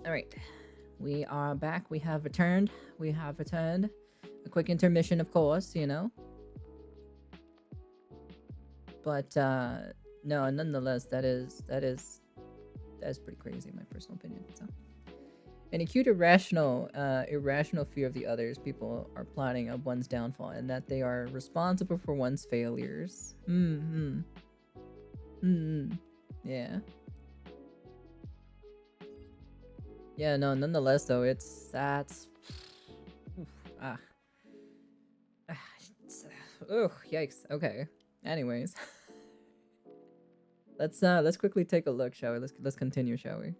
All right. We are back. We have returned. We have returned. A quick intermission, of course, you know. But no, nonetheless, that is pretty crazy in my personal opinion. So an acute irrational fear of the others people are plotting of one's downfall and that they are responsible for one's failures. Hmm. Hmm. Yeah. Yeah, no, nonetheless though, that's oof, ah, ugh, yikes. Okay. Anyways, let's quickly take a look, shall we? Let's continue, shall we?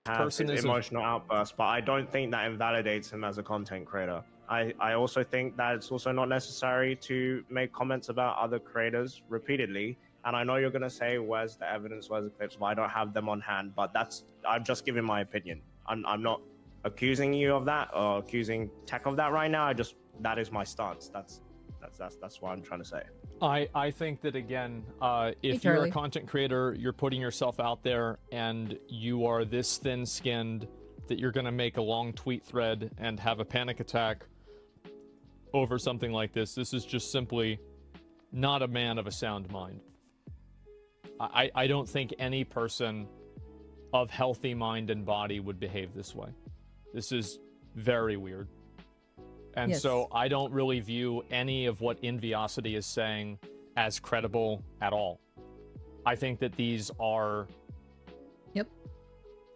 Have his emotional outburst, but I don't think that invalidates him as a content creator. I also think that it's also not necessary to make comments about other creators repeatedly. And I know you're going to say, where's the evidence, where's the clips, but I don't have them on hand. But I'm just giving my opinion. I'm not accusing you of that or accusing Tech of that right now. That is my stance. That's what I'm trying to say. I think that, again, if you're a content creator, you're putting yourself out there and you are this thin-skinned that you're going to make a long tweet thread and have a panic attack over something like this. This is just simply not a man of a sound mind. I don't think any person of healthy mind and body would behave this way. This is very weird. And so I don't really view any of what Enviosity is saying as credible at all. I think that these are... Yep.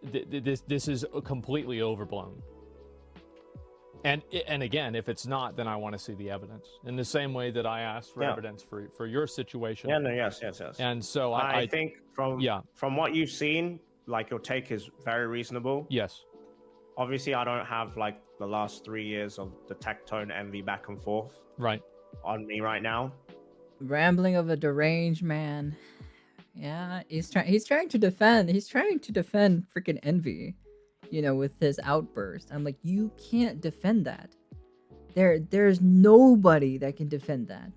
This is completely overblown. And again, if it's not, then I want to see the evidence. In the same way that I asked for evidence for your situation. Yeah, no, yes. And so I think from what you've seen, like, your take is very reasonable. Yes. Obviously, I don't have like the last 3 years of the Tectone Envy back and forth on me right now. Rambling of a deranged man. Yeah, he's trying to defend freaking Envy, you know, with his outburst. I'm like, you can't defend that. There's nobody that can defend that.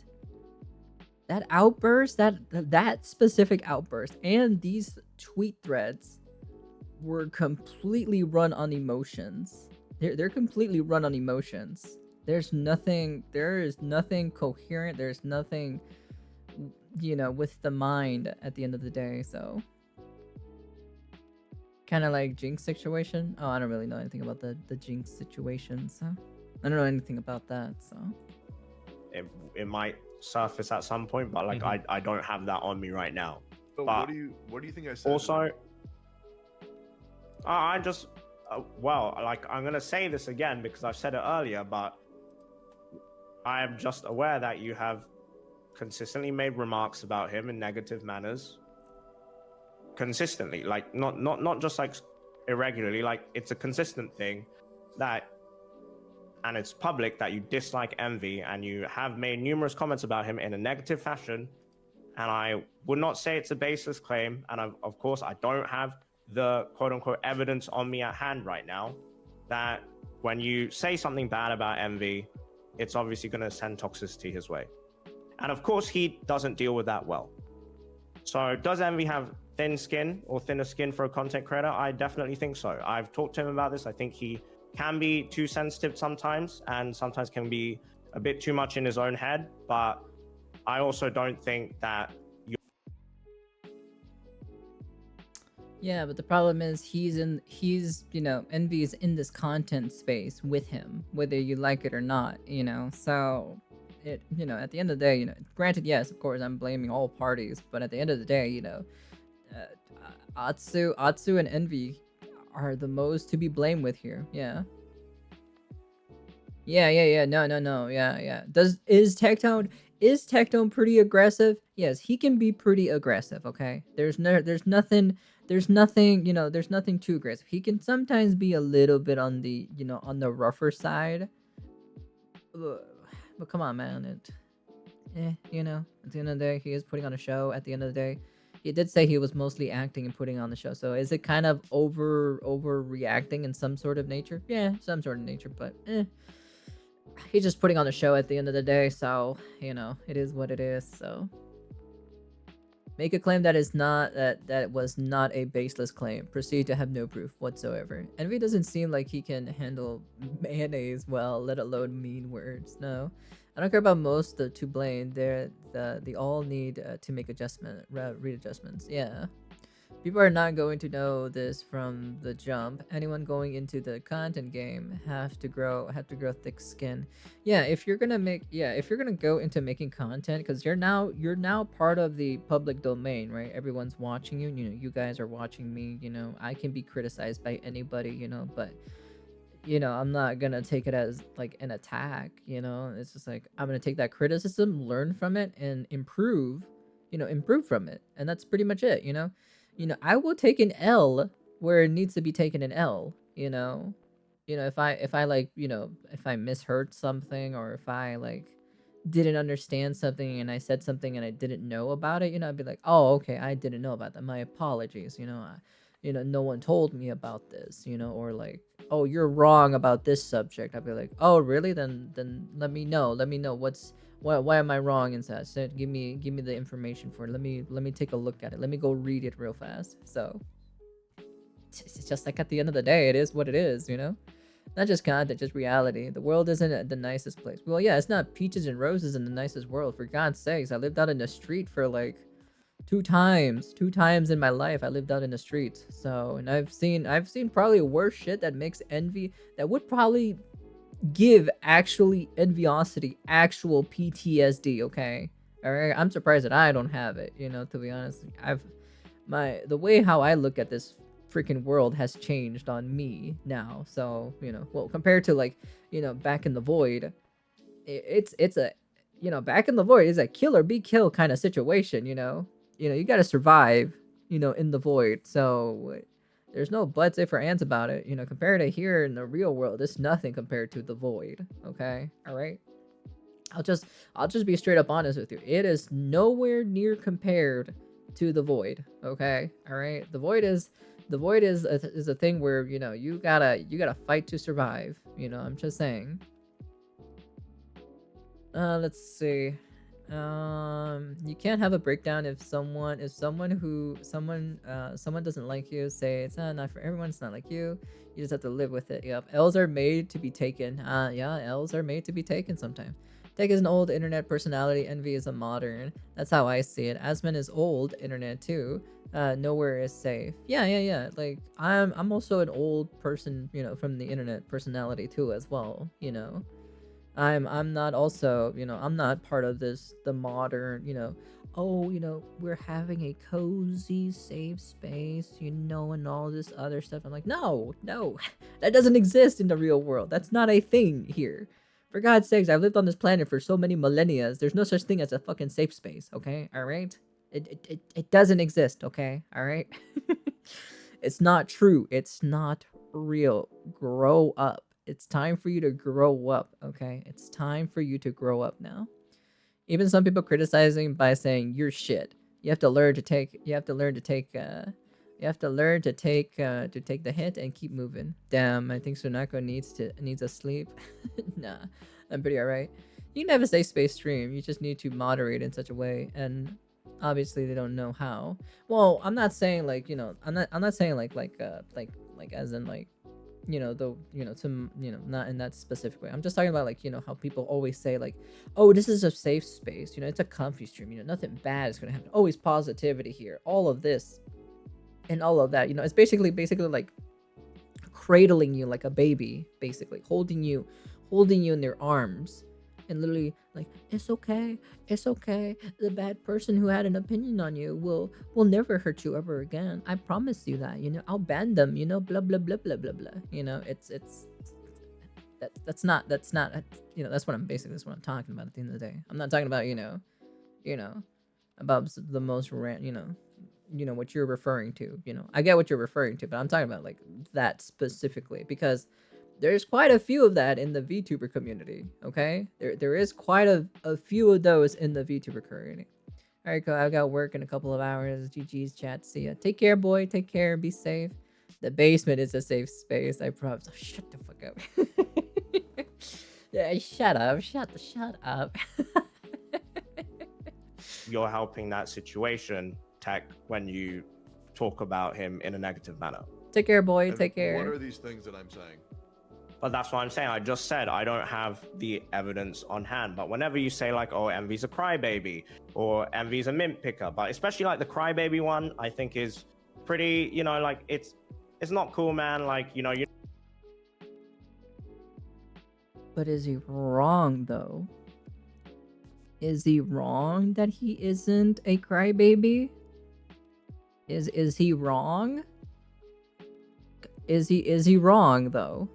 That outburst, that specific outburst, and these tweet threads were completely run on emotions. They're completely run on emotions. There is nothing coherent. There's nothing, you know, with the mind at the end of the day. So kind of like Jinx situation. Oh, I don't really know anything about the Jinx situation, so I don't know anything about that. So it might surface at some point, but like I don't have that on me right now. But what do you think I said? Also, I just well, like, I'm gonna say this again because I've said it earlier, but I am just aware that you have consistently made remarks about him in negative manners. Consistently, like not just like irregularly, like it's a consistent thing that, and it's public that you dislike Envy, and you have made numerous comments about him in a negative fashion. And I would not say it's a baseless claim, and of course I don't have the quote-unquote evidence on me at hand right now that when you say something bad about Envy, it's obviously going to send toxicity his way. And of course he doesn't deal with that well. So does Envy have thin skin or thinner skin for a content creator? I definitely think so. I've talked to him about this. I think he can be too sensitive sometimes, and sometimes can be a bit too much in his own head, but I also don't think that yeah, but the problem is he's you know, Envy is in this content space with him, whether you like it or not, you know. So it, you know, at the end of the day, you know, granted, yes, of course, I'm blaming all parties, but at the end of the day, you know, Atsu and Envy are the most to be blamed with here. Yeah. No. Yeah. Is Tectone pretty aggressive? Yes, he can be pretty aggressive, okay? There's nothing, you know, there's nothing too aggressive. He can sometimes be a little bit on the, you know, on the rougher side. But come on, man. You know, at the end of the day, he is putting on a show. At the end of the day, he did say he was mostly acting and putting on the show. So is it kind of overreacting in some sort of nature? Yeah, some sort of nature, but he's just putting on the show at the end of the day. So, you know, it is what it is. So Make a claim that is not that was not a baseless claim. Proceed to have no proof whatsoever. Envy doesn't seem like he can handle mayonnaise well, let alone mean words. No, I don't care about most of to blame. They all need to make readjustments. Yeah. People are not going to know this from the jump. Anyone going into the content game have to grow thick skin. Yeah, if you're gonna go into making content, because you're now part of the public domain, right? Everyone's watching you. You know, you guys are watching me. You know, I can be criticized by anybody. You know, but I'm not gonna take it as like an attack. You know, it's just like I'm gonna take that criticism, learn from it, and improve. Improve from it, and that's pretty much it. I will take an L where it needs to be taken an L, if I like, if I misheard something, or if I like didn't understand something and I said something and I didn't know about it, I'd be like, "Oh, okay, I didn't know about that. My apologies." No one told me about this, or like, "Oh, you're wrong about this subject." I'd be like, "Oh, really? Then let me know. Let me know why am I wrong in that? So give me the information for it. Let me take a look at it. Let me go read it real fast." So it's just like, at the end of the day, it is what it is, Not just content, just reality. The world isn't the nicest place. Well, yeah, it's not peaches and roses in the nicest world. For God's sakes, I lived out in the street for like two times in my life. I lived out in the street. So, and I've seen probably worse shit that makes envy, that would probably give actually enviosity, actual PTSD. Okay, all right. I'm surprised that I don't have it. To be honest, the way how I look at this freaking world has changed on me now. So well, compared to like back in the void, it's a back in the void is a kill or be killed kind of situation. You got to survive. In the void. So there's no buts, if, or ands about it. Compared to here in the real world, it's nothing compared to the void. Okay, all right. I'll just be straight up honest with you. It is nowhere near compared to the void. Okay, all right. The void is a thing where you gotta fight to survive. I'm just saying. Let's see. You can't have a breakdown if someone doesn't like you. Say it's not for everyone. It's not like you. You just have to live with it. Yep. L's are made to be taken. Yeah, L's are made to be taken sometimes. Tech is an old internet personality. Envy is a modern. That's how I see it. Asman is old internet too. Nowhere is safe. Yeah. Like I'm also an old person, from the internet personality too as well. I'm not also, I'm not part of the modern, we're having a cozy, safe space, and all this other stuff. I'm like, no, that doesn't exist in the real world. That's not a thing here. For God's sakes, I've lived on this planet for so many millennia. There's no such thing as a fucking safe space, okay? All right? It doesn't exist, okay? All right? It's not true. It's not real. Grow up. It's time for you to grow up, okay? It's time for you to grow up now. Even some people criticizing by saying you're shit. You have to learn to take the hit and keep moving. Damn, I think Sunako needs a sleep. Nah, I'm pretty alright. You can have a safe space stream. You just need to moderate in such a way, and obviously they don't know how. Well, I'm not saying like, I'm not saying like as in like, not in that specific way. I'm just talking about like, how people always say like, oh, this is a safe space, it's a comfy stream, nothing bad is gonna happen, always positivity here, all of this and all of that. It's basically like cradling you like a baby, basically holding you in their arms and literally like, it's okay, the bad person who had an opinion on you will never hurt you ever again, I promise you that, I'll ban them, blah blah blah blah blah blah. That's not that's what I'm talking about at the end of the day. I'm not talking about about the most what you're referring to. I get what you're referring to, but I'm talking about like that specifically because there's quite a few of that in the VTuber community, okay? There is quite a few of those in the VTuber community. All right, cool. I've got work in a couple of hours. GG's chat. See ya. Take care, boy. Take care. Be safe. The basement is a safe space. I promise. Oh, shut the fuck up. Yeah, shut up. Shut up. You're helping that situation Tech when you talk about him in a negative manner. Take care, boy. And Take care. What are these things that I'm saying? But that's what I'm saying. I just said I don't have the evidence on hand. But whenever you say like, oh, Envy's a crybaby or Envy's a mint picker, but especially like the crybaby one, I think is pretty, you know, like it's not cool, man. Like, you know, you. But is he wrong though? Is he wrong that he isn't a crybaby? Is he wrong? Is he wrong though?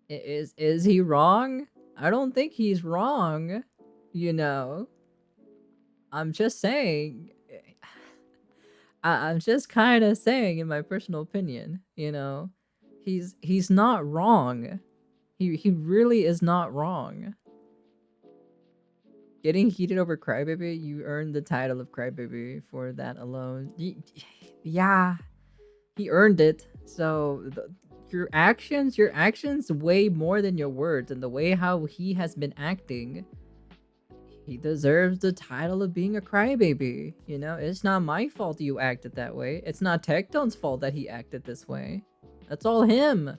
Is he wrong? I don't think he's wrong, you know. I'm just saying. I'm just kind of saying, in my personal opinion, you know, he's not wrong. He really is not wrong. Getting heated over Crybaby, you earned the title of Crybaby for that alone. Yeah, he earned it. So your actions weigh more than your words, and the way how he has been acting, he deserves the title of being a crybaby. You know, it's not my fault you acted that way. It's not Tectone's fault that he acted this way. That's all him.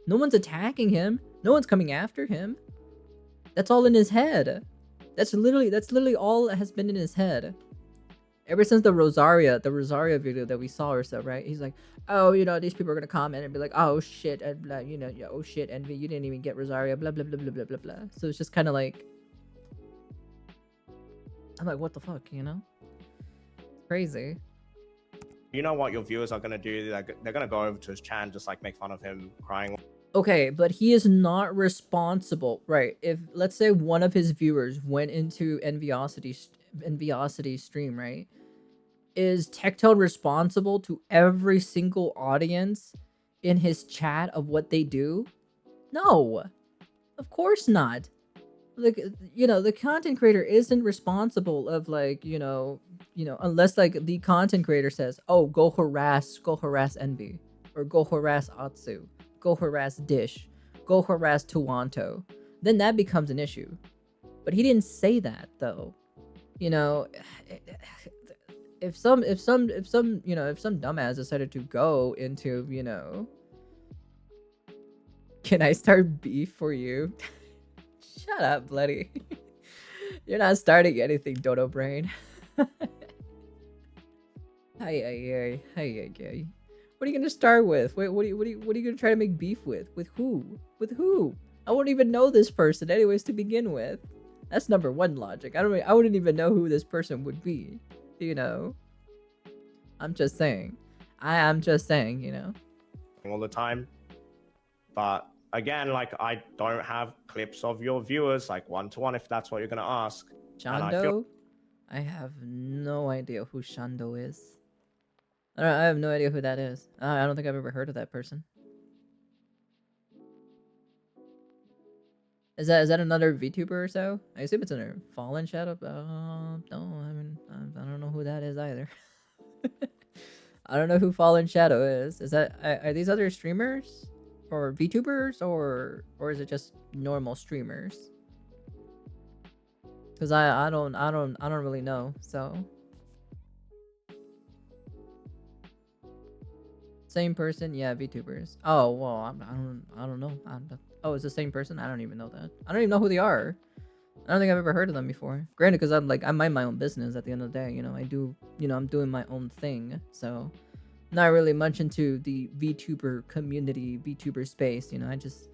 No one's attacking him. No one's coming after him. That's all in his head. That's literally all that has been in his head. Ever since the Rosaria video that we saw or so, right? He's like, oh, you know, these people are gonna comment and be like, oh shit, and blah, you know, yeah, oh shit, Envy, you didn't even get Rosaria, blah blah blah blah blah blah blah. So it's just kind of like, I'm like, what the fuck, you know? It's crazy. You know what your viewers are gonna do? They're gonna go over to his chat and just like make fun of him crying. Okay, but he is not responsible, right? If let's say one of his viewers went into Enviosity stream, right? Is Tectone responsible to every single audience in his chat of what they do? No, of course not. Like, you know, the content creator isn't responsible of like, you know, unless like the content creator says, oh, go harass Envy, or go harass Atsu, go harass Dish, go harass Tuanto, then that becomes an issue. But he didn't say that though. You know, if some dumbass decided to go into, you know, can I start beef for you? Shut up, bloody. You're not starting anything, Dodo Brain. Hey. What are you gonna start with? Wait, what are you gonna try to make beef with? With who? With who? I wouldn't even know this person anyways to begin with. That's number one logic. I wouldn't even know who this person would be. You know? I'm just saying. I'm just saying, you know. All the time. But again, like, I don't have clips of your viewers, like one-to-one, if that's what you're gonna ask. Shando? I have no idea who Shando is. I have no idea who that is. I don't think I've ever heard of that person. Is that another VTuber or so? I assume it's a Fallen Shadow. No, I don't know who that is either. I don't know who Fallen Shadow is. Is that are these other streamers or VTubers or is it just normal streamers? Because I don't really know. So same person, yeah, VTubers. Oh well, I don't know. Oh, it's the same person. I don't even know that. I don't even know who they are. I don't think I've ever heard of them before. Granted, because I mind my own business at the end of the day. You know, I do. You know, I'm doing my own thing. So, not really much into the VTuber community, VTuber space. You know, I just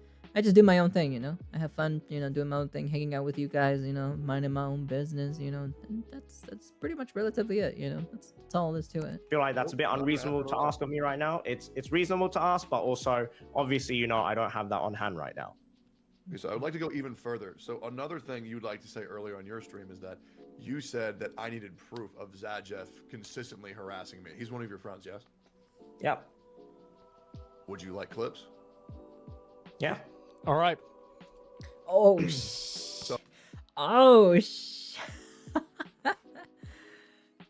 do my own thing. You know, I have fun. You know, doing my own thing, hanging out with you guys. You know, minding my own business. You know, and that's pretty much relatively it. You know, that's all there is to it. I feel like that's a bit unreasonable to ask of me right now. It's reasonable to ask, but also obviously, you know, I don't have that on hand right now. Okay, so I would like to go even further. So another thing you'd like to say earlier on your stream is that you said that I needed proof of Zajeff consistently harassing me. He's one of your friends, yes? Yep. Would you like clips? Yeah. All right. Oh, oh,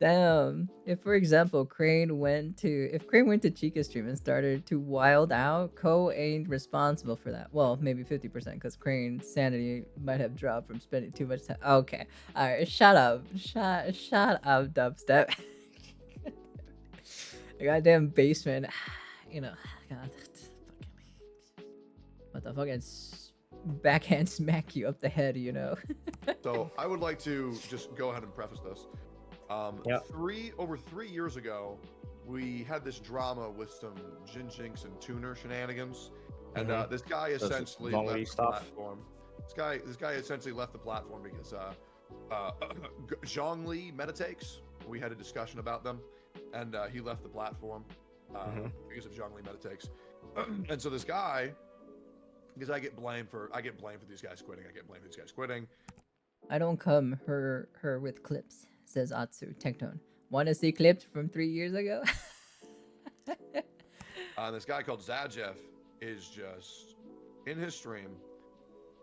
Damn. If, for example, if Crane went to Chica stream and started to wild out, Ko ain't responsible for that. Well, maybe 50% because Crane's sanity might have dropped from spending too much time. Okay. Alright, shut up. Shut up, dubstep. The goddamn basement. You know, God. What the fucking backhand smack you up the head, you know? So I would like to just go ahead and preface this. Yeah. Over 3 years ago, we had this drama with some Jinx and Tuner shenanigans, and this guy essentially left the platform. This guy essentially left the platform because Zhongli Meditates. We had a discussion about them, and he left the platform because of Zhongli Meditates. And so this guy, because I get blamed for these guys quitting. I don't come her with clips, says Atsu. Tectone. Want to see clips from 3 years ago? This guy called Zajeff is just in his stream,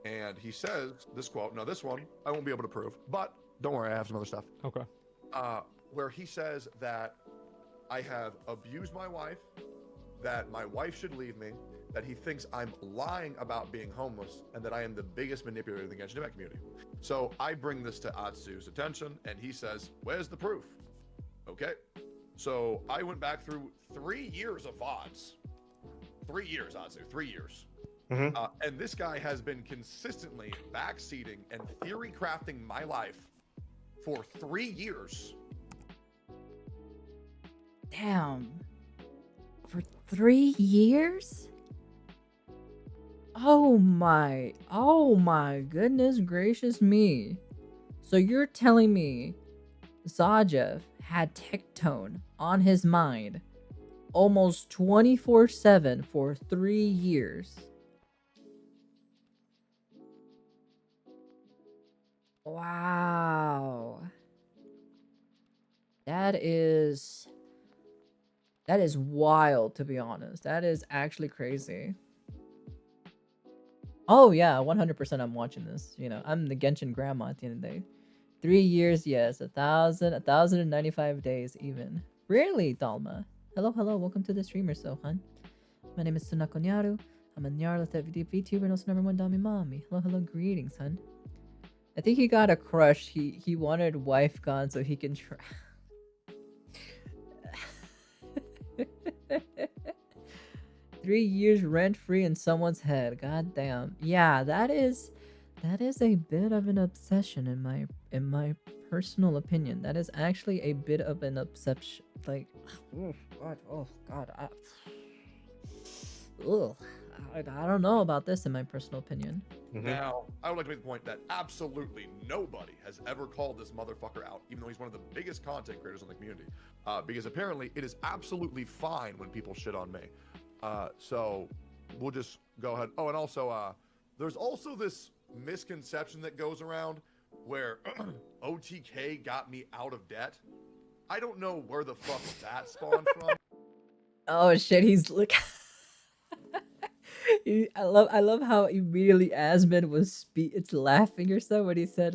and he says this quote. Now, this one I won't be able to prove, but don't worry, I have some other stuff. Okay. Where he says that I have abused my wife, that my wife should leave me, that he thinks I'm lying about being homeless, and that I am the biggest manipulator in the Genshin Impact community. So I bring this to Atsu's attention, and he says, "Where's the proof?" Okay. So I went back through 3 years of VODs. 3 years, Atsu, 3 years. And this guy has been consistently backseating and theory crafting my life for 3 years. Damn. For 3 years? Oh my goodness gracious me. So you're telling me Zajeff had Tectone on his mind almost 24/7 for 3 years. Wow. That is wild, to be honest. That is actually crazy. Oh yeah, 100% I'm watching this. You know, I'm the Genshin grandma at the end of the day. 3 years, yes. 1,095 days even. Really, Dalma? Hello, welcome to the streamer, Sohan. My name is Sunako Nyaru. I'm a Nyarlathep VTuber and also number 1 Dami Mommy. Hello, greetings, hun. I think he got a crush. He wanted wife gone so he can try. 3 years rent free in someone's head. God damn. Yeah, that is a bit of an obsession in my personal opinion. That is actually a bit of an obsession. Like, oh god. I don't know about this in my personal opinion. Now, I would like to make the point that absolutely nobody has ever called this motherfucker out, even though he's one of the biggest content creators in the community. Because apparently it is absolutely fine when people shit on me. So we'll just go ahead. Oh, and also, there's also this misconception that goes around where OTK got me out of debt. I don't know where the fuck that spawned from. Oh shit, he's look. I love how immediately Asmund was it's laughing or so when he said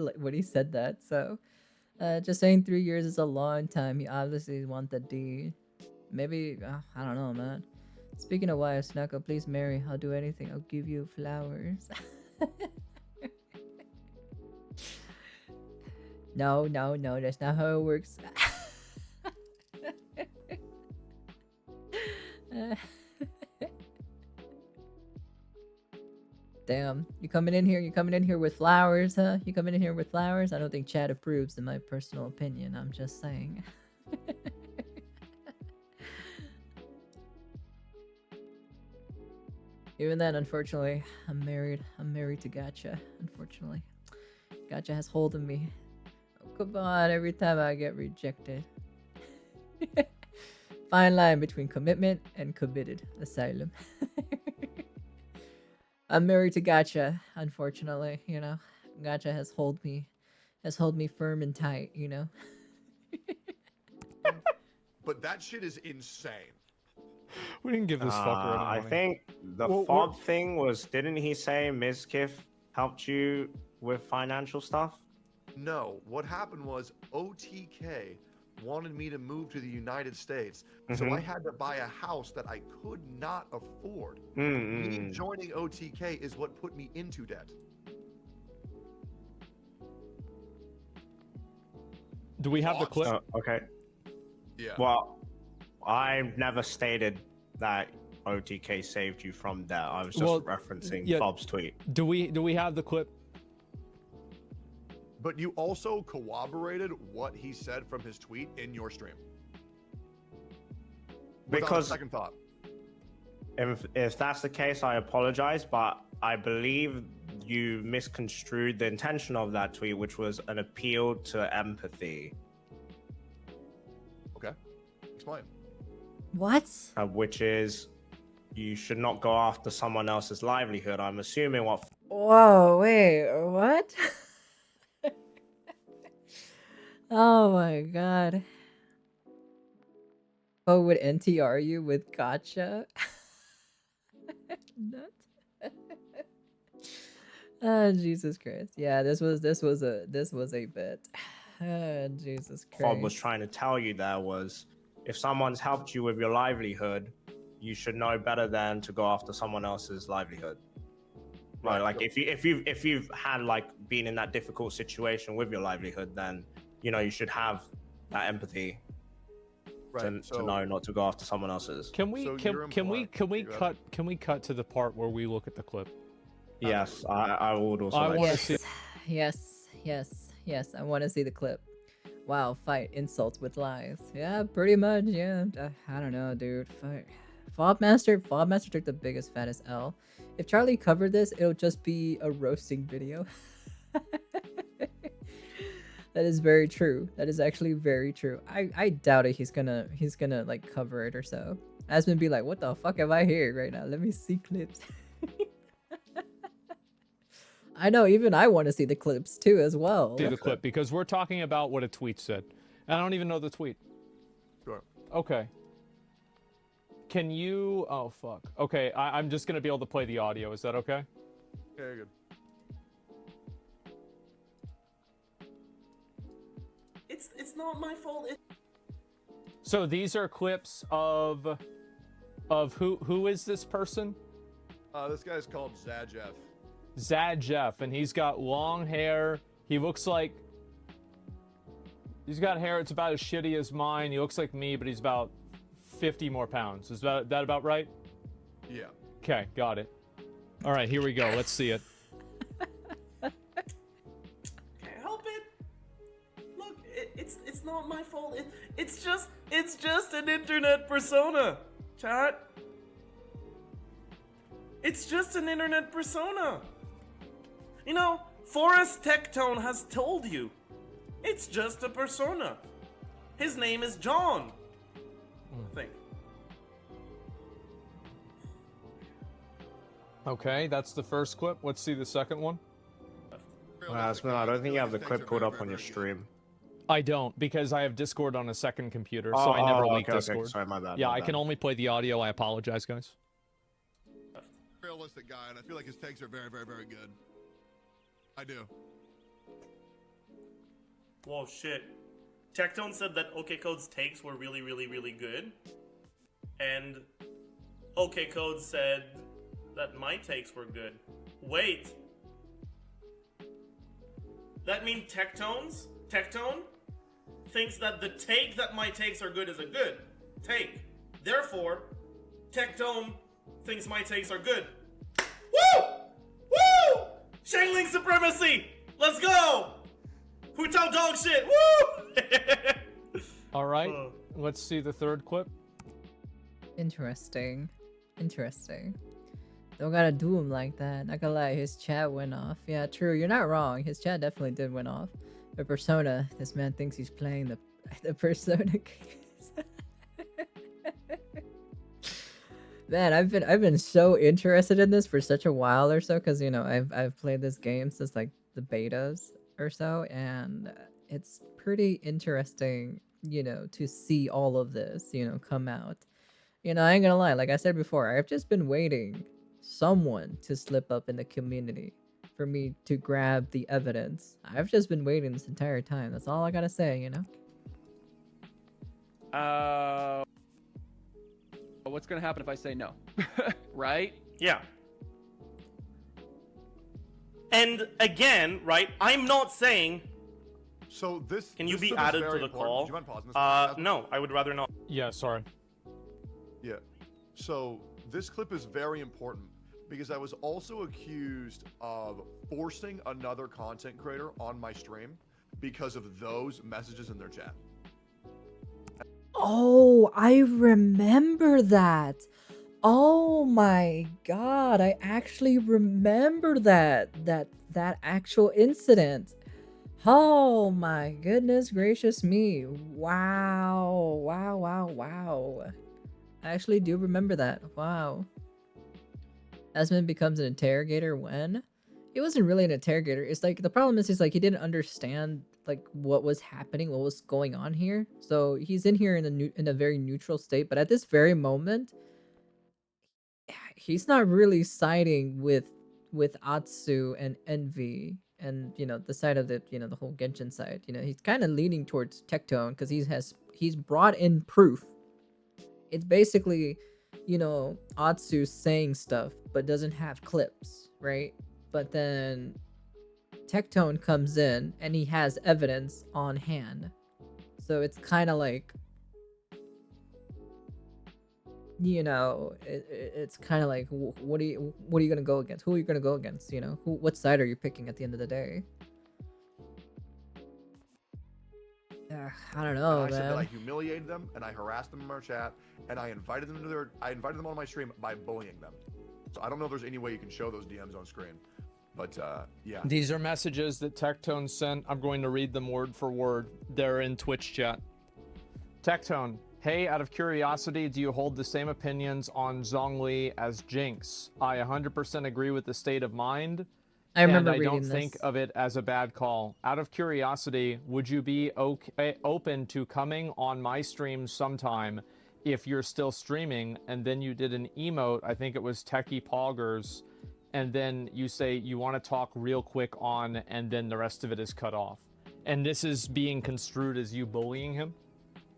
that. So, just saying 3 years is a long time. He obviously wants the D. Maybe I don't know, man. Speaking of wives, Snako, please marry. I'll do anything. I'll give you flowers. No, that's not how it works. Damn, you coming in here with flowers, huh? You coming in here with flowers? I don't think Chad approves, in my personal opinion. I'm just saying. Even then, unfortunately, I'm married. I'm married to Gacha, unfortunately. Gacha has hold of me. Oh, come on, every time I get rejected. Fine line between commitment and committed. Asylum. I'm married to Gacha, unfortunately, you know. Gacha has hold me firm and tight, you know. But that shit is insane. We didn't give this fucker any money. I think the fob thing was, didn't he say Mizkif helped you with financial stuff? No, what happened was OTK wanted me to move to the United States. So I had to buy a house that I could not afford. Me joining OTK is what put me into debt. Do we have the clip? Okay. Yeah. Well, I never stated that OTK saved you from debt. I was just referencing Bob's tweet. Do we have the clip? But you also corroborated what he said from his tweet in your stream. Because second thought. If that's the case, I apologize, but I believe you misconstrued the intention of that tweet, which was an appeal to empathy. Okay. Explain. What? Which is, you should not go after someone else's livelihood. I'm assuming what... Whoa, wait, what? Oh my god. Oh, would NTR you with gotcha? Nuts. Oh, Jesus Christ. Yeah, this was a bit. Oh, Jesus Christ. Bob was trying to tell you there was, if someone's helped you with your livelihood, you should know better than to go after someone else's livelihood. Right, like if you've had like been in that difficult situation with your livelihood, then you should have that empathy to know not to go after someone else's. Can we cut to the part where we look at the clip? Yes, I would also. I want to see. Yes. I want to see the clip. Wow, fight insults with lies. Yeah, pretty much. Yeah, I don't know, dude. Fight. Fobmaster took the biggest fattest L. If Charlie covered this, it'll just be a roasting video. That is very true. That is actually very true. I doubt it. He's gonna like cover it or so. Asmon be like, what the fuck am I here right now? Let me see clips. I know, even I want to see the clips too as well. See the clip because we're talking about what a tweet said. I don't even know the tweet. Sure. Okay. Can you? Oh fuck. Okay, I'm just gonna be able to play the audio. Is that okay? Yeah, you're good. It's not my fault. So these are clips of who is this person? This guy's called Zadjeff. Zadjeff, and he's got long hair. He looks like he's got hair. It's about as shitty as mine. He looks like me, but he's about 50 more pounds. Is that about right? Yeah. Okay, got it. All right, here we go. Let's see it. Can't help it. Look, it's not my fault. It's just an internet persona, chat. It's just an internet persona. You know, Forrest Tectone has told you. It's just a persona. His name is John. I think. Okay, that's the first clip. Let's see the second one. I don't think you have the clip pulled up on your stream. I don't, because I have Discord on a second computer, so I never leak Discord. Okay. Sorry, my bad. Yeah, I can only play the audio. I apologize, guys. Realistic guy, and I feel like his takes are very, very, very good. I do. Whoa, shit. Tectone said that OKCode's takes were really, really, really good. And OKCode said that my takes were good. Wait. That means Tectone thinks that the take that my takes are good is a good take. Therefore, Tectone thinks my takes are good. Woo! Woo! Shangling supremacy! Let's go! Who tell dog shit? Woo! All right, let's see the third clip. Interesting. Don't gotta do him like that. Not gonna lie, his chat went off. Yeah, true. You're not wrong. His chat definitely did went off. The persona. This man thinks he's playing the persona games. Man, I've been so interested in this for such a while or so, because I've played this game since like the betas or so, and it's pretty interesting, to see all of this, come out. I ain't gonna lie, like I said before, I've just been waiting someone to slip up in the community for me to grab the evidence. I've just been waiting this entire time. That's all I gotta say, What's gonna happen if I say no? Right? Yeah. And again, right? I'm not saying. So this. Can you this be clip is added very to the important. call? Do you mind pausing this? No, I would rather not. Yeah, sorry. Yeah. So this clip is very important because I was also accused of forcing another content creator on my stream because of those messages in their chat. Oh, I remember that. Oh my god, I actually remember that actual incident. Oh my goodness gracious me. Wow. Wow, wow, wow. I actually do remember that. Wow. Esmond becomes an interrogator when? He wasn't really an interrogator. It's like the problem is like he didn't understand like what was happening, what was going on here. So he's in here in a very neutral state, but at this very moment, he's not really siding with Atsu and Envy and the side of the the whole Genshin side. He's kind of leaning towards Tectone because he's brought in proof. It's basically Atsu saying stuff but doesn't have clips, right? But then Tectone comes in and he has evidence on hand. So it's kind of like it's kind of like what are you gonna go against? Who are you gonna go against? What side are you picking at the end of the day? I don't know, And I man. said that I humiliated them and I harassed them in our chat and I invited them on my stream by bullying them. So I don't know if there's any way you can show those DMs on screen, but yeah. These are messages that Tectone sent. I'm going to read them word for word. They're in Twitch chat. Tectone, hey, out of curiosity, do you hold the same opinions on Zhongli as Jinx? I 100% agree with the state of mind. I remember and I reading don't this. think of it as a bad call. Out of curiosity, would you be open to coming on my stream sometime if you're still streaming? And then you did an emote, I think it was Techie Poggers, and then you say you want to talk real quick on, and then the rest of it is cut off. And this is being construed as you bullying him?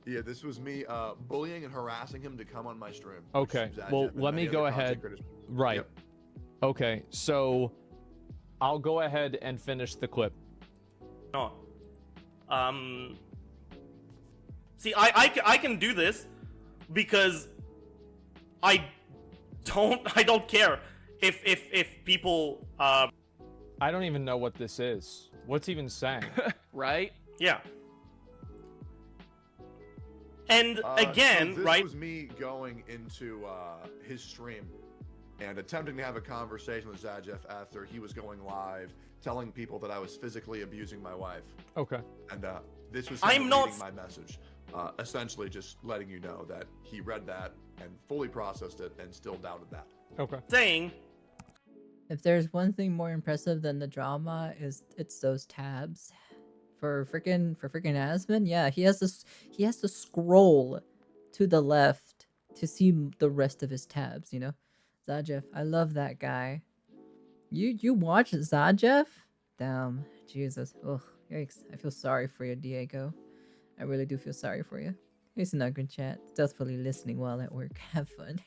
Yeah, this was me bullying and harassing him to come on my stream. Okay, well, let me go ahead. Right. Yep. Okay, so I'll go ahead and finish the clip. No. See, I can do this because I don't care if people I don't even know what this is. What's even saying? Right? yeah. And again, so this right? was me going into his stream and attempting to have a conversation with Zajeff after he was going live, telling people that I was physically abusing my wife. Okay. And this was I'm him not reading my message, essentially just letting you know that he read that and fully processed it and still doubted that. Okay. Saying If there's one thing more impressive than the drama, it's those tabs. For freaking Asmund, yeah, he has to scroll to the left to see the rest of his tabs. Zajeff, I love that guy. You watch Zajeff? Damn, Jesus. Ugh, yikes. I feel sorry for you, Diego. I really do feel sorry for you. He's not gonna chat. Stealthily listening while at work. Have fun.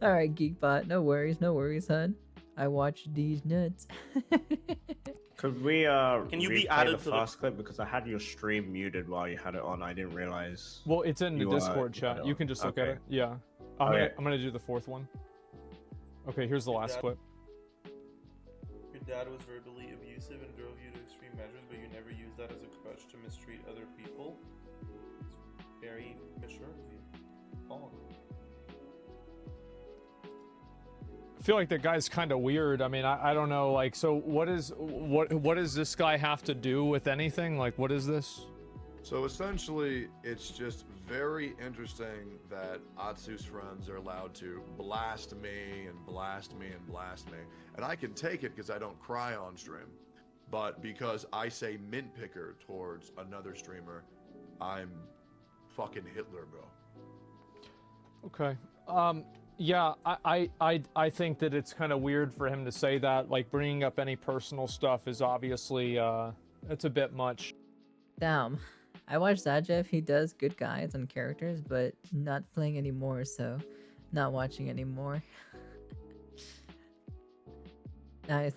Alright, Geekbot. No worries, hun. I watch these nuts. Could we Can you be replay added the to the- first clip because I had your stream muted while you had it on. I didn't realize. Well, it's in the You, Discord you had chat. it You on. can just look at Okay. it. Yeah. Okay. I'm gonna do the fourth one. Okay, here's the last Yeah. clip. your dad was verbally abusive and drove you to extreme measures, but you never used that as a crutch to mistreat other people. It's very mature of you. Oh. I feel like that guy's kind of weird. I mean, I don't know. Like, so what does this guy have to do with anything? Like, what is this? So essentially, it's just very interesting that Atsu's friends are allowed to blast me and blast me and blast me. And I can take it because I don't cry on stream. But because I say mint picker towards another streamer, I'm fucking Hitler, bro. Okay. Yeah, I think that it's kind of weird for him to say that. Like, bringing up any personal stuff is obviously, it's a bit much. Damn. I watch Zajev. He does good guides on characters, but not playing anymore, so not watching anymore. I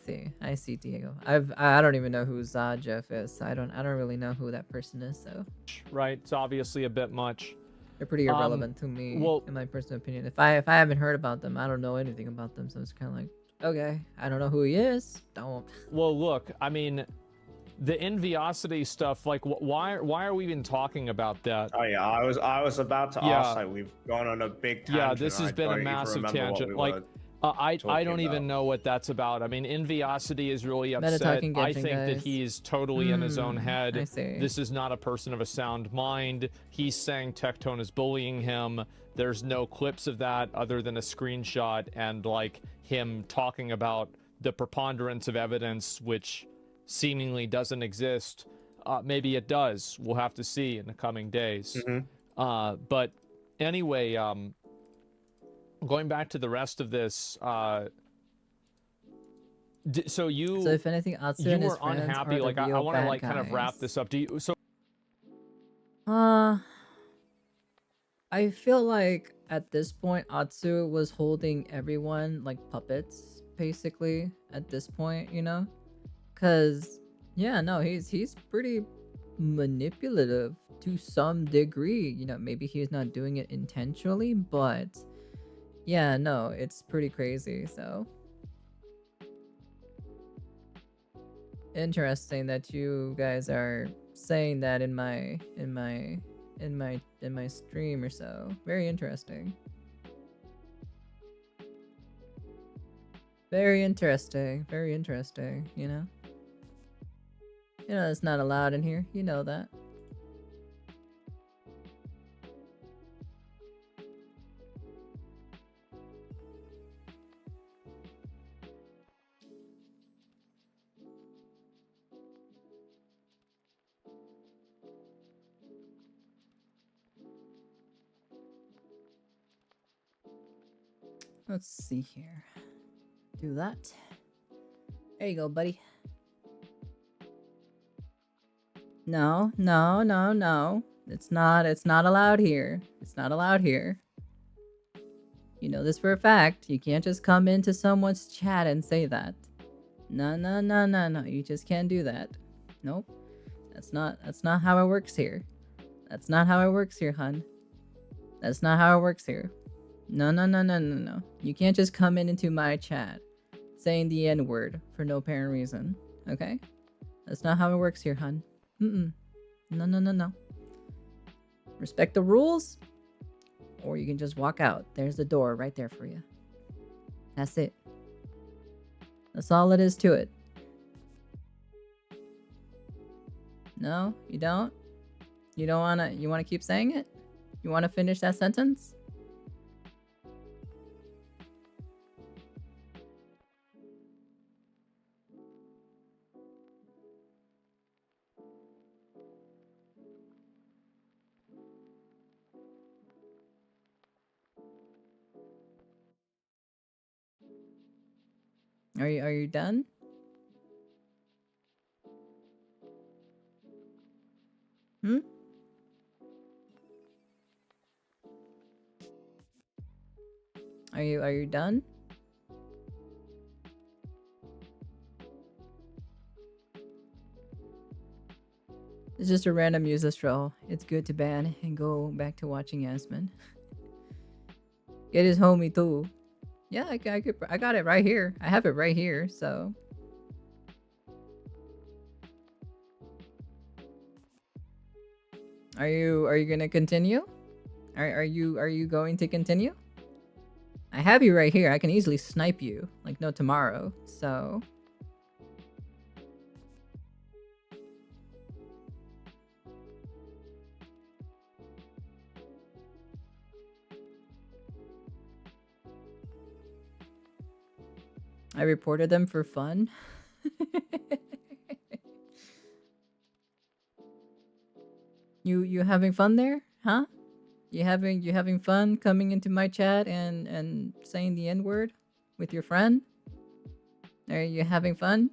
see, Diego. I don't even know who Zajev is. I don't really know who that person is. So Right, it's obviously a bit much. they're pretty irrelevant to me, well- in my personal opinion. If I haven't heard about them, I don't know anything about them. So it's kind of like, okay, I don't know who he is. Don't. Well, look, I mean, the Enviosity stuff, like, why are we even talking about that? Oh yeah, I was about to Yeah. ask. Like, we've gone on a big tangent. Yeah, this has I been a don't even massive remember what tangent. we Like, were I talking don't even about. know what that's about. I mean, Enviosity is really upset. talking I Genshin, think that guys. he's totally in his own head. I see. This is not a person of a sound mind. He's saying Tectone is bullying him. There's no clips of that other than a screenshot and like him talking about the preponderance of evidence, which seemingly doesn't exist. Maybe it does. We'll have to see in the coming days. But anyway, going back to the rest of this, so So if anything, Atsu you and his were friends unhappy. are the Like I real want to bad like kind of wrap guys. this up. Do you? So I feel like at this point, Atsu was holding everyone like puppets, basically. At this point, you know, because yeah, no, he's pretty manipulative to some degree. You know, maybe he's not doing it intentionally, but yeah, no, it's pretty crazy. So interesting that you guys are saying that in my stream or so. Very interesting. Very interesting. Very interesting, you know? You know it's not allowed in here. You know that. Let's see here. Do that. There you go, buddy. No, no, no, no. It's not allowed here. It's not allowed here. You know this for a fact. You can't just come into someone's chat and say that. No, no, no, no, no. You just can't do that. Nope. That's not how it works here. That's not how it works here, hun. That's not how it works here. No, no, no, no, no, no. You can't just come into my chat saying the N-word for no apparent reason. Okay? That's not how it works here, hun. Mm-mm. No, no, no, no. Respect the rules, or you can just walk out. There's the door right there for you. That's it. That's all it is to it. No, you don't? You don't wanna, you wanna keep saying it? You wanna finish that sentence? Are you done? Hmm? Are you done? It's just a random user stroll. It's good to ban and go back to watching Yasmin. Get his homie too. Yeah, I got it right here. I have it right here, so. Are you gonna continue? Are you going to continue? I have you right here. I can easily snipe you like no tomorrow. So. I reported them for fun. You having fun there? Huh? You having fun coming into my chat and saying the N-word with your friend? Are you having fun?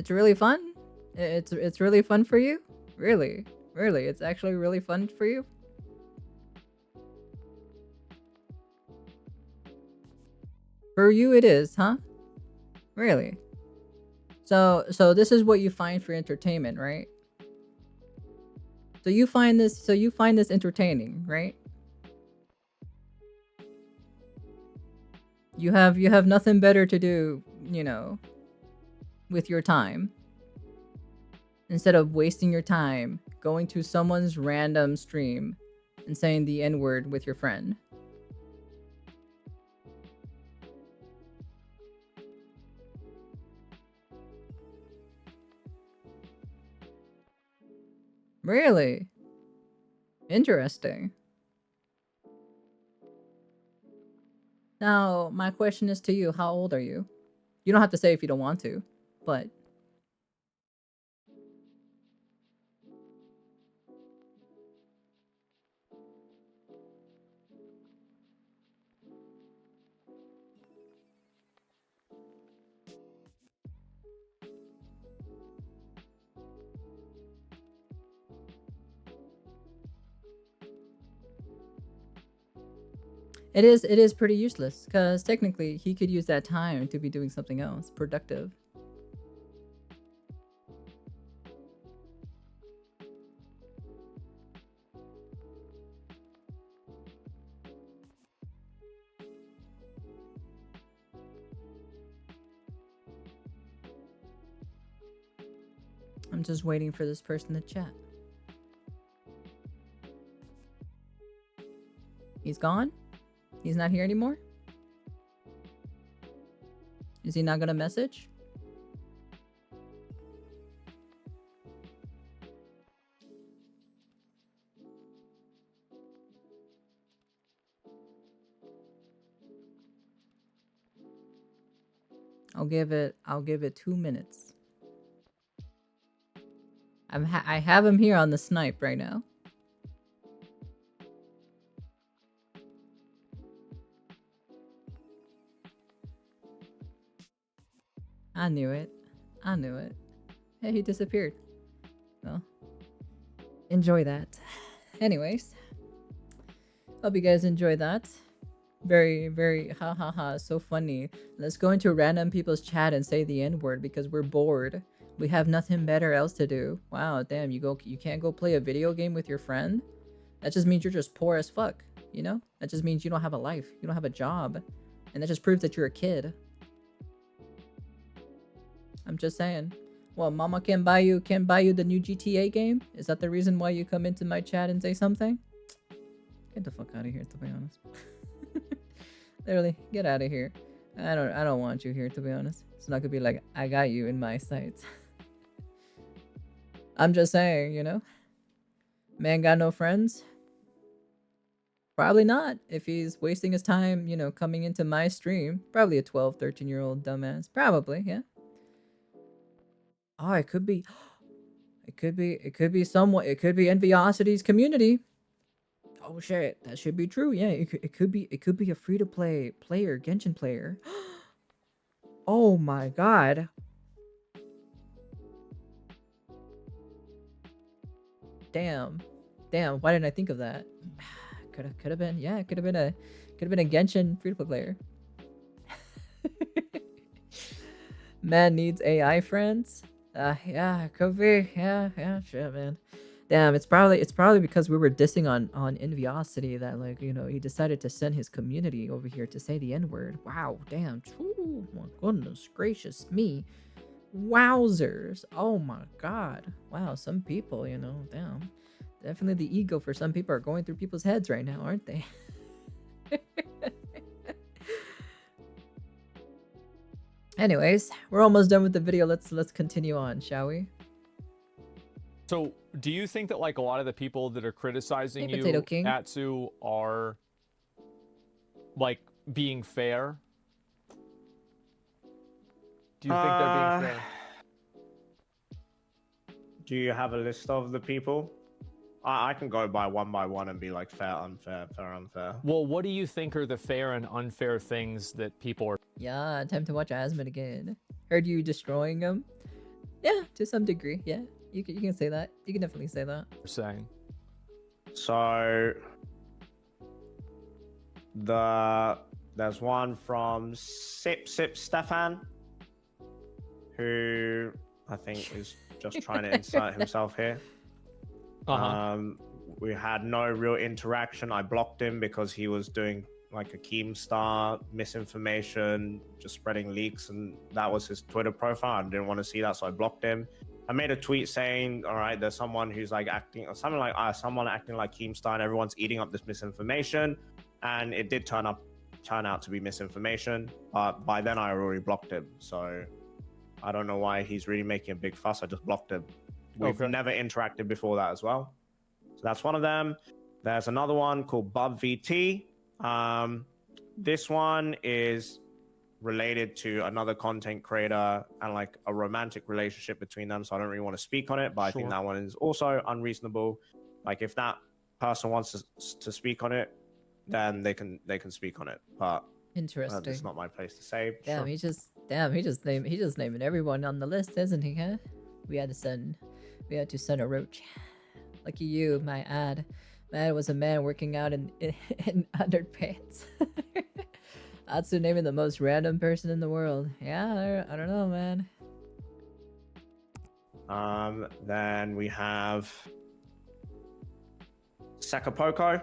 It's really fun. It's really fun for you. Really, really, it's actually really fun for you. For you, it is, huh? Really? So this is what you find for entertainment, right? So you find this entertaining, right? You have nothing better to do, you know, with your time. Instead of wasting your time going to someone's random stream and saying the N-word with your friend. Really? Interesting. Now, my question is to you, how old are you? You don't have to say if you don't want to, but... It is pretty useless, because technically he could use that time to be doing something else, productive. I'm just waiting for this person to chat. He's gone? He's not here anymore? Is he not gonna message? I'll give it 2 minutes. I have him here on the snipe right now. I knew it. I knew it. Hey, he disappeared. Well, enjoy that. Anyways, hope you guys enjoy that. Very, very ha ha ha, so funny. Let's go into random people's chat and say the N-word because we're bored. We have nothing better else to do. Wow, damn, you can't go play a video game with your friend? That just means you're just poor as fuck, you know? That just means you don't have a life, you don't have a job. And that just proves that you're a kid. I'm just saying. Well, mama can't buy you the new GTA game? Is that the reason why you come into my chat and say something? Get the fuck out of here, to be honest. Literally, get out of here. I don't want you here, to be honest. It's not gonna be like, I got you in my sights. I'm just saying, you know? Man got no friends? Probably not. If he's wasting his time, you know, coming into my stream. Probably a 12, 13-year-old dumbass. Probably, yeah. Oh, it could be someone. It could be Enviosity's community. Oh shit, that should be true. Yeah, it could be a free-to-play player, Genshin player. Oh my god. Damn, why didn't I think of that? Could have been, yeah, it could have been a Genshin free-to-play player. Man needs AI friends. Yeah, it could be. Yeah, shit, man. Damn, it's probably because we were dissing on Enviosity that, like, you know, he decided to send his community over here to say the N-word. Wow, damn. Ooh, my goodness gracious me. Wowzers. Oh my god. Wow, some people, you know, damn. Definitely the ego for some people are going through people's heads right now, aren't they? Anyways, we're almost done with the video. Let's continue on, shall we? So, do you think that, like, a lot of the people that are criticizing Hey, you, Potato King. Atsu, are, like, being fair? Do you think they're being fair? Do you have a list of the people? I can go by one and be like fair, unfair, fair, unfair. Well, what do you think are the fair and unfair things that people are... Yeah, time to watch Asmod again. Heard you destroying him. Yeah, to some degree. Yeah, you can say that. You can definitely say that. You're saying. So there's one from Sip Stefan, who I think is just trying to insert himself here. We had no real interaction. I blocked him because he was doing like a Keemstar misinformation, just spreading leaks, and that was his Twitter profile. I didn't want to see that, so I blocked him. I made a tweet saying, all right, there's someone who's like acting, or something like someone acting like Keemstar, and everyone's eating up this misinformation. And it did turn out to be misinformation. But by then I already blocked him. So I don't know why he's really making a big fuss. I just blocked him. We've never interacted before that as well. So that's one of them. There's another one called Bub VT. This one is related to another content creator and like a romantic relationship between them, so I don't really want to speak on it, but I think that one is also unreasonable. Like if that person wants to speak on it, then they can speak on it, but Interesting. it's not my place to say. Damn, he just naming everyone on the list, isn't he? Huh? We had to send a roach. Lucky you, my ad. My ad was a man working out in underpants. Atsu naming the most random person in the world. Yeah, I don't know, man. Then we have Sakapoko,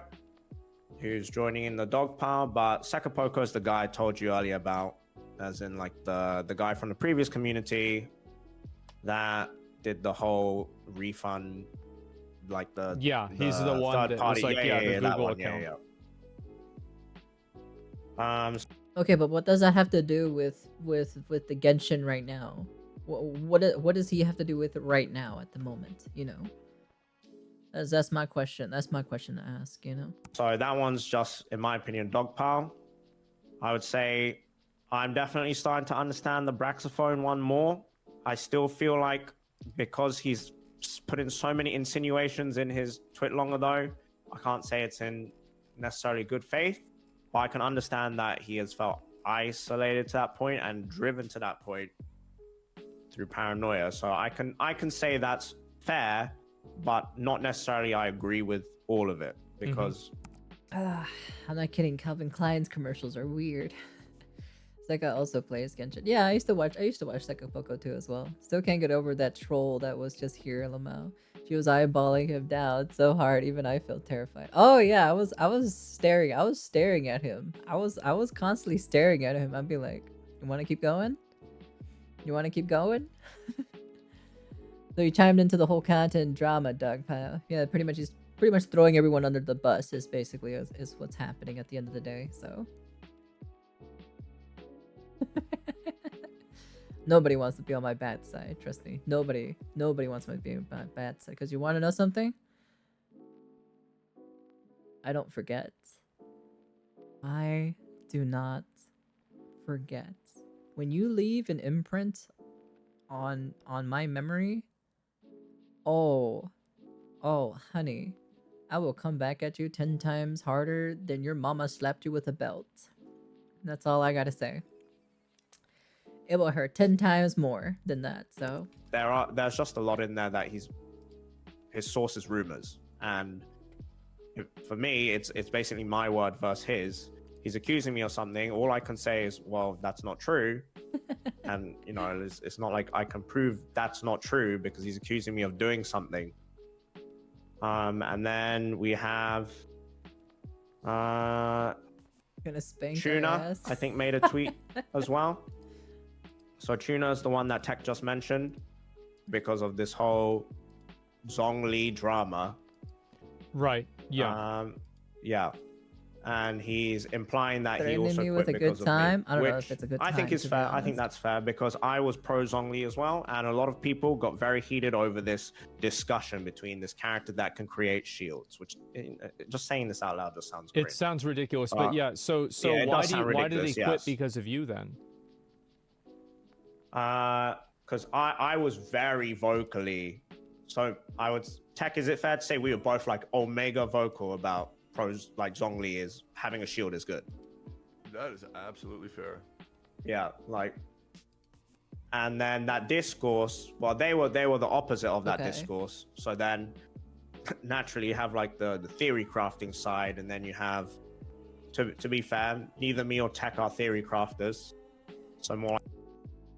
who's joining in the dog pile, but Sakapoko is the guy I told you earlier about, as in like the guy from the previous community that did the whole refund, like he's the one that was like the Google account. Okay, but what does that have to do with the Genshin right now? What does he have to do with it right now at the moment? You know, that's my question. That's my question to ask. You know. So that one's just, in my opinion, dog pile. I would say I'm definitely starting to understand the Braxophone one more. I still feel like because he's put in so many insinuations in his tweet longer though, I can't say it's in necessarily good faith. But I can understand that he has felt isolated to that point and driven to that point through paranoia. So I can say that's fair, but not necessarily I agree with all of it, because I'm not kidding. Calvin Klein's commercials are weird. Seka also plays Genshin. Yeah, I used to watch Seka Poco too as well. Still can't get over that troll that was just here, Lamau. She was eyeballing him down so hard, even I felt terrified. Oh yeah, I was staring at him. I was constantly staring at him. I'd be like, you wanna keep going? You wanna keep going? So he chimed into the whole content drama, Doug Pile. Yeah, pretty much throwing everyone under the bus is basically is what's happening at the end of the day, so. Nobody wants to be on my bad side, trust me. Nobody wants to be on my bad side. Because you want to know something? I don't forget. I do not forget. When you leave an imprint on my memory, oh honey, I will come back at you 10 times harder than your mama slapped you with a belt. That's all I gotta say. It will hurt 10 times more than that. So there's just a lot in there that his source is rumors, and for me it's basically my word versus his. He's accusing me of something. All I can say is, well, that's not true. And you know, it's not like I can prove that's not true because he's accusing me of doing something. And then we have gonna spank Tuna, I think, made a tweet as well. So Tuna is the one that Tech just mentioned because of this whole Zhongli drama. Right. Yeah. Yeah. And he's implying that he also quit with a because good time. of me, I don't know if it's a good time. I think it's fair. I think that's fair because I was pro Zhongli as well, and a lot of people got very heated over this discussion between this character that can create shields. Which, just saying this out loud, just sounds great. It sounds ridiculous, but yeah. So yeah, why did he quit because of you then? Because I was very vocally. So Tech, is it fair to say we were both like omega vocal about pros, like Zhongli is having a shield is good? That is absolutely fair. Yeah, like and then that discourse. Well, they were the opposite of that Okay. discourse. So then, naturally, you have like the theory crafting side, and then you have, to be fair, neither me or Tech are theory crafters. So more.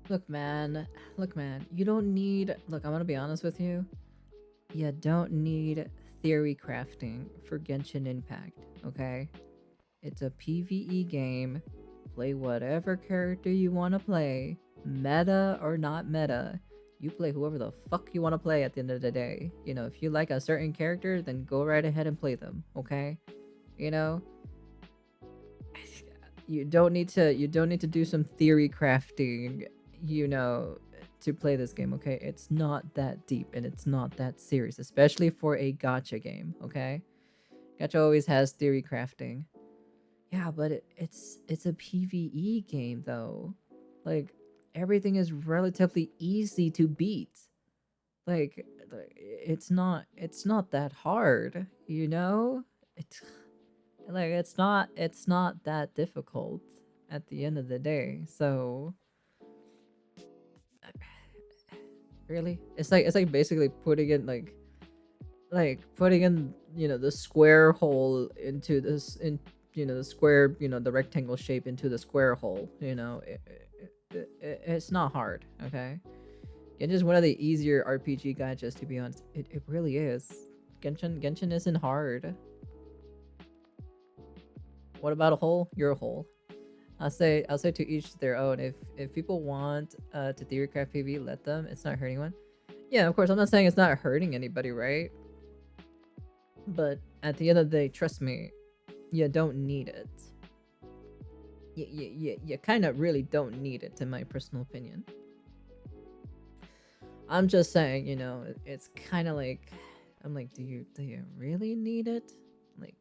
Look, man. You don't need. Look, I'm gonna be honest with you. You don't need theory crafting for Genshin Impact. Okay, it's a PvE game. Play whatever character you want to play, meta or not meta. You play whoever the fuck you want to play at the end of the day. You know, if you like a certain character, then go right ahead and play them. Okay, you know. You don't need to do some theory crafting, you know, to play this game, okay? It's not that deep and it's not that serious, especially for a gacha game, okay? Gacha always has theory crafting. Yeah, but it's a PvE game though. Like everything is relatively easy to beat. Like it's not that hard, you know? It's not that difficult at the end of the day. So really, it's like basically putting in you know the square hole into this the square, the rectangle shape into the square hole. You know, it's not hard. Okay, it's just one of the easier RPG gachas, to be honest. It really is. Genshin isn't hard. What about a hole? You're a hole. I'll say to each their own. If people want to theorycraft PvE, let them. It's not hurting anyone. Yeah, of course. I'm not saying it's not hurting anybody, right? But at the end of the day, trust me, you don't need it. You kind of really don't need it, in my personal opinion. I'm just saying, you know, it's kind of like, I'm like, do you really need it? Like,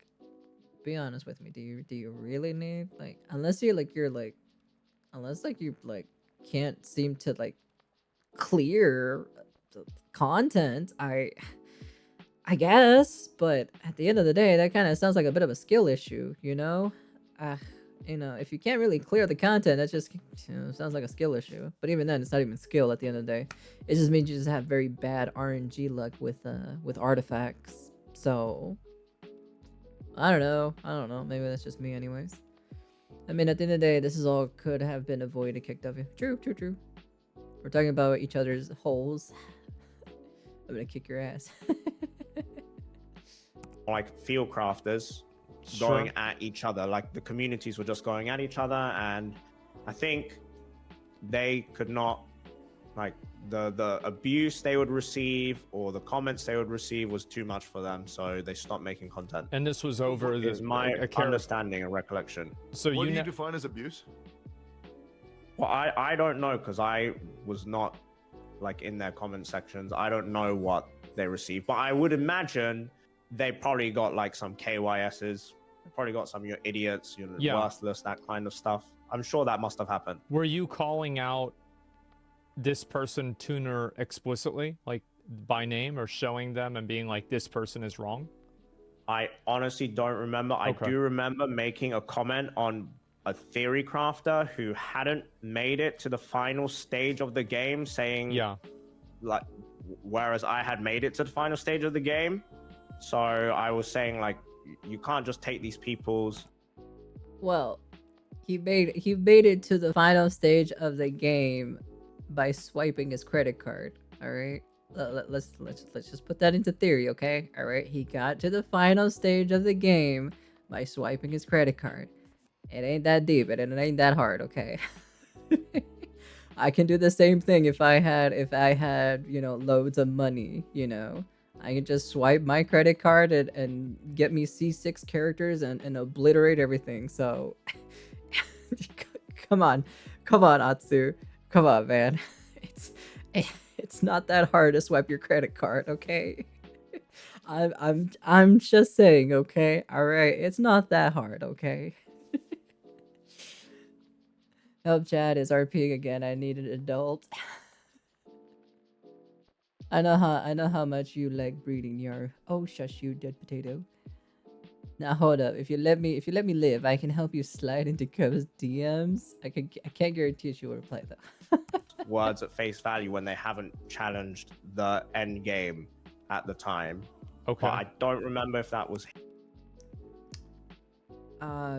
be honest with me. Do you really need, like, unless you can't seem to like clear the content, I guess, but at the end of the day, that kind of sounds like a bit of a skill issue, you know? You know, if you can't really clear the content, that just, sounds like a skill issue. But even then, it's not even skill at the end of the day. It just means you just have very bad RNG luck with artifacts. So I don't know. Maybe that's just me anyways. I mean, at the end of the day, this is all could have been avoided, kicked off you. True. We're talking about each other's holes. I'm gonna kick your ass. Like field crafters going at each other. Like the communities were just going at each other, and I think they could not, like, the abuse they would receive or the comments they would receive was too much for them, so they stopped making content. And this was over is my understanding and recollection. So what do you define as abuse? Well, I don't know, because I was not like in their comment sections. I don't know what they received, but I would imagine they probably got like some KYSs. They probably got some, you're idiots, you're worthless, that kind of stuff. I'm sure that must have happened. Were you calling out this person, Tuner, explicitly, like by name, or showing them and being like, this person is wrong? I honestly don't remember. Okay. I do remember making a comment on a theory crafter who hadn't made it to the final stage of the game, saying, like, whereas I had made it to the final stage of the game. So I was saying, like, you can't just take these people's. Well, he made it to the final stage of the game by swiping his credit card. All right, let's just put that into theory, okay? All right, he got to the final stage of the game by swiping his credit card. It ain't that deep, and it ain't that hard, okay? I can do the same thing if I had loads of money, I can just swipe my credit card and get me C6 characters and obliterate everything. So come on, Atsu. Come on, man. It's not that hard to swipe your credit card, okay? I'm just saying, okay? All right, it's not that hard, okay? Help chat is RPing again. I need an adult. I know how much you like breeding your. Oh, shush, you dead potato. Now hold up. If you let me live, I can help you slide into Cub's DMs. I can't guarantee she will reply though. words at face value when they haven't challenged the end game at the time. Okay. But I don't remember if that was.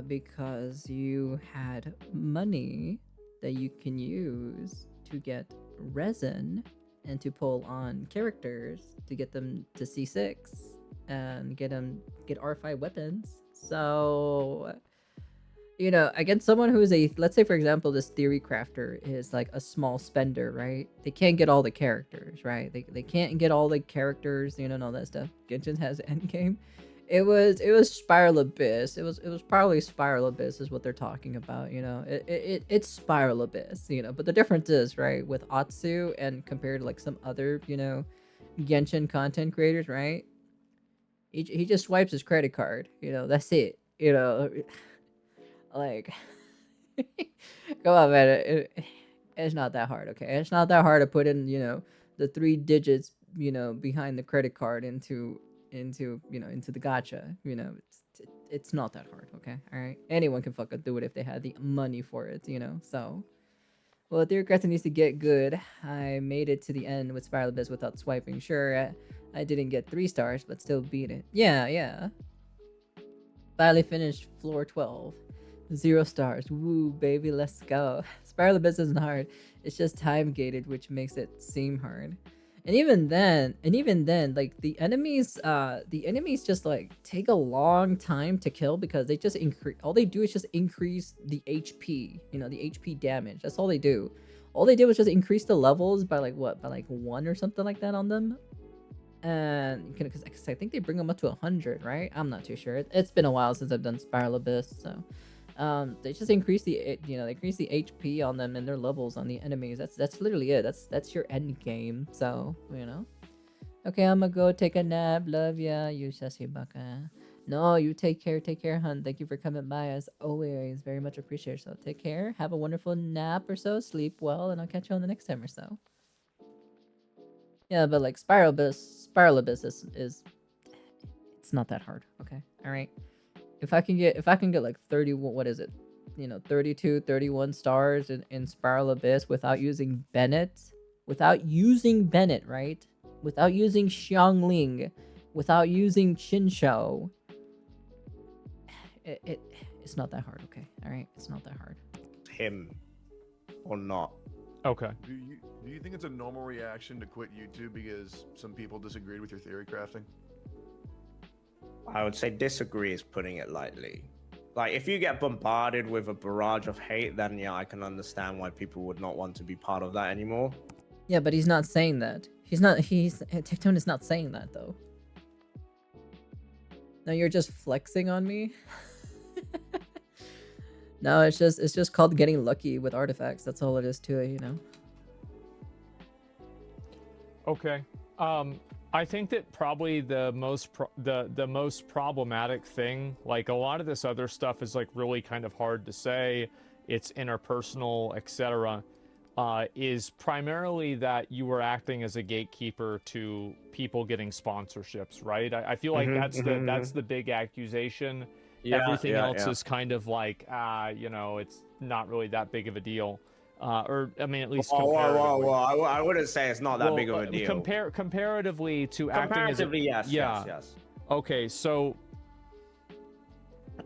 Because you had money that you can use to get resin and to pull on characters to get them to C6 and get R5 weapons. So, you know, against someone who is let's say for example, this theory crafter is like a small spender, right? They can't get all the characters, right? They can't get all the characters, you know, and all that stuff. Genshin has endgame. It was Spiral Abyss. It was probably Spiral Abyss is what they're talking about, you know. It's Spiral Abyss, you know. But the difference is, right, with Atsu and compared to like some other, you know, Genshin content creators, right? He just swipes his credit card, you know. That's it, you know. Like, come on, man. It's not that hard, okay? It's not that hard to put in, you know, the 3 digits, you know, behind the credit card into the gacha, you know. It's not that hard, okay? All right, anyone can fucking do it if they had the money for it, you know. So, well, Theory Crafter needs to get good. I made it to the end with Spiral Abyss without swiping. Sure, I didn't get 3 stars, but still beat it. Yeah. Finally finished floor 12. 0 stars. Woo, baby, let's go. Spiral Abyss isn't hard. It's just time gated, which makes it seem hard. And even then, like the enemies just like take a long time to kill because they just increase. All they do is just increase the HP. You know, the HP damage. That's all they do. All they did was just increase the levels by like what? By like 1 or something like that on them. And because I think they bring them up to 100, right? I'm not too sure. It's been a while since I've done Spiral Abyss, so. They just increase the HP on them and their levels on the enemies. That's literally it. That's your end game. So, you know. Okay, I'm gonna go take a nap. Love ya, you sassy baka. No, you take care, hun. Thank you for coming by as always. Very much appreciated. So take care. Have a wonderful nap or so. Sleep well, and I'll catch you on the next time or so. Yeah, but like Spiral Abyss is it's not that hard. Okay, all right. If I can get like 30, what is it? You know, 32, 31 stars in Spiral Abyss without using Bennett, right? Without using Xiangling, without using Chinshou. It's not that hard, okay? All right, it's not that hard. Him or not. Okay. Do you think it's a normal reaction to quit YouTube because some people disagreed with your theory crafting? I would say disagree is putting it lightly. Like, if you get bombarded with a barrage of hate, then yeah, I can understand why people would not want to be part of that anymore. Yeah, but he's not saying that. Tectone is not saying that, though. No, you're just flexing on me? No, it's just called getting lucky with artifacts. That's all it is to it, you know? Okay. I think that probably the most problematic thing, like a lot of this other stuff is like really kind of hard to say, it's interpersonal, etc., is primarily that you were acting as a gatekeeper to people getting sponsorships, right? I feel like that's the big accusation. Yeah, Everything else is kind of like, you know, it's not really that big of a deal. Or I mean, at least comparatively. I wouldn't say it's not that big of a deal. Comparatively to acting as a, yes. Okay, so,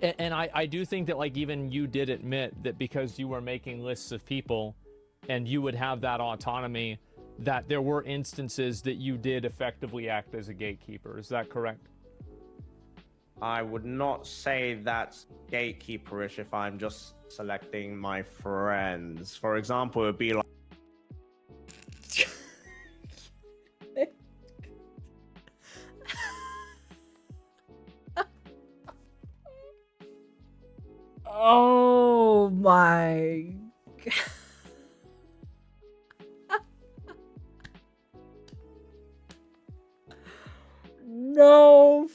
and I do think that like even you did admit that because you were making lists of people, and you would have that autonomy, that there were instances that you did effectively act as a gatekeeper. Is that correct? I would not say that's gatekeeperish if I'm just selecting my friends. For example, it would be like... Oh my god. No.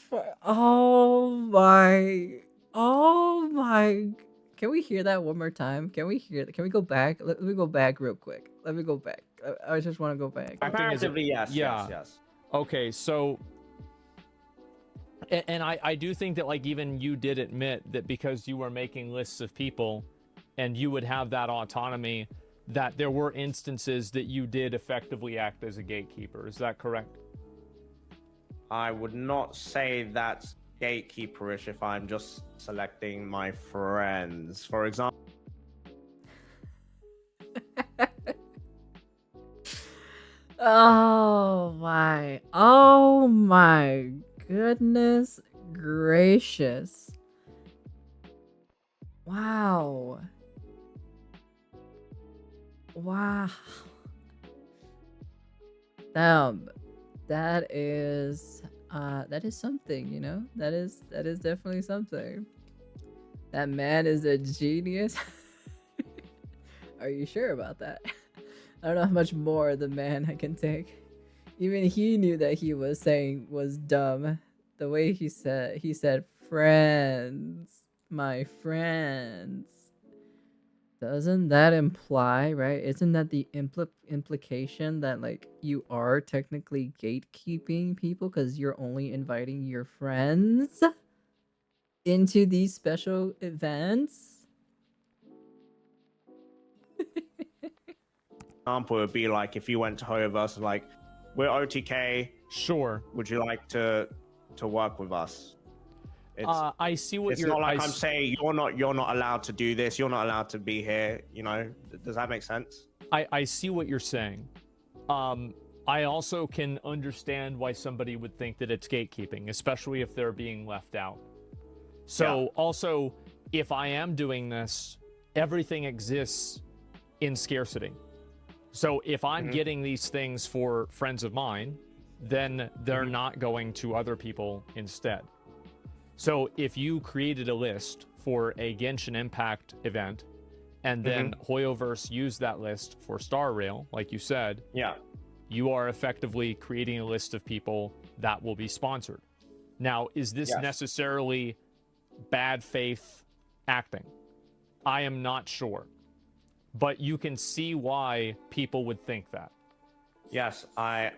Oh my. Can we hear that one more time? Can we go back? Let me go back real quick. Let me go back. I just want to go back. Comparatively, yes. Okay, so... And I do think that like even you did admit that because you were making lists of people and you would have that autonomy, that there were instances that you did effectively act as a gatekeeper. Is that correct? I would not say that's gatekeeperish if I'm just selecting my friends. For example, Oh my goodness gracious. Wow. Wow. That is something, you know? That is definitely something. That man is a genius. Are you sure about that? I don't know how much more the man I can take. Even he knew that he was saying was dumb. The way he said friends, my friends. Doesn't that imply, right? Isn't that the implication that like you are technically gatekeeping people because you're only inviting your friends into these special events? example would be like if you went to Hoyoverse and like, we're OTK, Sure. would you like to work with us? I see what It's you're. not like I'm saying you're not allowed to do this. You're not allowed to be here. You know, does that make sense? I see what you're saying. I also can understand why somebody would think that it's gatekeeping, especially if they're being left out. So also, if I am doing this, everything exists in scarcity. So if I'm getting these things for friends of mine, then they're not going to other people instead. So if you created a list for a Genshin Impact event, and then Hoyoverse used that list for Star Rail, like you said, you are effectively creating a list of people that will be sponsored. Now, is this necessarily bad faith acting? I am not sure. But you can see why people would think that. Yes, I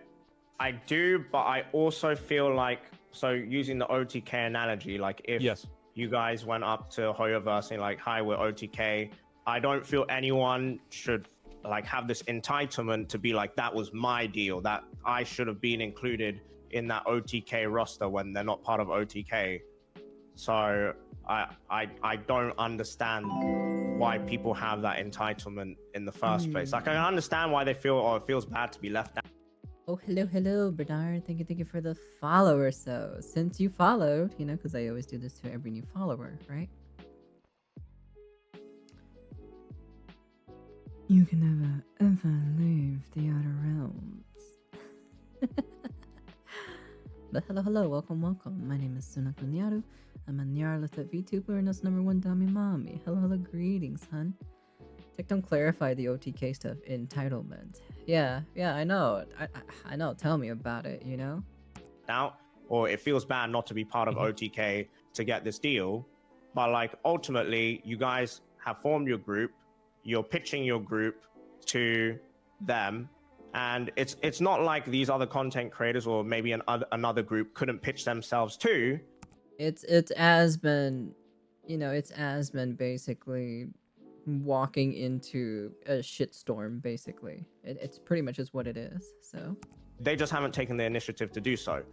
do, but I also feel like, so using the OTK analogy, like if you guys went up to Hoyoverse and like, hi, we're OTK, I don't feel anyone should like have this entitlement to be like, that was my deal, that I should have been included in that OTK roster when they're not part of OTK. So I don't understand why people have that entitlement in the first place. Like I understand why they feel, or it feels bad to be left out. Oh, hello, Bernard. Thank you for the follower. So, since you followed, you know, because I always do this to every new follower, right? You can never, ever leave the outer realms. But hello, welcome. My name is Sunako Nyaru. I'm a Nyarlathotep VTuber and that's #1 Dami Mommy. Hello, greetings, hun. Tech don't clarify the OTK stuff. Entitlement. Yeah, I know. I know. Tell me about it, you know? Out, or it feels bad not to be part of OTK to get this deal. But like ultimately, you guys have formed your group. You're pitching your group to them. And it's not like these other content creators or maybe another group couldn't pitch themselves too. It's Asmon, you know, it's Asmon basically walking into a shitstorm, basically. It's pretty much just what it is, so. They just haven't taken the initiative to do so.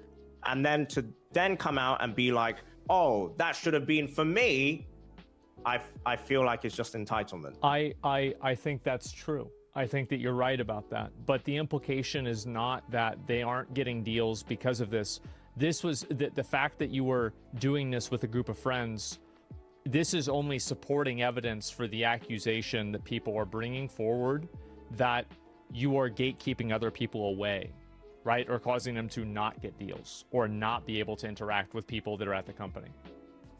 And then to then come out and be like, oh, that should have been for me, I feel like it's just entitlement. I think that's true. I think that you're right about that. But the implication is not that they aren't getting deals because of this. This was the fact that you were doing this with a group of friends. This is only supporting evidence for the accusation that people are bringing forward that you are gatekeeping other people away, right? Or causing them to not get deals or not be able to interact with people that are at the company.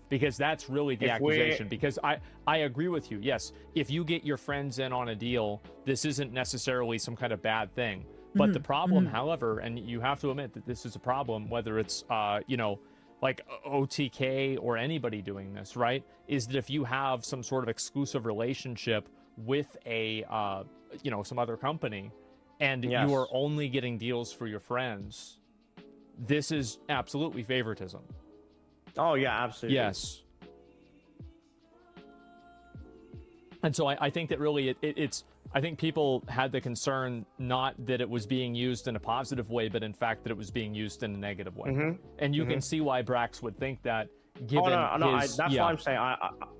Because that's really the accusation. Because I agree with you. Yes, if you get your friends in on a deal, this isn't necessarily some kind of bad thing. But the problem, however, and you have to admit that this is a problem, whether it's, you know, like OTK or anybody doing this, right? Is that if you have some sort of exclusive relationship with a, you know, some other company, and you are only getting deals for your friends, this is absolutely favoritism. Oh, yeah, absolutely. Yes. And so I think that really it's I think people had the concern not that it was being used in a positive way, but in fact that it was being used in a negative way. And you can see why Brax would think that, given his... That's why I'm saying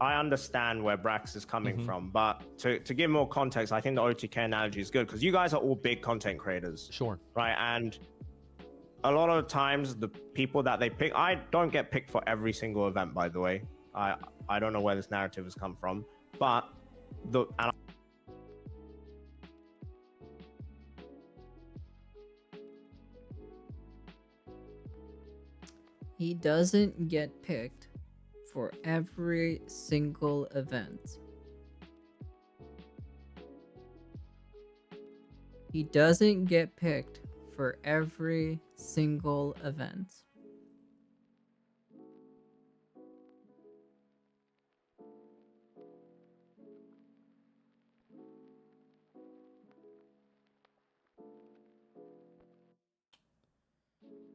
I understand where Brax is coming from, but to give more context, I think the OTK analogy is good because you guys are all big content creators. Sure. Right, and a lot of times the people that they pick, I don't get picked for every single event, by the way. I don't know where this narrative has come from, but he doesn't get picked for every single event. He doesn't get picked for every single event.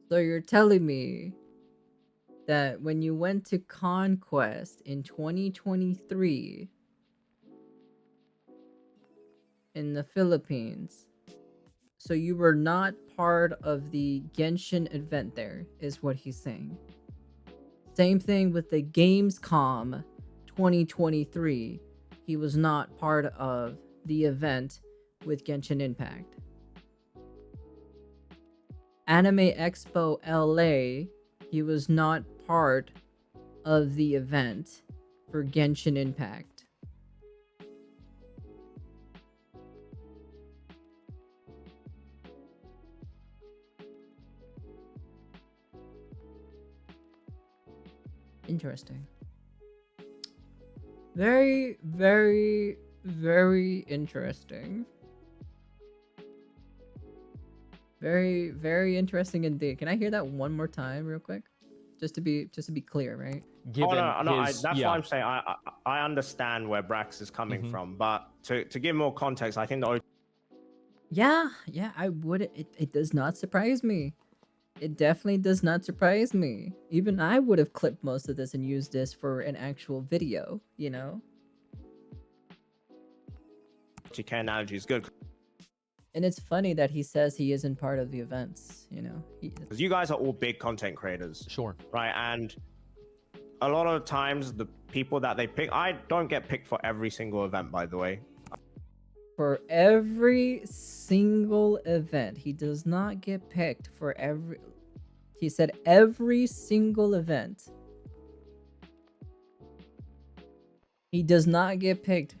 So you're telling me that when you went to Conquest in 2023 in the Philippines, so you were not part of the Genshin event there, is what he's saying. Same thing with the Gamescom 2023. He was not part of the event with Genshin Impact. Anime Expo LA, he was not part of the event for Genshin Impact. Interesting. Very, very, very interesting. Very, very interesting indeed. Can I hear that one more time real quick? Just to be clear, right? Given that's why I'm saying I understand where Brax is coming from, but to give more context, I think the Yeah, I would. It does not surprise me. It definitely does not surprise me. Even I would have clipped most of this and used this for an actual video, you know? OTK analogy is good. And it's funny that he says he isn't part of the events, you know? Because you guys are all big content creators. Sure. Right, and a lot of times the people that they pick, I don't get picked for every single event, by the way. For every single event. He does not get picked for every... He said every single event. He does not get picked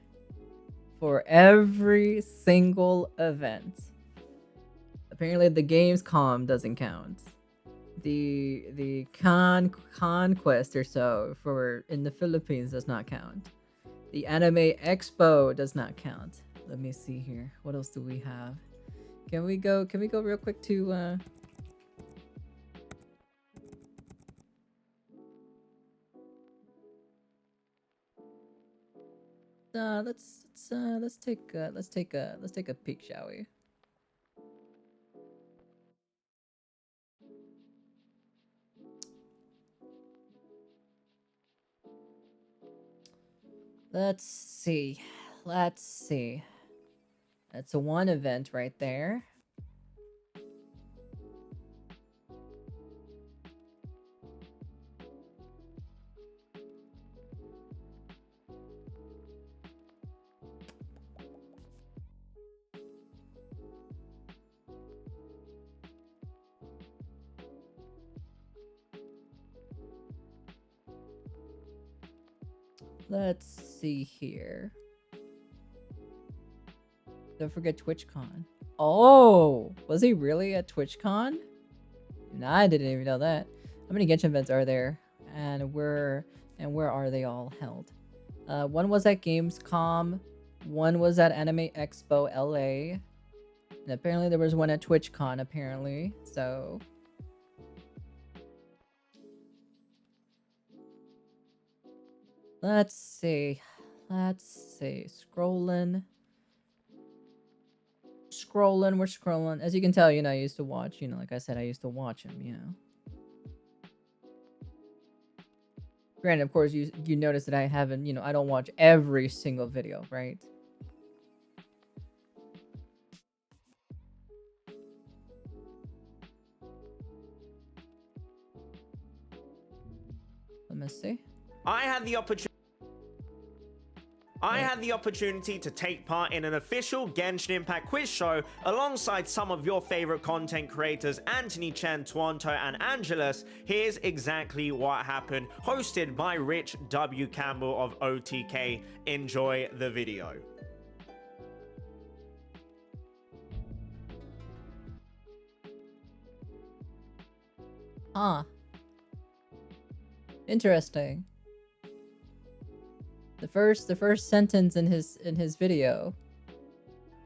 for every single event. Apparently the Gamescom doesn't count. The Conquest or so for in the Philippines does not count. The Anime Expo does not count. Let me see here. What else do we have? Can we go real quick to let's take a peek, shall we? Let's see. That's a one event right there. Let's see here. Don't forget TwitchCon. Oh, was he really at TwitchCon? Nah, I didn't even know that. How many Genshin events are there? And where are they all held? One was at Gamescom. One was at Anime Expo LA. And apparently there was one at TwitchCon, apparently. So... Let's see. Scrolling. We're scrolling. As you can tell, I used to watch, like I said, I used to watch him, Granted, of course, you notice that I haven't, I don't watch every single video, right? Let's see. I had the opportunity to take part in an official Genshin Impact quiz show alongside some of your favorite content creators Anthony Chen, Twanto, and Angelus. Here's exactly what happened, hosted by Rich W. Campbell of OTK. Enjoy the video. Ah. Interesting. The first sentence in his video.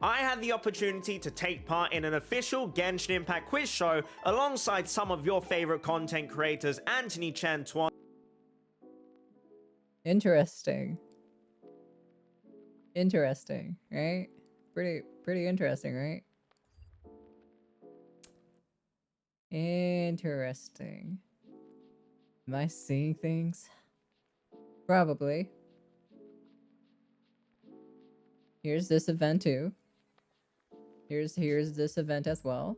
I had the opportunity to take part in an official Genshin Impact quiz show alongside some of your favorite content creators Anthony Chen, Twan. Interesting. Interesting, right? Pretty interesting, right? Interesting. Am I seeing things? Probably. Here's this event too. Here's this event as well.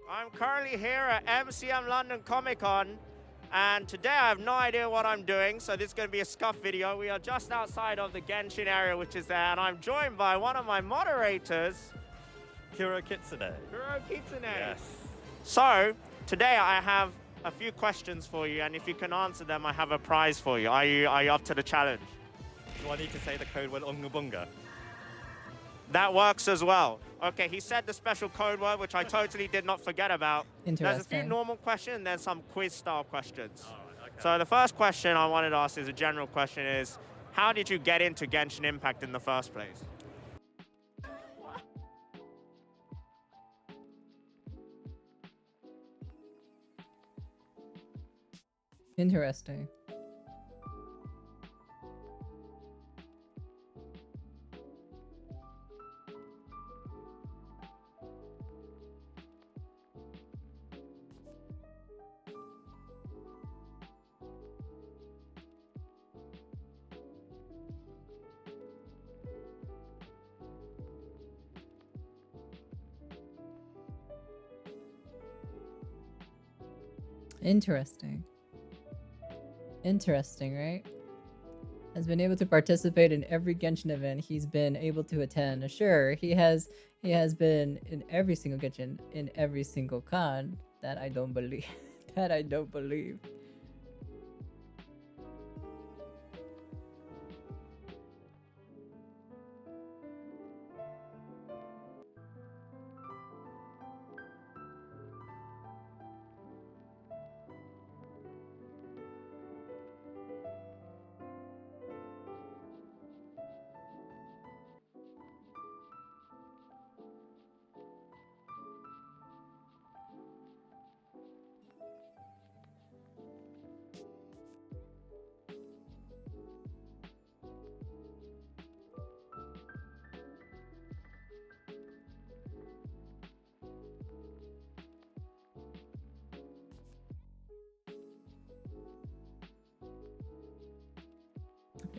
I'm currently here at MCM London Comic Con, and today I have no idea what I'm doing, so this is going to be a scuff video. We are just outside of the Genshin area, which is there, and I'm joined by one of my moderators, Kuro Kitsune. Kuro Kitsune. Yes. So, today I have a few questions for you, and if you can answer them, I have a prize for you. Are you up to the challenge? Do I need to say the code word Unga Bunga? That works as well. Okay, he said the special code word, which I totally did not forget about. There's a few Interesting. normal questions and then some quiz-style questions. All right, okay. So the first question I wanted to ask is a general question is, how did you get into Genshin Impact in the first place? Interesting. Interesting. Interesting, right? Has been able to participate in every Genshin event he's been able to attend. Sure, he has been in every single Genshin, in every single con. That I don't believe. That I don't believe.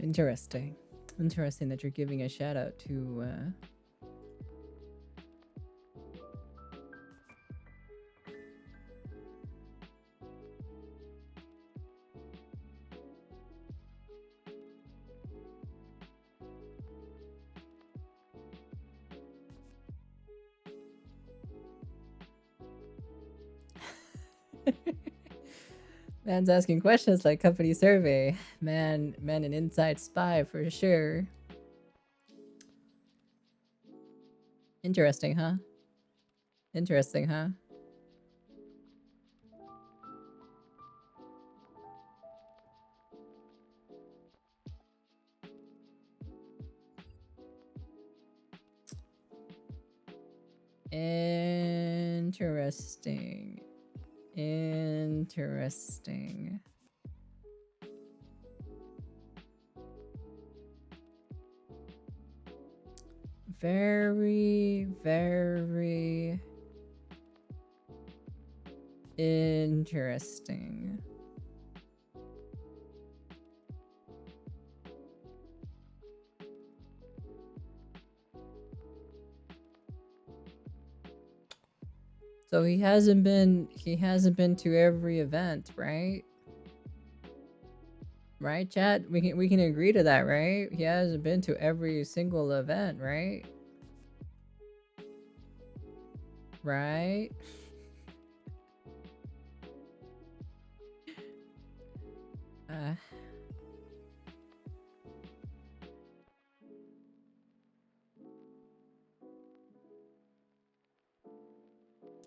Interesting. Interesting that you're giving a shout out to Man's asking questions like company survey. Man, an inside spy for sure. Interesting, huh? Interesting, huh? Interesting. Interesting. Very, very interesting. So he hasn't been to every event, right? Right, chat? We can agree to that, right? He hasn't been to every single event, right? Right?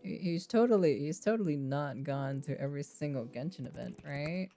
He's totally not gone to every single Genshin event, right?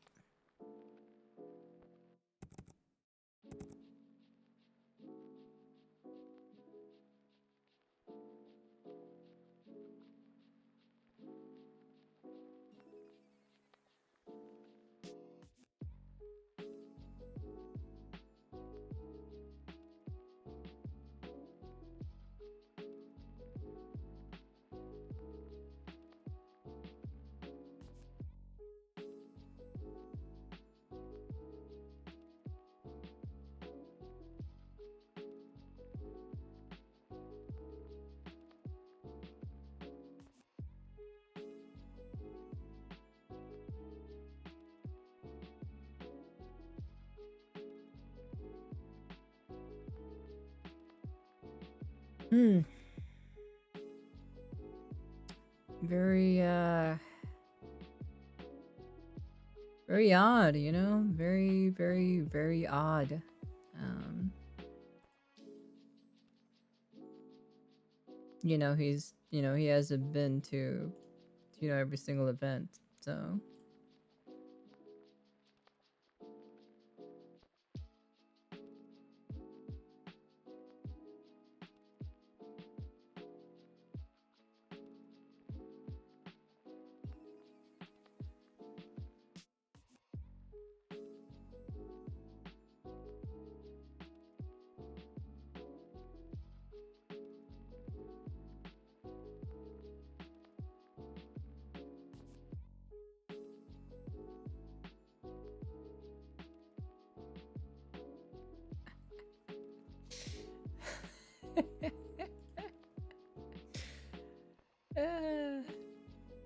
Very very odd, you know? Very, very, very odd. You know, he hasn't been to, every single event, so.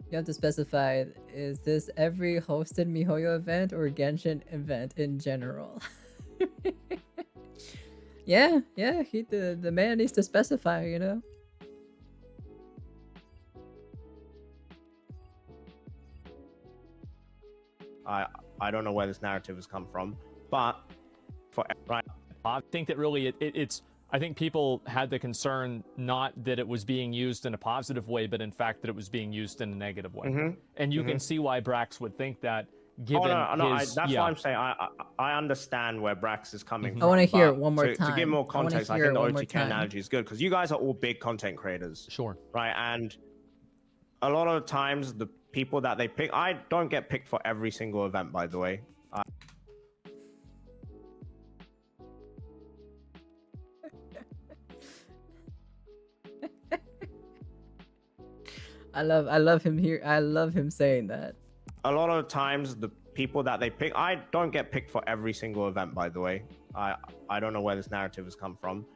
You have to specify, is this every hosted MiHoYo event or Genshin event in general? yeah, the man needs to specify, you know? I don't know where this narrative has come from, but I think that really it's I think people had the concern not that it was being used in a positive way, but in fact that it was being used in a negative way. And you can see why Brax would think that, given that's why I'm saying I understand where Brax is coming from. I want to hear it one more time. To give more context, I think the OTK analogy is good because you guys are all big content creators. Sure. Right, and a lot of times the people that they pick, I don't get picked for every single event, by the way. I love him here. I love him saying that. A lot of times the people that they pick, I don't get picked for every single event, by the way. I don't know where this narrative has come from.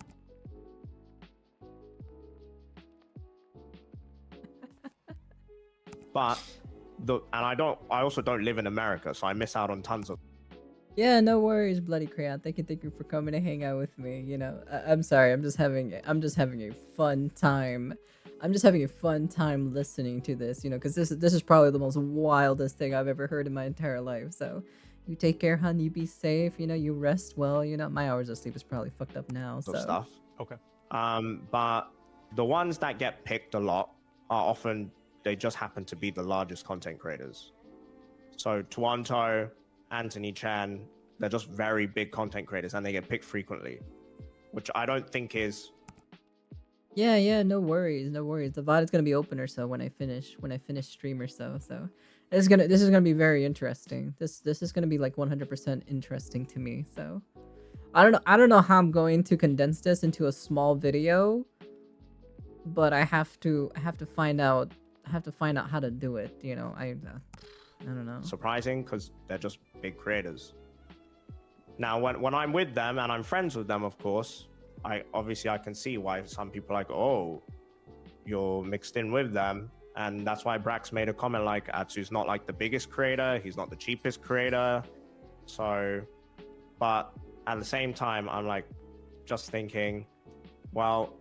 But I also don't live in America, so I miss out on tons of. Yeah, no worries, Bloody Crayon. Thank you for coming to hang out with me. You know, I'm sorry. I'm just having a fun time. I'm just having a fun time listening to this, you know, because this is probably the most wildest thing I've ever heard in my entire life. So, you take care, hon. You be safe. You know, you rest well. You know, my hours of sleep is probably fucked up now. So Stuff. Okay. But the ones that get picked a lot are often they just happen to be the largest content creators. So Tuanto, Anthony Chan, they're just very big content creators and they get picked frequently, which I don't think is. Yeah, no worries. The VOD is gonna be open or so when I finish stream or so. So this is gonna be very interesting. This is gonna be like 100% interesting to me. So I don't know how I'm going to condense this into a small video, but I have to find out how to do it, you know. I don't know. Surprising because they're just big creators. Now, when I'm with them and I'm friends with them, of course, I can see why some people are like, oh, you're mixed in with them. And that's why Brax made a comment like, Atsu's not like the biggest creator, he's not the cheapest creator. So, but at the same time, I'm like, just thinking, well,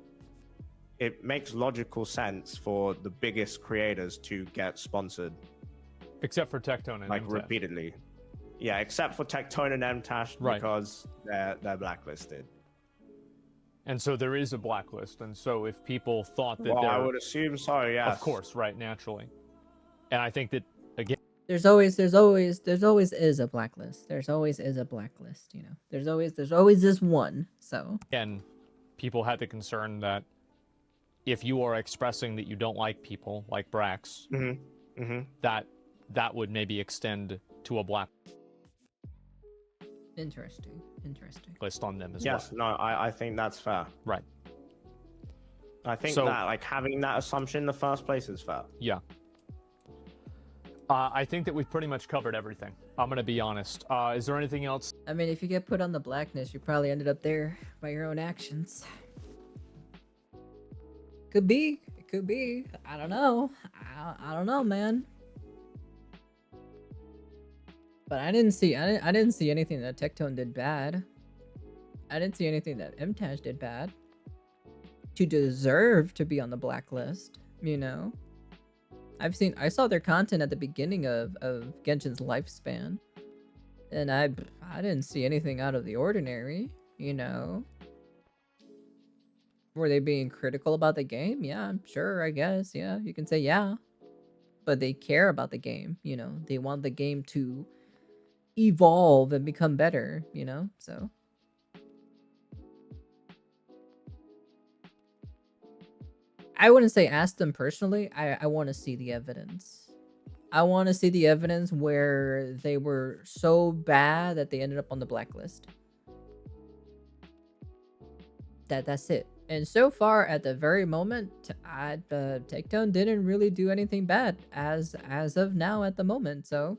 it makes logical sense for the biggest creators to get sponsored. Except for Tectone and like MTash. repeatedly. Yeah, except for Tectone and MTash, Right. because they're blacklisted. And so there is a blacklist. And so if people thought that Well, I they're... would assume so, yes. Of course, right, naturally. And I think that, again, There's always is a blacklist. There's always is a blacklist, you know. There's always this one. So people had the concern that if you are expressing that you don't like people like Brax, that would maybe extend to a blacklist interesting. on them as Yes, well. no, I think that's fair. Right. I think So- that, like, having that assumption in the first place is fair. Yeah. I think that we've pretty much covered everything. I'm going to be honest. Is there anything else? I mean, if you get put on the blacklist, you probably ended up there by your own actions. Could be. It could be. I don't know. I don't know, man. But I didn't see anything that Tectone did bad. I didn't see anything that MTash did bad to deserve to be on the blacklist, you know. I saw their content at the beginning of Genshin's lifespan, and I didn't see anything out of the ordinary, you know. Were they being critical about the game? Yeah, I'm sure, I guess. Yeah, you can say yeah. But they care about the game, you know. They want the game to evolve and become better, you know. So I wouldn't say ask them personally. I want to see the evidence. I want to see the evidence where they were so bad that they ended up on the blacklist. That's it. And so far, at the very moment, Tectone didn't really do anything bad as of now at the moment. So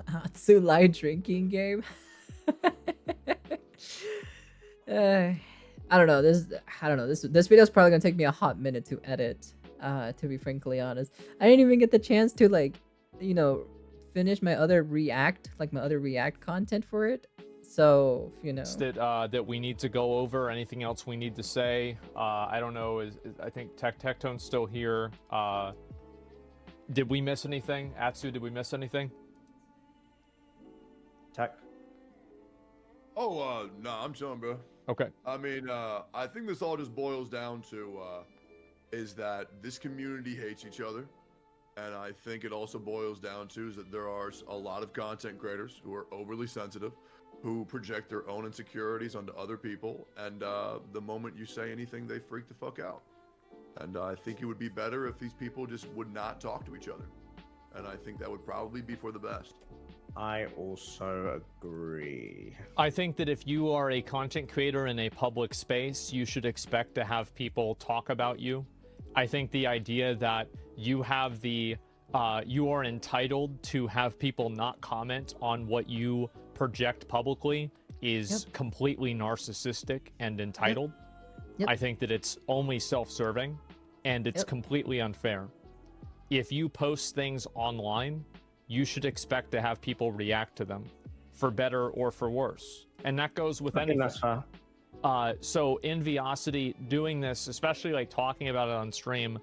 Atsu live drinking game. I don't know. This video is probably gonna take me a hot minute to edit. To be frankly honest, I didn't even get the chance to, like, you know, finish my other React content for it. So, you know, That we need to go over? Anything else we need to say? I don't know. I think Tectone's still here. Did we miss anything? Atsu, did we miss anything? Tech. Oh, no, I'm chilling, bro. Okay. I mean, I think this all just boils down to is that this community hates each other. And I think it also boils down to is that there are a lot of content creators who are overly sensitive, who project their own insecurities onto other people. And the moment you say anything, they freak the fuck out. And I think it would be better if these people just would not talk to each other. And I think that would probably be for the best. I also agree. I think that if you are a content creator in a public space, you should expect to have people talk about you. I think the idea that you have you are entitled to have people not comment on what you project publicly is completely narcissistic and entitled. Yep. I think that it's only self-serving and it's completely unfair. If you post things online, you should expect to have people react to them, for better or for worse. And that goes with anything. That's fair. So Enviosity doing this, especially like talking about it on stream,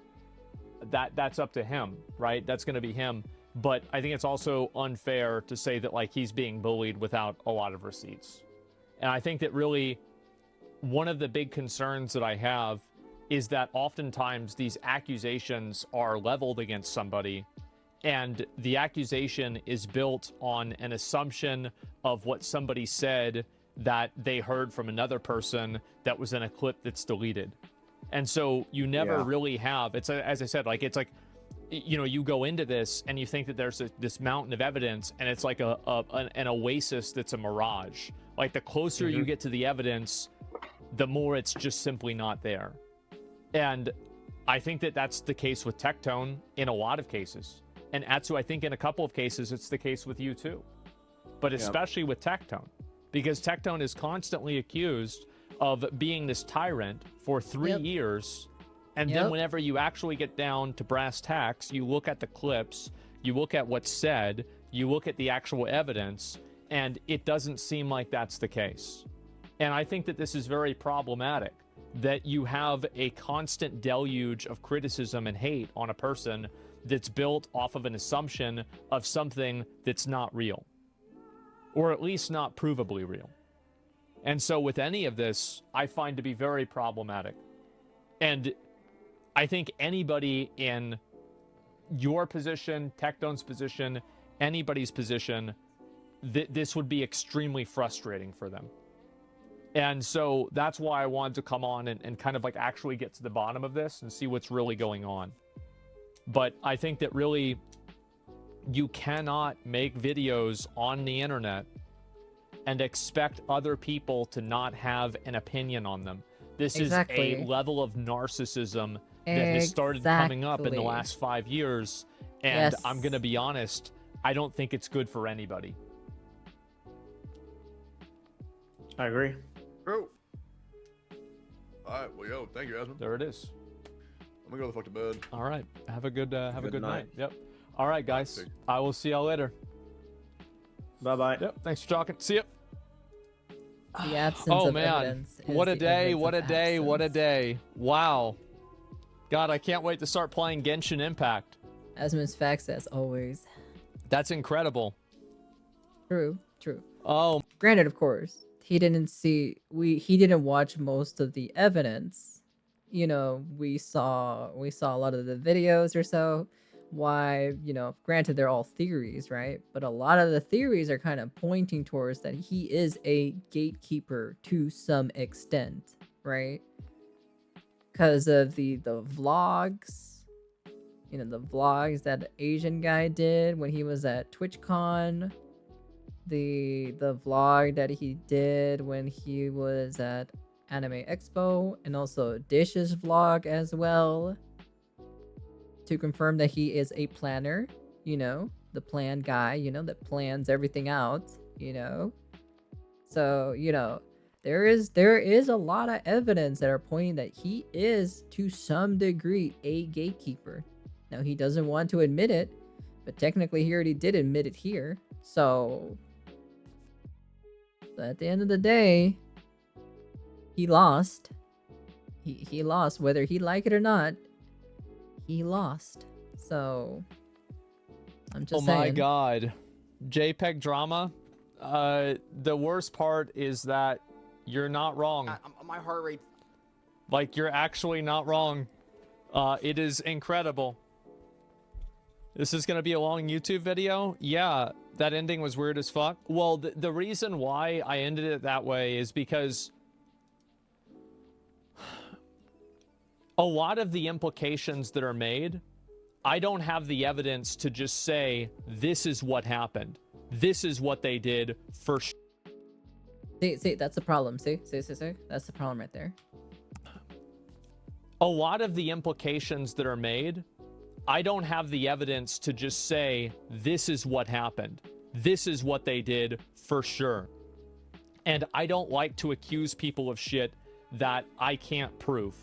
that's up to him, right? That's going to be him. But I think it's also unfair to say that like he's being bullied without a lot of receipts. And I think that really one of the big concerns that I have is that oftentimes these accusations are leveled against somebody, and the accusation is built on an assumption of what somebody said that they heard from another person that was in a clip that's deleted. And so you never really have, as I said, like, it's like you know, you go into this and you think that there's this mountain of evidence, and it's like an oasis that's a mirage. Like, the closer you get to the evidence, the more it's just simply not there. And I think that that's the case with Tectone in a lot of cases. And Atsu, I think in a couple of cases, it's the case with you too. But especially with Tectone, because Tectone is constantly accused of being this tyrant for 3 years. And then whenever you actually get down to brass tacks, you look at the clips, you look at what's said, you look at the actual evidence, and it doesn't seem like that's the case. And I think that this is very problematic, that you have a constant deluge of criticism and hate on a person that's built off of an assumption of something that's not real, or at least not provably real. And so with any of this, I find to be very problematic. And I think anybody in your position, Tectone's position, anybody's position, this would be extremely frustrating for them. And so that's why I wanted to come on and kind of like actually get to the bottom of this and see what's really going on. But I think that really you cannot make videos on the internet and expect other people to not have an opinion on them. This is a level of narcissism that has started coming up in the last 5 years. And I'm going to be honest, I don't think it's good for anybody. I agree. True. All right. Well, yo, thank you, Asmund. There it is. I'm gonna go the fuck to bed. All right. Have a good night. Yep. All right, guys. Thanks. I will see y'all later. Bye-bye. Yep. Thanks for talking. See ya. The absence Oh of man, evidence is what a the day, evidence what a of day, what a absence. day. Wow. God, I can't wait to start playing Genshin Impact. Asmund's facts as always. That's incredible. True, true. Oh, Granted, of course, he didn't watch most of the evidence. You know, we saw a lot of the videos or so. Why, you know, granted they're all theories, right? But a lot of the theories are kind of pointing towards that he is a gatekeeper to some extent, right? Because of the vlogs, you know, the vlogs that the Asian guy did when he was at TwitchCon, the vlog that he did when he was at Anime Expo, and also Dish's vlog as well, to confirm that he is a planner, you know, the plan guy, you know, that plans everything out, you know. So, you know, there is a lot of evidence that are pointing that he is to some degree a gatekeeper. Now, he doesn't want to admit it, but technically he already did admit it here. So at the end of the day, he lost. He lost, whether he liked it or not. He lost. So I'm just saying. my God. JPEG drama. The worst part is that you're not wrong. My heart rate. Like, you're actually not wrong. It is incredible. This is going to be a long YouTube video? Yeah, that ending was weird as fuck. Well, the reason why I ended it that way is because a lot of the implications that are made, I don't have the evidence to just say, this is what happened. This is what they did for sure. See, that's the problem. See? That's the problem right there. A lot of the implications that are made, I don't have the evidence to just say, this is what happened. This is what they did for sure. And I don't like to accuse people of shit that I can't prove.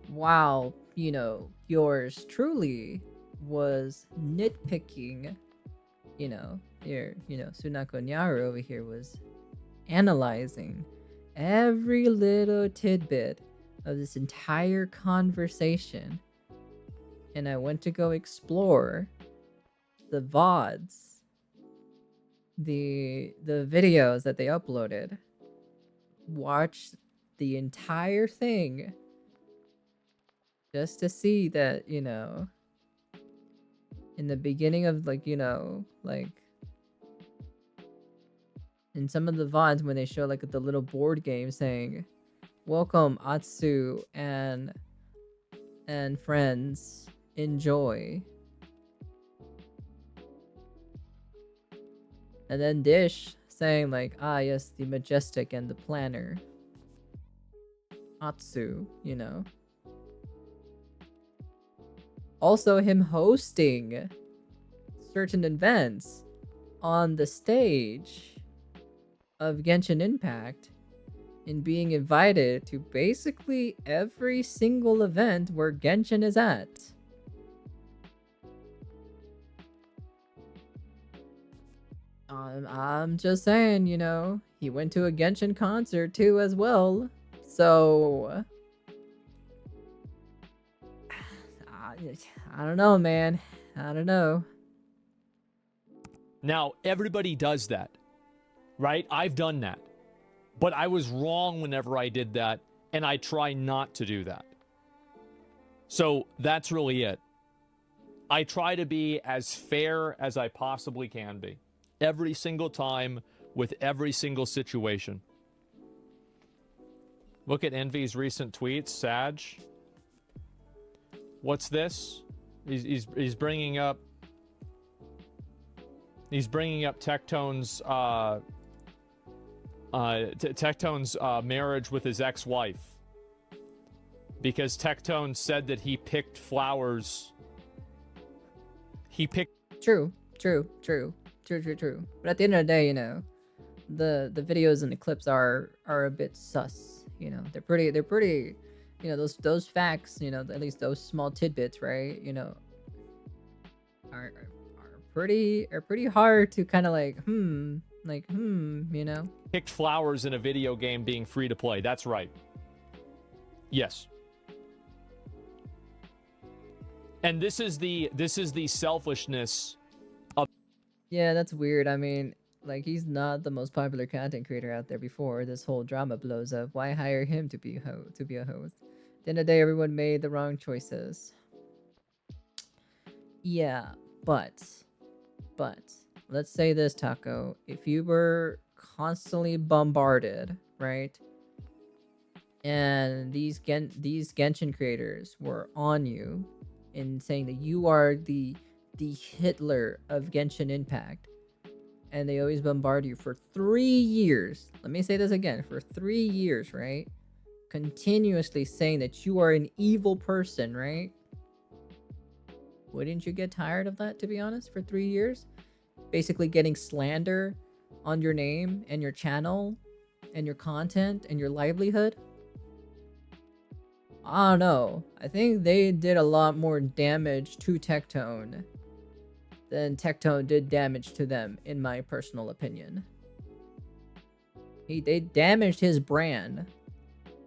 While, you know, yours truly was nitpicking, you know, Sunako Nyaru over here was analyzing every little tidbit of this entire conversation. And I went to go explore the VODs, the videos that they uploaded, watch the entire thing just to see that, you know, in the beginning of, like, you know, like, in some of the VODs when they show, like, the little board game saying, welcome Atsu and and friends enjoy. And then Dish saying like, ah yes, the majestic and the planner. Atsu, you know. Also him hosting certain events on the stage of Genshin Impact and being invited to basically every single event where Genshin is at. I'm just saying, you know, he went to a Genshin concert too as well. So I don't know, man. I don't know. Now, everybody does that, right? I've done that. But I was wrong whenever I did that, and I try not to do that. So that's really it. I try to be as fair as I possibly can be. Every single time, with every single situation. Look at Envy's recent tweets, Sag. What's this? He's bringing up... He's bringing up Tectone's marriage with his ex-wife, because Tectone said that he picked flowers. He picked. True. But at the end of the day, you know, the videos and the clips are a bit sus. You know, they're pretty. You know, those facts. You know, at least those small tidbits, right? You know, are pretty hard to kind of like, you know. Picked flowers in a video game being free to play. That's right. Yes. And this is the selfishness of. Yeah, that's weird. I mean, like, he's not the most popular content creator out there before this whole drama blows up. Why hire him to be a host? At the end of the day, everyone made the wrong choices. Yeah, but let's say this, Taco. If you were constantly bombarded, right? And these Genshin creators were on you and saying that you are the Hitler of Genshin Impact, and they always bombard you for 3 years. Let me say this again, for 3 years, right? Continuously saying that you are an evil person, right? Wouldn't you get tired of that, to be honest, for 3 years? Basically getting slander on your name and your channel and your content and your livelihood? I don't know. I think they did a lot more damage to Tectone than Tectone did damage to them, in my personal opinion. They damaged his brand.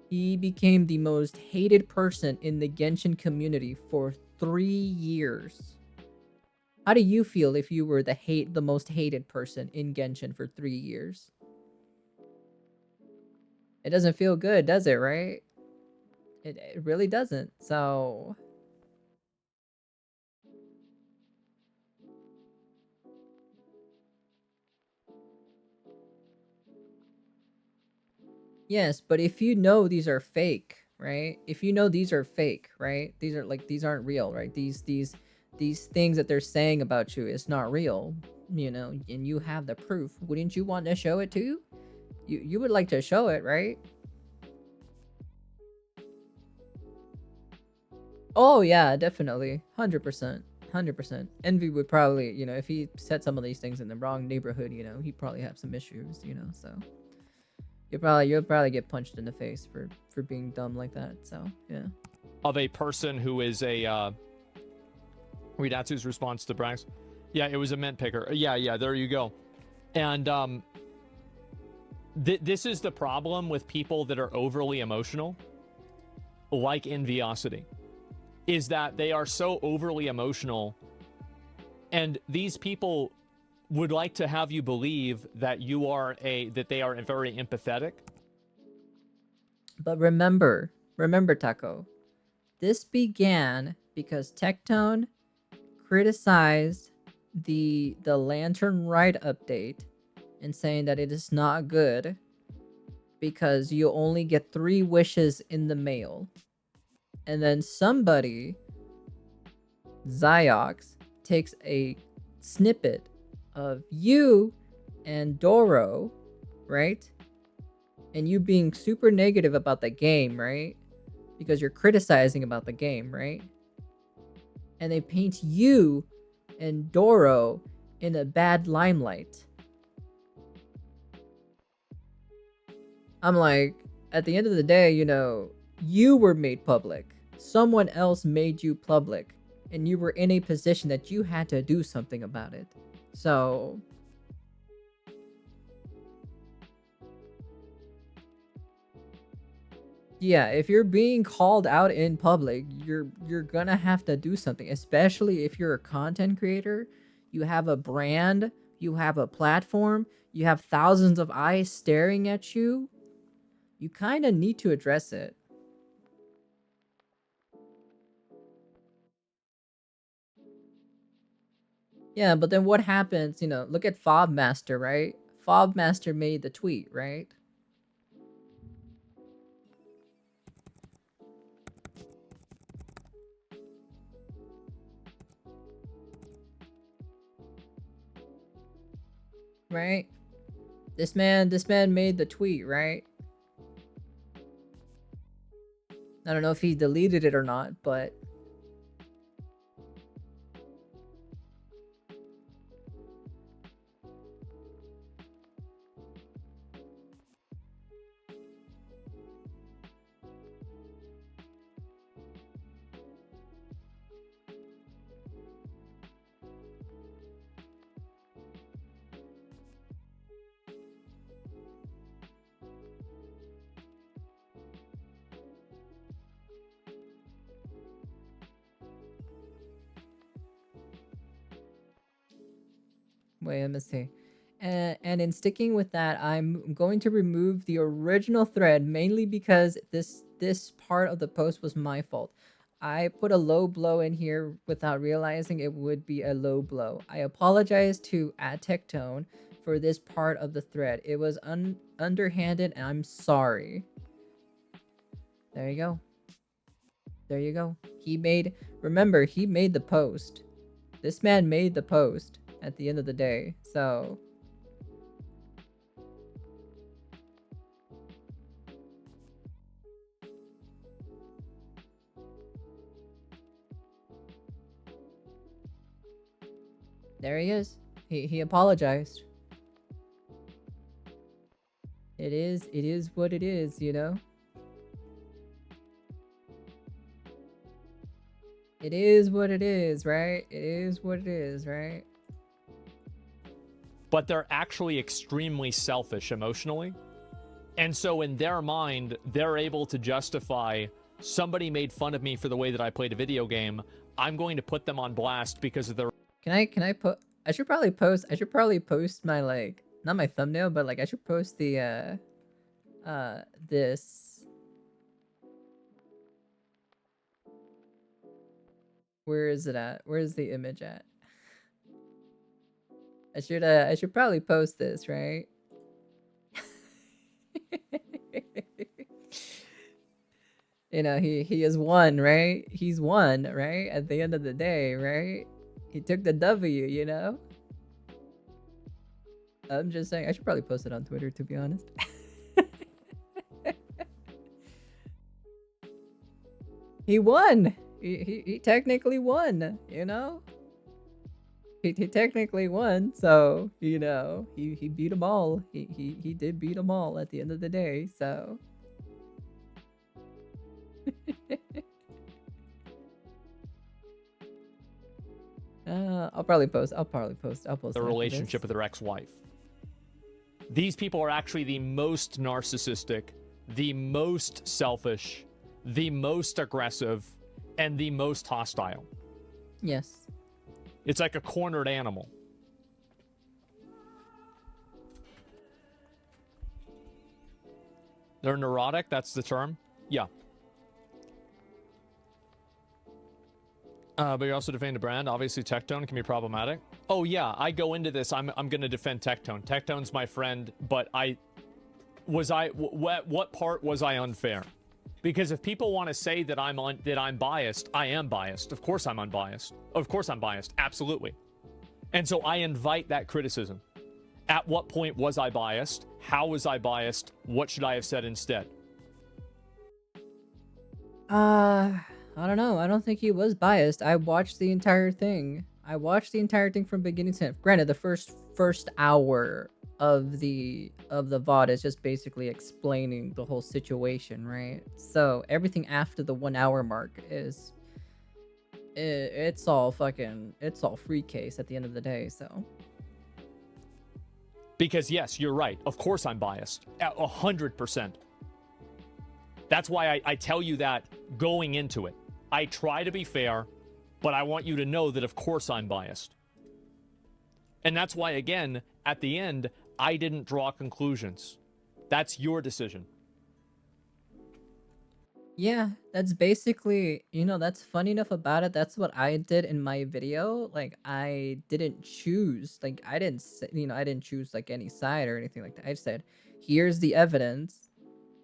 He became the most hated person in the Genshin community for 3 years. How do you feel if you were the most hated person in Genshin for 3 years? It doesn't feel good, does it, right? It really doesn't. So yes, but if you know these are fake, right? If you know these are fake, right? These aren't real, right? These things that they're saying about you is not real, you know, and you have the proof. Wouldn't you want to show it to? You would like to show it, right? Oh yeah, definitely. 100%. 100%. Envy would probably, you know, if he said some of these things in the wrong neighborhood, you know, he'd probably have some issues, you know, so you'll probably get punched in the face for being dumb like that, so yeah. Of a person who is a read Atsu's response to Brax. Yeah, it was a mint picker. Yeah, there you go. And this is the problem with people that are overly emotional, like Enviosity, is that they are so overly emotional, and these people would like to have you believe that that they are very empathetic. But remember, Taco, this began because Tectone criticized the Lantern Ride update and saying that it is not good because you only get 3 wishes in the mail. and then somebody, Ziox, takes a snippet of you and Doro, right? And you being super negative about the game, right? Because you're criticizing about the game, right? And they paint you and Doro in a bad limelight. I'm like, at the end of the day, you know, you were made public. Someone else made you public. And you were in a position that you had to do something about it. So... yeah, if you're being called out in public, you're gonna have to do something, especially if you're a content creator. You have a brand, you have a platform, you have thousands of eyes staring at you. You kind of need to address it. Yeah, but then what happens, you know, look at Fobmaster, right? Fobmaster made the tweet, right? Right? This man made the tweet, right? I don't know if he deleted it or not, but wait, let me see. And in sticking with that, I'm going to remove the original thread mainly because this part of the post was my fault. I put a low blow in here without realizing it would be a low blow. I apologize to @Tectone for this part of the thread. It was underhanded and I'm sorry. There you go. There you go. Remember, he made the post. This man made the post at the end of the day, so... there he is. He apologized. It is what it is, you know? It is what it is, right? It is what it is, right? But they're actually extremely selfish emotionally. And so in their mind, they're able to justify, somebody made fun of me for the way that I played a video game. I'm going to put them on blast because of their... Can I put... I should probably post my, like, not my thumbnail, but like I should post the this... where is it at? Where is the image at? I should probably post this, right? You know, he has won, right? He's won, right? At the end of the day, right? He took the W, you know? I'm just saying, I should probably post it on Twitter, to be honest. He won! He technically won, you know? He technically won, so, you know, he beat them all. He did beat them all at the end of the day, so... I'll post the relationship with their ex-wife. These people are actually the most narcissistic, the most selfish, the most aggressive, and the most hostile. Yes. It's like a cornered animal. They're neurotic, that's the term? Yeah. But you're also defending the brand. Obviously, Tectone can be problematic. Oh yeah, I go into this. I'm gonna defend Tectone. Tectone's my friend, but what part was I unfair? Because if people want to say that I'm biased, I am biased. Of course I'm unbiased. Of course I'm biased. Absolutely. And so I invite that criticism. At what point was I biased? How was I biased? What should I have said instead? I don't know. I don't think he was biased. I watched the entire thing. I watched the entire thing from beginning to end. Granted, the first hour of the VOD is just basically explaining the whole situation, right? So everything after the 1 hour mark is it's all free case at the end of the day. So because yes, you're right. Of course I'm biased. 100%. That's why I tell you that going into it. I try to be fair, but I want you to know that of course I'm biased. And that's why, again, at the end, I didn't draw conclusions. That's your decision. yeah, that's basically, that's funny enough about it. That's what I did in my video. Like, I didn't choose, like, I didn't say, I didn't choose like any side or anything like that. I just said, here's the evidence.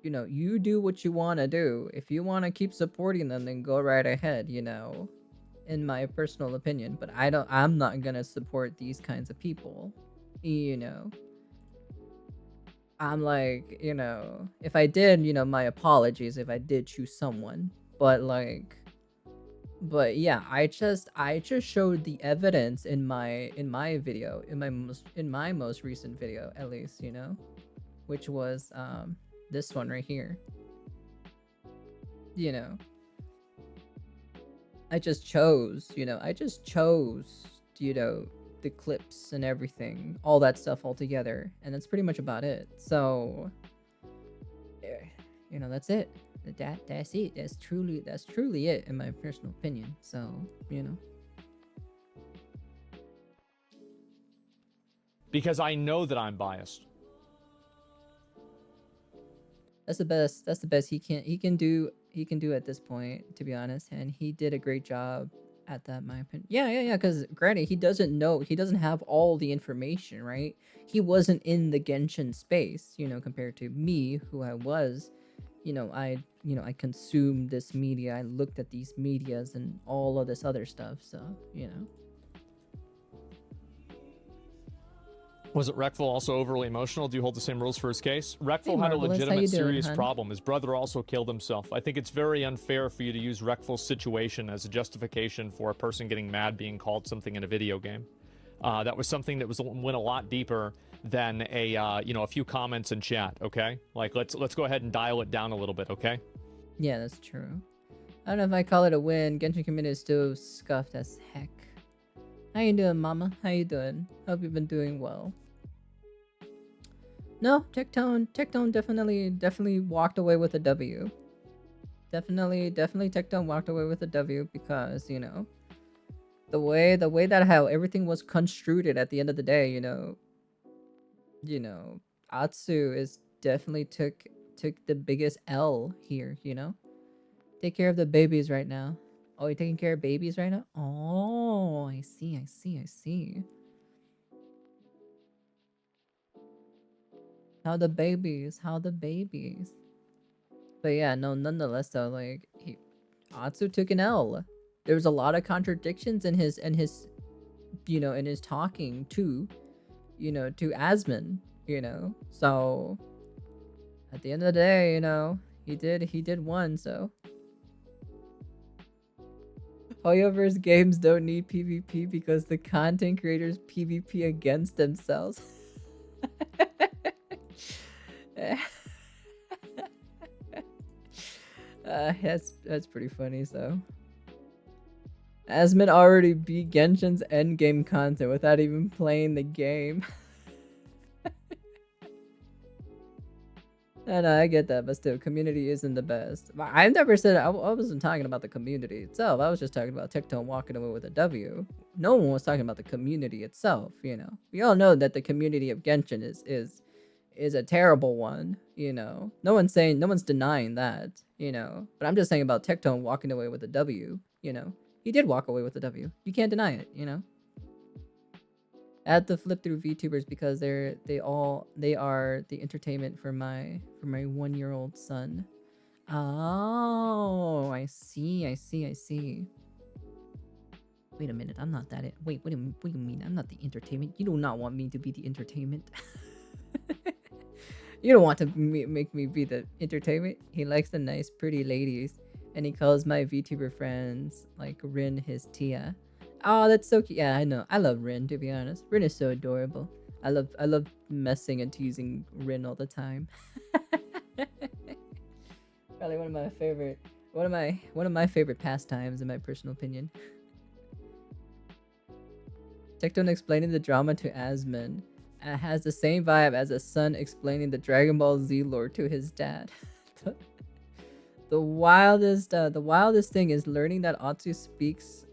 You do what you want to do. If you want to keep supporting them, then go right ahead, in my personal opinion. But I'm not gonna support these kinds of people, I'm like, if I did, my apologies if I did choose someone. But yeah, I just showed the evidence in my video, in my most recent video, at least, which was this one right here. I just chose, the clips and everything, all that stuff all together, and that's pretty much about it. So that's it. That's it. That's truly it in my personal opinion. So Because I know that I'm biased. that's the best he can do at this point, to be honest, and he did a great job at that, my opinion. Yeah, because granted, he doesn't have all the information, right? He wasn't in the Genshin space, compared to me, who I was. I consumed this media, I looked at these medias and all of this other stuff, so Was it Reckful also overly emotional? Do you hold the same rules for his case? Reckful had a Marvelous, how you legitimate, doing, serious hun? problem. His brother also killed himself. I think it's very unfair for you to use Reckful's situation as a justification for a person getting mad being called something in a video game. That was something that went a lot deeper than a few comments in chat. Okay, like let's go ahead and dial it down a little bit. Okay. yeah, that's true. I don't know if I call it a win. Genshin community is still scuffed as heck. How you doing, mama? How you doing? Hope you've been doing well. No, Tectone definitely walked away with a W. Definitely Tectone walked away with a W because, the way that how everything was construed at the end of the day, Atsu is definitely took the biggest L here, Take care of the babies right now. Oh, you're taking care of babies right now? Oh, I see. How the babies? But yeah, no, nonetheless though, like Atsu took an L. There's a lot of contradictions in his in his talking to Asmon, So at the end of the day, he did one, so Hoyoverse games don't need PvP because the content creators PvP against themselves. That's pretty funny, so. Asmon already beat Genshin's endgame content without even playing the game. I know, I get that, but still, community isn't the best. I've never said I wasn't talking about the community itself. I was just talking about Tectone walking away with a W. No one was talking about the community itself. We all know that the community of Genshin is a terrible one. No one's denying that. But I'm just saying about Tectone walking away with a W. He did walk away with a W. You can't deny it. Add the flip through VTubers because they are the entertainment for my 1-year-old son. Oh, I see. I see. I see. Wait a minute. I'm not that. Wait. What do you mean? I'm not the entertainment. You do not want me to be the entertainment. You don't want to make me be the entertainment. He likes the nice, pretty ladies, and he calls my VTuber friends like Rin his Tia. Oh, that's so cute. Yeah, I know. I love Rin, to be honest. Rin is so adorable. I love messing and teasing Rin all the time. Probably one of my favorite pastimes, in my personal opinion. Tectone explaining the drama to Asmon has the same vibe as a son explaining the Dragon Ball Z lore to his dad. The wildest thing is learning that Atsu speaks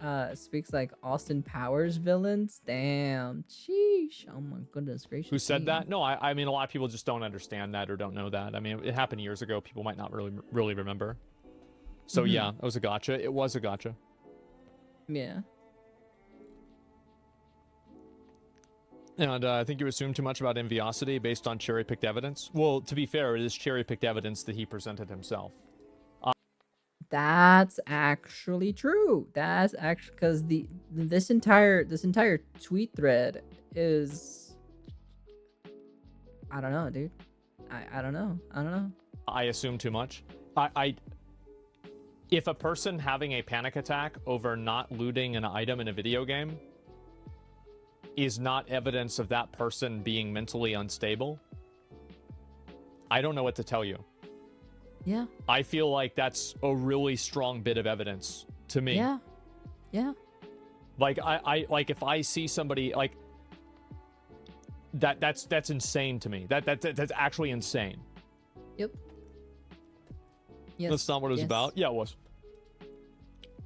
like Austin Powers villains. Damn, sheesh. Oh my goodness gracious. Who said me. that? No, I mean, a lot of people just don't understand that or don't know that. I mean, it happened years ago. People might not really remember. So yeah, it was a gotcha. It was a gotcha. Yeah. And I think you assume too much about Enviosity based on cherry-picked evidence. Well, to be fair, it is cherry-picked evidence that he presented himself. That's actually true. That's actually because this entire tweet thread is, I don't know, dude. I don't know. I assume too much. If a person having a panic attack over not looting an item in a video game is not evidence of that person being mentally unstable, I don't know what to tell you. Yeah. I feel like that's a really strong bit of evidence to me. Yeah. Yeah. Like I like if I see somebody like that's insane to me. That's actually insane. Yep. Yes. That's not what it was about. Yeah, it was.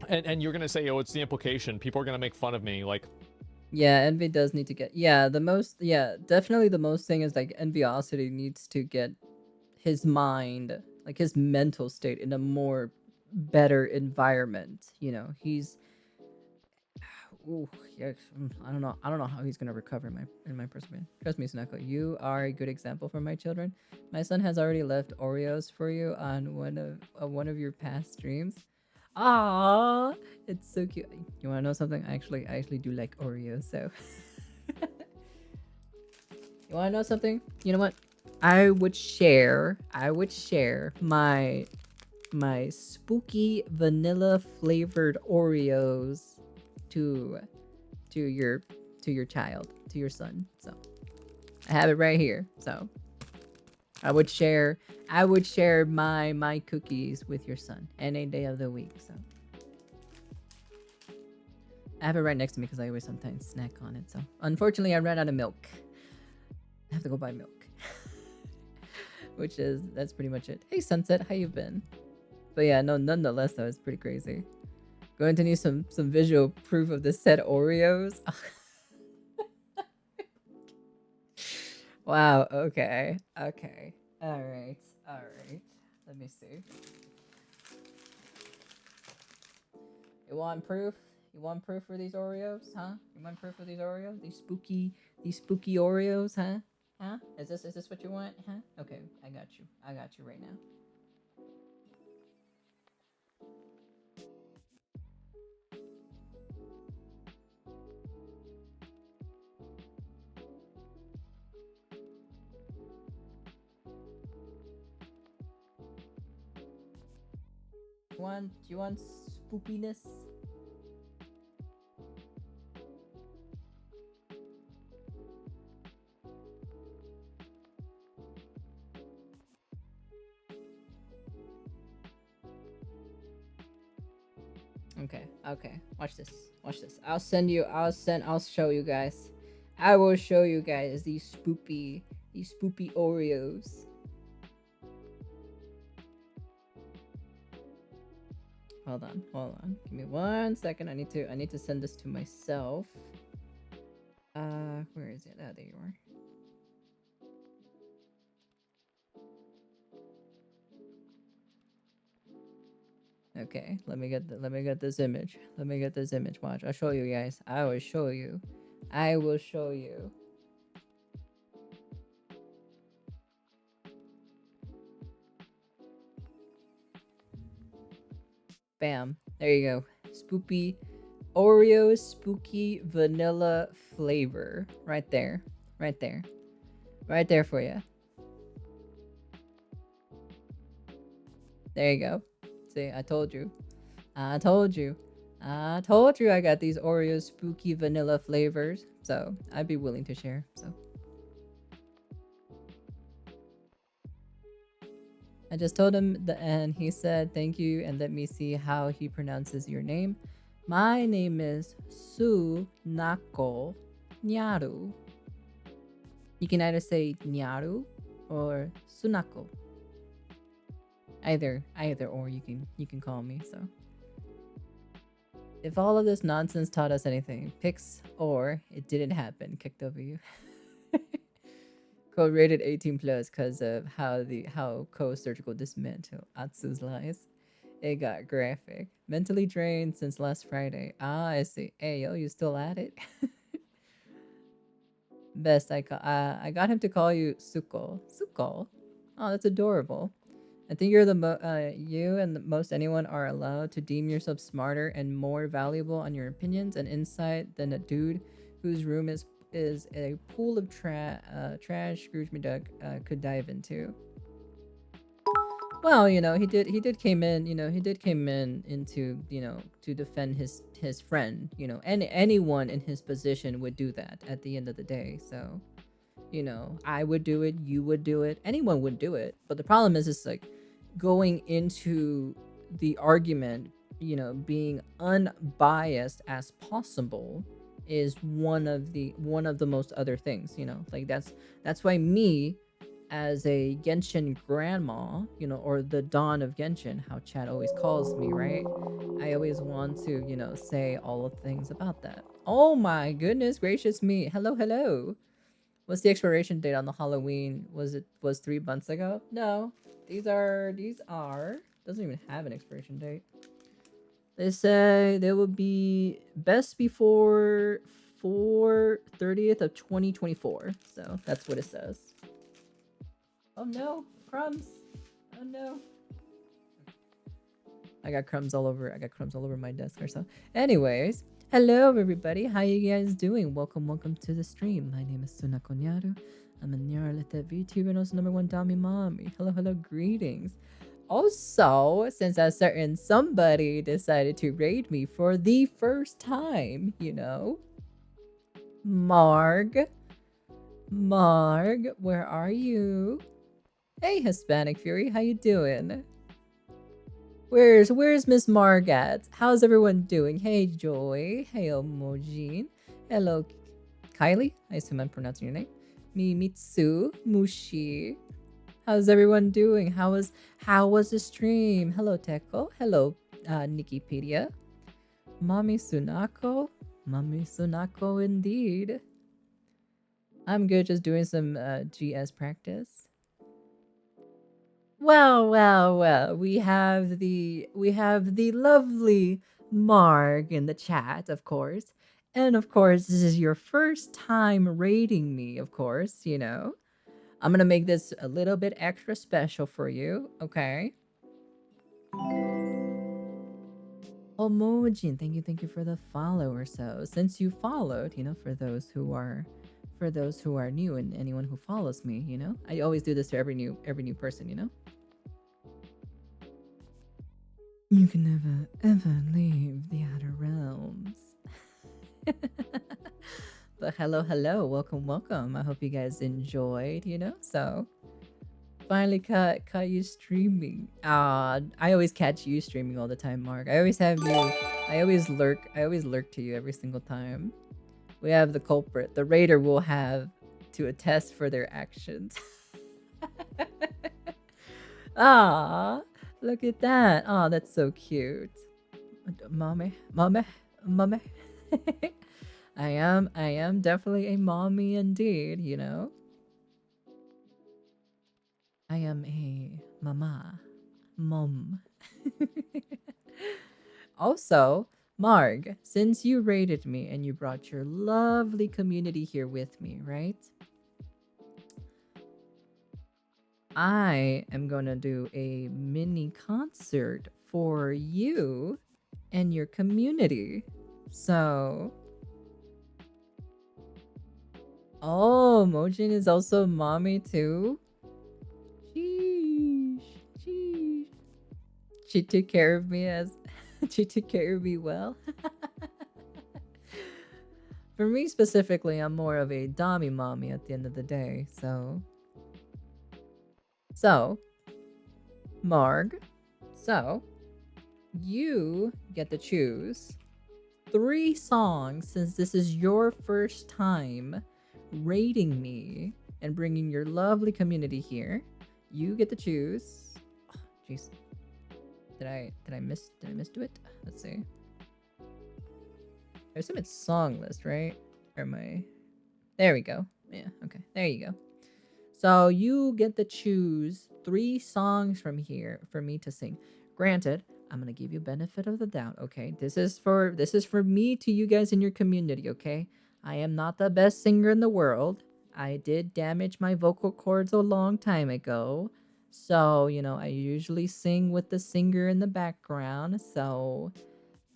And you're gonna say, oh, it's the implication. People are gonna make fun of me. Like, yeah, Envy does need to get. Yeah, definitely the most thing is like Enviosity needs to get his mind, like his mental state, in a more better environment. You know, he's. Ooh, yeah, I don't know how he's gonna recover in my personal opinion. Trust me, Snuggle, you are a good example for my children. My son has already left Oreos for you on one of your past streams. Ah, it's so cute. You want to know something? I actually do like Oreos, so. You want to know something? You know what? I would share my spooky vanilla flavored Oreos to your child, to your son. So I have it right here. So I would share my cookies with your son any day of the week. So I have it right next to me because I always sometimes snack on it. So unfortunately, I ran out of milk. I have to go buy milk. That's pretty much it. Hey Sunset, how you been? But yeah, no, nonetheless though, it's pretty crazy. Going to need some visual proof of the said Oreos. Wow, okay. Alright. Let me see. You want proof? You want proof for these Oreos, huh? You want proof for these Oreos? These spooky Oreos, huh? Huh? Is this what you want? Huh? Okay, I got you right now. Do you want spookiness? Okay. Watch this. I'll show you guys. I will show you guys these spoopy Oreos. Hold on. Give me 1 second. I need to send this to myself. Where is it? Oh, there you are. Okay, let me get this image. Watch. I'll show you guys. I will show you. Bam. There you go. Spoopy Oreo spooky vanilla flavor. Right there. Right there. Right there for you. There you go. See, I told you. I told you. I told you I got these Oreo spooky vanilla flavors. So I'd be willing to share. So I just told him and he said thank you and let me see how he pronounces your name. My name is Sunako Nyaru. You can either say Nyaru or Sunako. Either or you can call me. So if all of this nonsense taught us anything, Pix or it didn't happen, kicked over you. Code rated 18 plus because of how co-surgical dismantle Atsu's lies. It got graphic. Mentally drained since last Friday. Ah, I see. Hey yo, you still at it? Best I got him to call you Suko. Suko? Oh, that's adorable. I think you're you and most anyone are allowed to deem yourself smarter and more valuable on your opinions and insight than a dude whose room is a pool of trash Scrooge McDuck could dive into. Well, you know, he did came in, you know, he did came in into, you know, to defend his friend, you know, and anyone in his position would do that at the end of the day. So, you know, I would do it, you would do it, anyone would do it. But the problem is like going into the argument, you know, being unbiased as possible is one of the most other things, you know, like that's why me as a Genshin grandma, you know, or the dawn of Genshin, how Chad always calls me, right? I always want to, you know, say all of things about that. Oh my goodness gracious me. Hello. What's the expiration date on the Halloween? Was 3 months ago? No. These are doesn't even have an expiration date. They say they will be best before 4/30th of 2024. So that's what it says. Oh no, crumbs. Oh no. I got crumbs all over my desk or so. Anyways, hello everybody. How you guys doing? Welcome to the stream. My name is Sunako Nyaru. I'm a Nyarlathep VTuber and also #1 Dami Mommy. Hello, greetings. Also, since a certain somebody decided to raid me for the first time, you know, Marg, where are you? Hey, Hispanic Fury, how you doing? Where's Miss Marg at? How's everyone doing? Hey, Joy. Hey, Omojin. Hello, Kylie. I assume I'm pronouncing your name. Mimitsu, Mushi. How's everyone doing? How was the stream? Hello, Teko. Hello, Nikipedia. Mami Sunako indeed. I'm good, just doing some GS practice. Well. We have the lovely Marg in the chat, of course. And of course, this is your first time raiding me, of course, you know. I'm gonna make this a little bit extra special for you, okay? Omojin, thank you for the follow or so. Since you followed, you know, for those who are new and anyone who follows me, you know, I always do this to every new person, you know. You can never ever leave the outer realms. But hello, welcome. I hope you guys enjoyed, you know. So finally caught you streaming. I always catch you streaming all the time, Mark. I always lurk to you every single time. We have the culprit. The raider will have to attest for their actions. Ah, look at that. Oh, that's so cute. Mommy. I am definitely a mommy indeed, you know. I am a mom. Also, Marg, since you raided me and you brought your lovely community here with me, right? I am gonna do a mini concert for you and your community. So, oh, Mojin is also mommy too. Sheesh, sheesh. She took care of me as she took care of me well. For me specifically, I'm more of a Dami mommy at the end of the day. So, Marg, so you get to choose 3 songs since this is your first time raiding me and bringing your lovely community here. You get to choose. Jeez, did I misdo it? Let's see. I assume it's song list, right? Or am I? There we go. Yeah. Okay. There you go. So you get to choose 3 songs from here for me to sing. Granted, I'm gonna give you benefit of the doubt, okay? This is for me to you guys in your community, okay? I am not the best singer in the world. I did damage my vocal cords a long time ago. So, you know, I usually sing with the singer in the background. So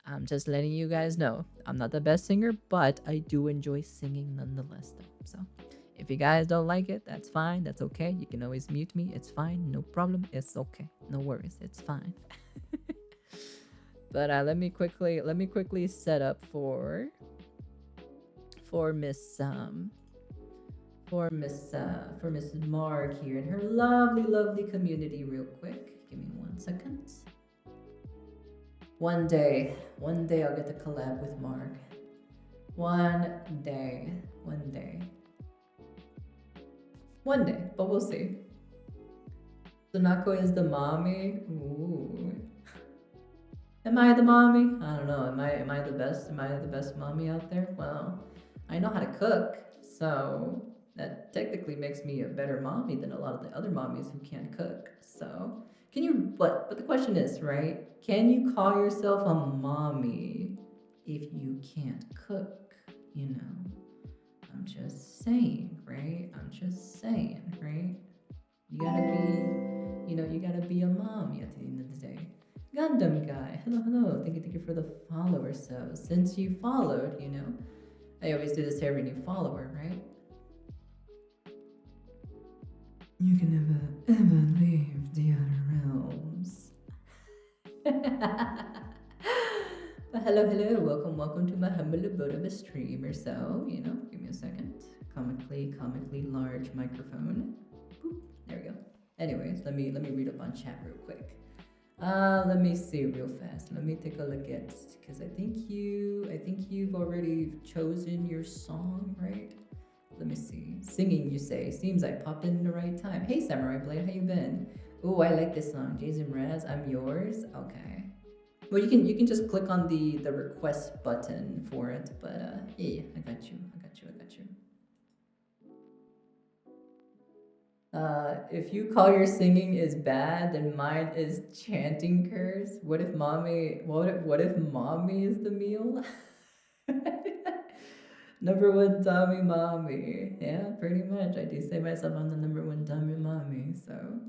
I'm just letting you guys know. I'm not the best singer, but I do enjoy singing nonetheless though. So if you guys don't like it, that's fine. That's okay. You can always mute me. It's fine. No problem. It's okay. No worries. It's fine. But let me quickly set up for Miss Marg here and her lovely community real quick. Give me 1 second. One day I'll get to collab with Marg. One day, but we'll see. Sunako is the mommy. Ooh. Am I the mommy? I don't know. Am I the best? Am I the best mommy out there? Well, I know how to cook, so that technically makes me a better mommy than a lot of the other mommies who can't cook. So, can you? But the question is, right? Can you call yourself a mommy if you can't cook? You know, I'm just saying, right? You gotta be a mommy at the end of the day. Gundam guy, hello. Thank you for the follower. So since you followed, you know, I always do this to every new follower, right? You can never leave the other realms. But hello, welcome to my humble abode of a streamer. So, you know, give me a second. Comically large microphone. Boop, there we go. Anyways, let me read up on chat real quick. Let me see real fast. Let me take a look at, because I think you've already chosen your song, right? Let me see. Singing, you say. Seems I popped in the right time. Hey, Samurai Blade, how you been? Oh, I like this song. Jason Mraz, I'm yours. Okay. Well, you can just click on the request button for it, but yeah, I got you. If you call your singing is bad, then mine is chanting curse. What if mommy is the meal? Number 1 dummy mommy. Yeah, pretty much. I do say myself I'm the number 1 dummy mommy, so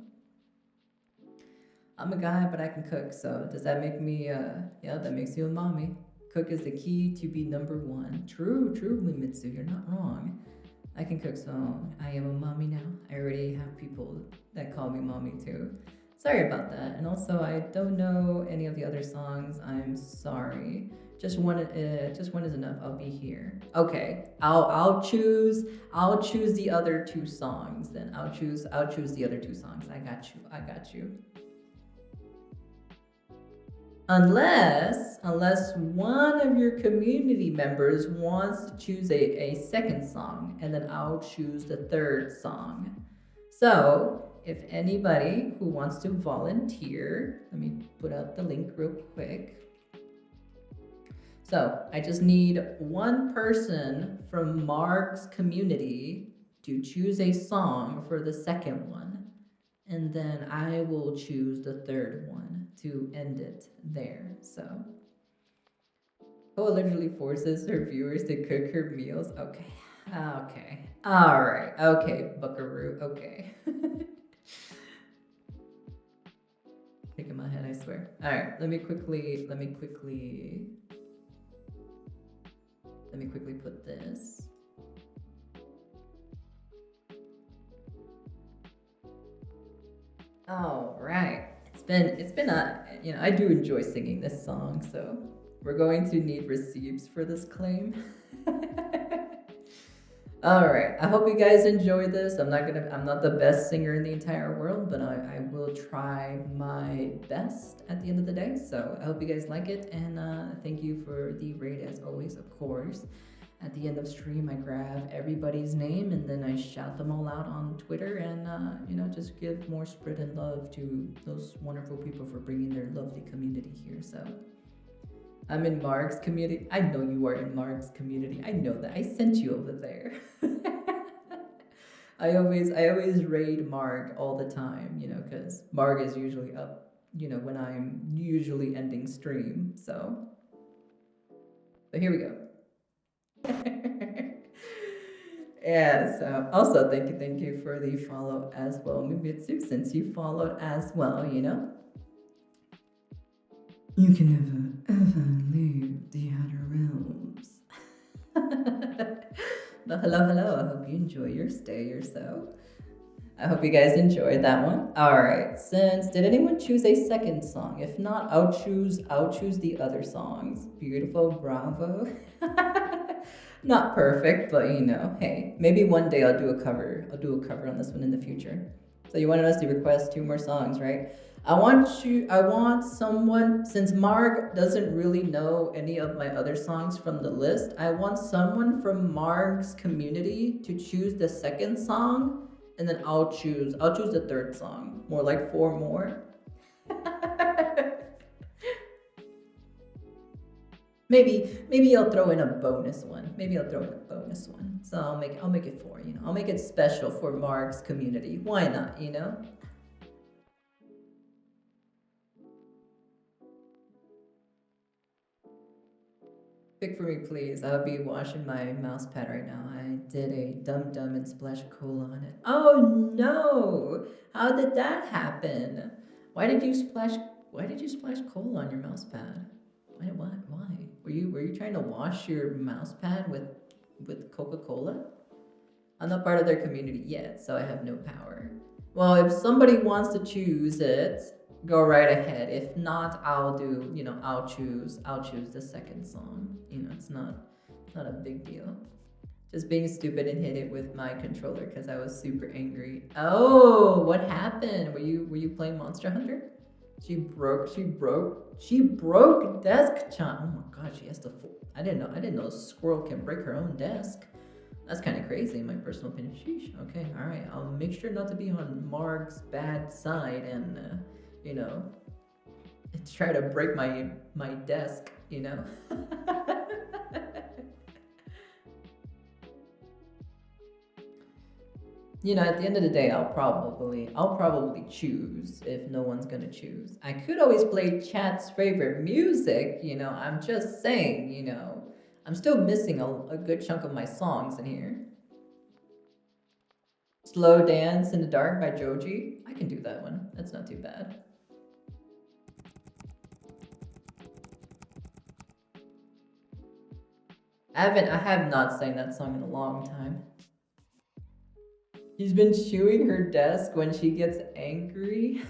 I'm a guy, but I can cook. So does that make me yeah, that makes you a mommy. Cook is the key to be number 1. True, Mimitsu, you're not wrong. I can cook, so I am a mommy now. I already have people that call me mommy too. Sorry about that. And also, I don't know any of the other songs. I'm sorry. Just one is enough. I'll be here. Okay. I'll choose the other 2 songs then. I'll choose the other 2 songs. I got you. Unless one of your community members wants to choose a second song, and then I'll choose the 3rd song. So if anybody who wants to volunteer, let me put out the link real quick. So I just need 1 person from Marg's community to choose a song for the 2nd one, and then I will choose the 3rd one to end it there. So literally forces her viewers to cook her meals. Okay. All right. Okay, Buckaroo. Okay. swear. All right, let me quickly put this. All right. It's been a, I do enjoy singing this song, so we're going to need receipts for this claim. All right. I hope you guys enjoyed this. I'm not the best singer in the entire world, but I will try my best at the end of the day. So I hope you guys like it, and thank you for the raid as always, of course. At the end of stream, I grab everybody's name and then I shout them all out on Twitter, and just give more spread and love to those wonderful people for bringing their lovely community here. So I'm in Mark's community. I know you are in Mark's community. I know that. I sent you over there. I always raid Mark all the time, because Mark is usually up, when I'm usually ending stream. So here we go. Yeah, so also thank you for the follow as well, Mimitsu, since you followed as well, You can never leave the outer realms. But hello, I hope you enjoy your stay or so. I hope you guys enjoyed that one. Alright, did anyone choose a second song? If not, I'll choose the other songs. Beautiful, bravo. Not perfect, but hey, maybe one day I'll do a cover. I'll do a cover on this one in the future. So you wanted us to request 2 more songs, right? I want someone, since Marg doesn't really know any of my other songs from the list, I want someone from Marg's community to choose the second song, and then I'll choose the third song. More like 4 more. Maybe I'll throw in a bonus one. So I'll make it 4, I'll make it special for Marg's community. Why not, Pick for me, please. I'll be washing my mouse pad right now. I did a Dum Dum and Splash Cola on it. Oh no! How did that happen? Why did you splash cola on your mouse pad? Why? Were you trying to wash your mouse pad with Coca-Cola? I'm not part of their community yet, so I have no power. Well, if somebody wants to choose it, go right ahead. If not, I'll choose the second song. It's not a big deal. Just being stupid and hit it with my controller because I was super angry. Oh, what happened? Were you playing Monster Hunter? She broke desk-chan. Oh my god, she has to. I didn't know a squirrel can break her own desk. That's kind of crazy in my personal opinion. Sheesh. Okay, all right. I'll make sure not to be on Marg's bad side and try to break my desk. At the end of the day, I'll probably choose if no one's gonna choose. I could always play chat's favorite music, I'm just saying, I'm still missing a good chunk of my songs in here. Slow Dance in the Dark by Joji. I can do that one. That's not too bad. I have not sang that song in a long time. She's been chewing her desk when she gets angry.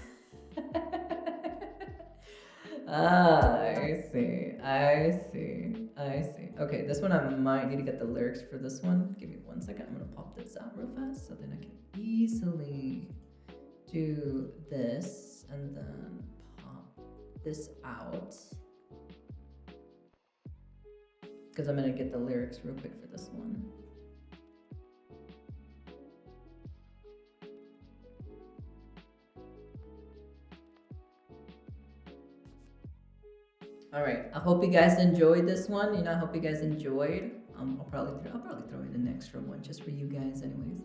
I see. Okay, this one I might need to get the lyrics for this one. Give me 1 second. I'm gonna pop this out real fast so then I can easily do this and then pop this out. Because I'm gonna get the lyrics real quick for this one. All right, I hope you guys enjoyed this one. I hope you guys enjoyed. I'll probably throw in an extra one just for you guys anyways.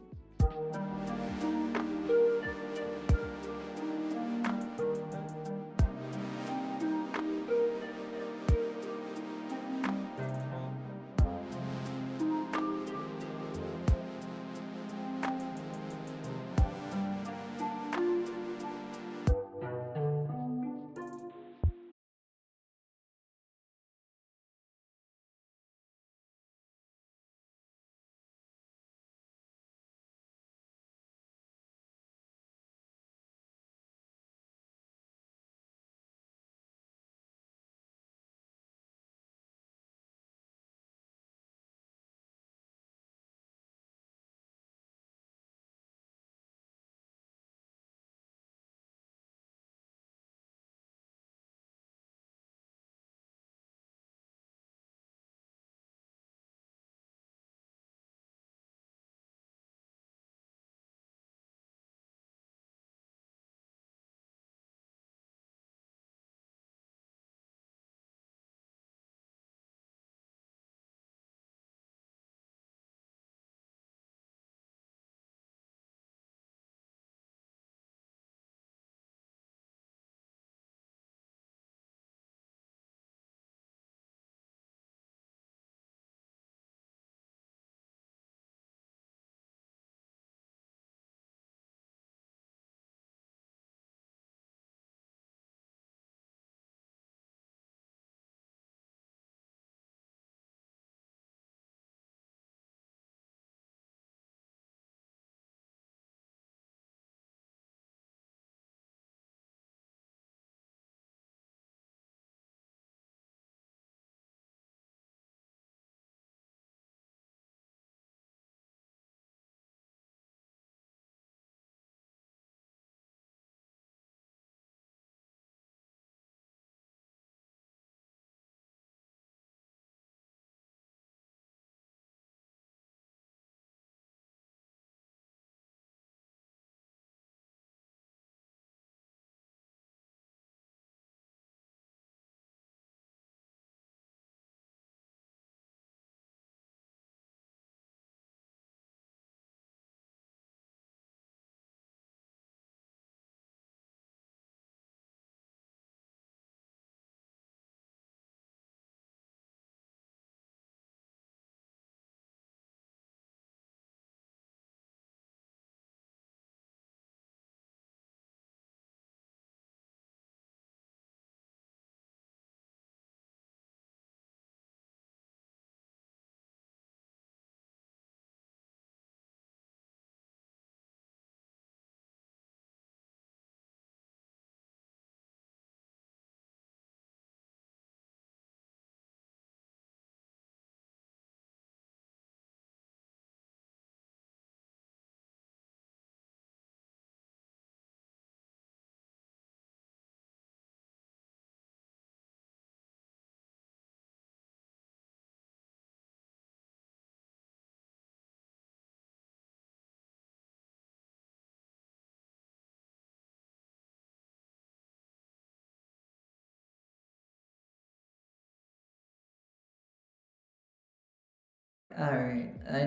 Alright, I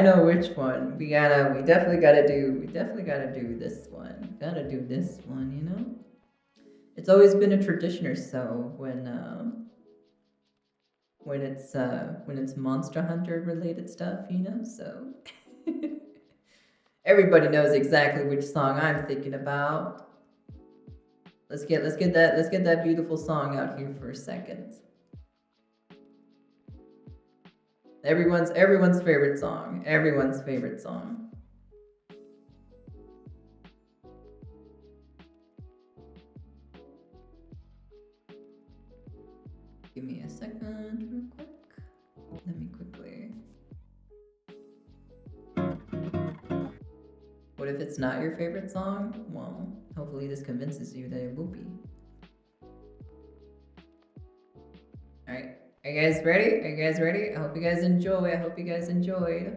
know which one. We definitely gotta do this one. Gotta do this one, you know? It's always been a tradition or so when it's Monster Hunter related stuff, you know, so everybody knows exactly which song I'm thinking about. Let's get that beautiful song out here for a second. Everyone's favorite song. Everyone's favorite song. Give me a second real quick. Let me quickly. What if it's not your favorite song? Well, hopefully this convinces you that it will be. Alright. Are you guys ready? Are you guys ready? I hope you guys enjoy. I hope you guys enjoyed.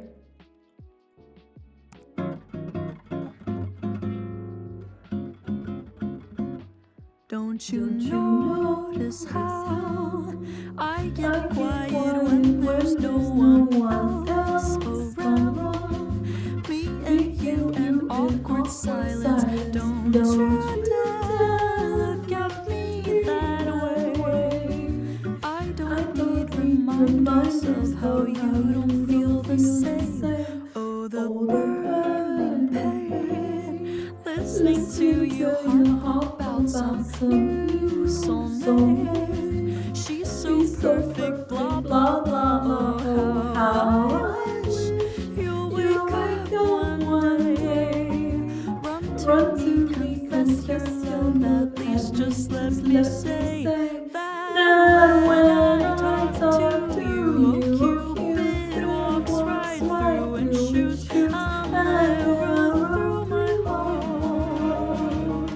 Don't you notice how I get quiet when there's no one else around? Me and you and awkward silence. Don't you dare look at me that way. I don't need reminders of how you don't feel the same. Oh, the burning pain. Listening to your heart about some new soulmate. She's so perfect, blah blah blah. Oh, how I wish you'll wake up one day. Run to confess your sin. At least just let me say that when I talk to you, Cupid walks right through and shoots an arrow through my heart.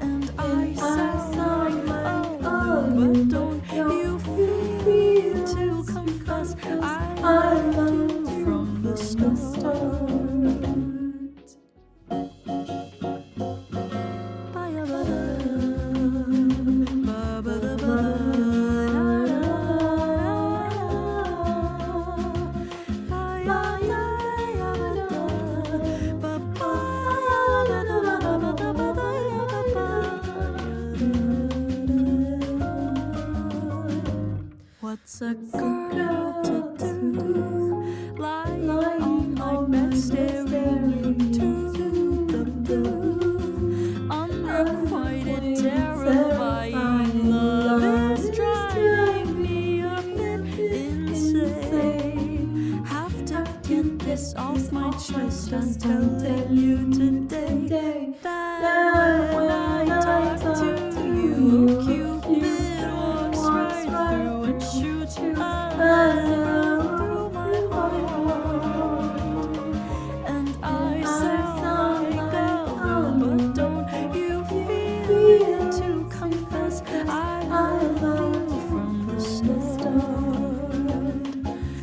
And I sound like, oh, but don't you feel to confess I love you from the start. What's a girl to do? Lying on my bed, staring into the blue. Unrequited, terrifying love is driving me a bit insane. Have to get this off my chest. I'm telling you today that when I talk to you, Cupid walks right through and shoots an arrow through my heart. And I sound like a but don't you feel it to confess I love you from the start.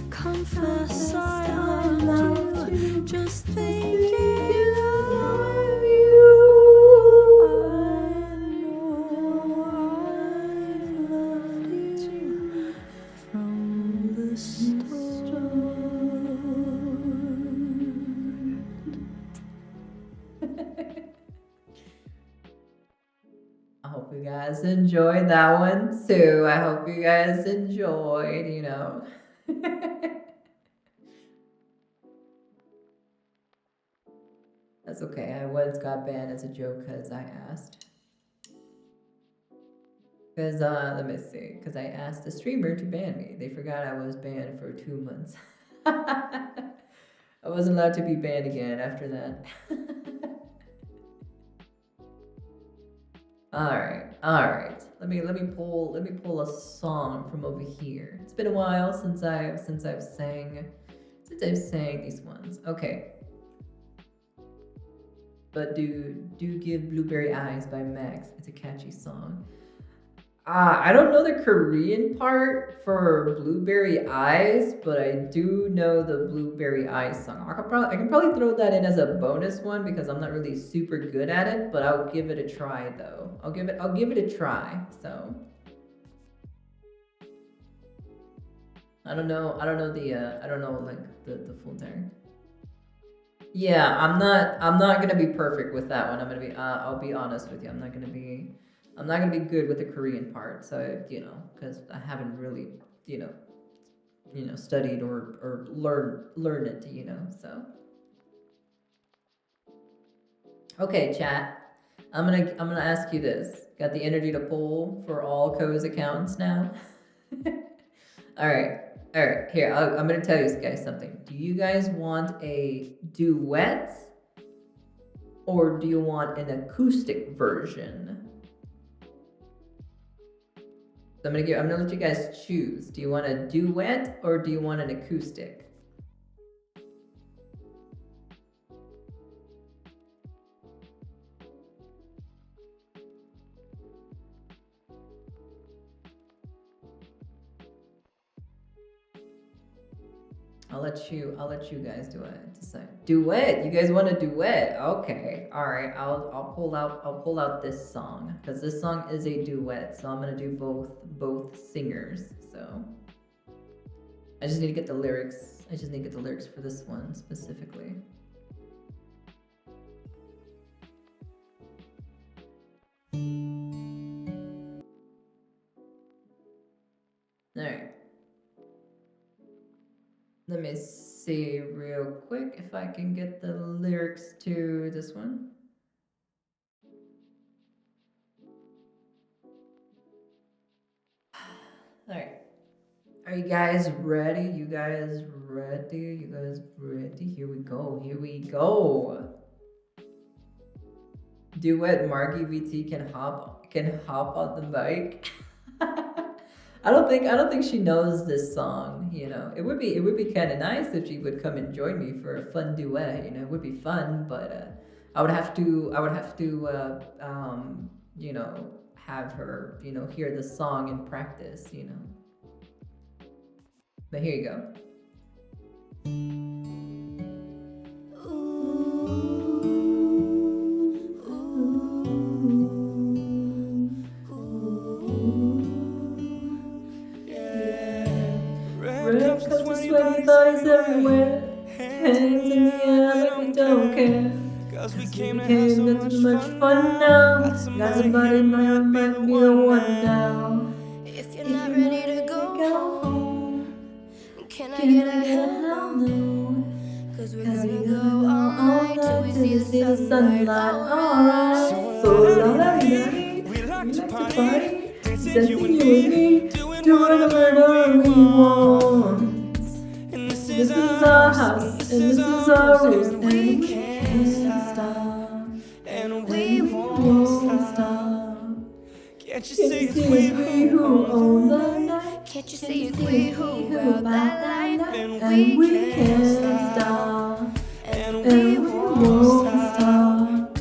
Confess I love you, just thinking of you. I know I've loved you from the start. I hope you guys enjoyed that one too. I hope you guys enjoyed, you know. That's okay. I once got banned as a joke because I asked. Because, let me see. Because I asked the streamer to ban me. They forgot I was banned for 2 months. I wasn't allowed to be banned again after that. Alright. Let me pull a song from over here. It's been a while since I've sang these ones. Okay. But do give Blueberry Eyes by Max. It's a catchy song. I don't know the Korean part for Blueberry Eyes, but I do know the Blueberry Eyes song. I can probably throw that in as a bonus one because I'm not really super good at it, but I'll give it a try though. I'll give it a try. So I don't know like the full entire. Yeah, I'm not gonna be perfect with that one. I'll be honest with you. I'm not gonna be good with the Korean part. So because I haven't really studied or learned it. So. Okay, chat. I'm gonna ask you this. Got the energy to pull for all Ko's accounts now. All right. Here, I'm gonna tell you guys something. Do you guys want a duet, or do you want an acoustic version? So I'm gonna let you guys choose. Do you want a duet or do you want an acoustic? I'll let you guys decide. Duet. You guys want a duet? Okay. All right. I'll pull out this song because this song is a duet. So I'm gonna do both singers. So I just need to get the lyrics. For this one specifically. All right. Let me see real quick if I can get the lyrics to this one. All right. Are you guys ready? You guys ready? Here we go. Duet Marky VT can hop on the mic. I don't think she knows this song. It would be kind of nice if she would come and join me for a fun duet. It would be fun, but I would have to have her hear the song and practice. But here you go. Red cups with sweaty bodies everywhere. Hands in the air like we don't care. Cause we came to have so much fun now. Got somebody might be the one now. If you're not ready to go home, can I get a hell no? Cause we're gonna go all night till we see the sunlight. Alright, so la-la-la-la. We like to party, dancing you and me, doing whatever we want. And this is our house, and this is our rules, and we can't stop, and we won't stop. Can't you see it's we who own the night? Can't you see it's we who about that life? And we can't stop, and we won't stop.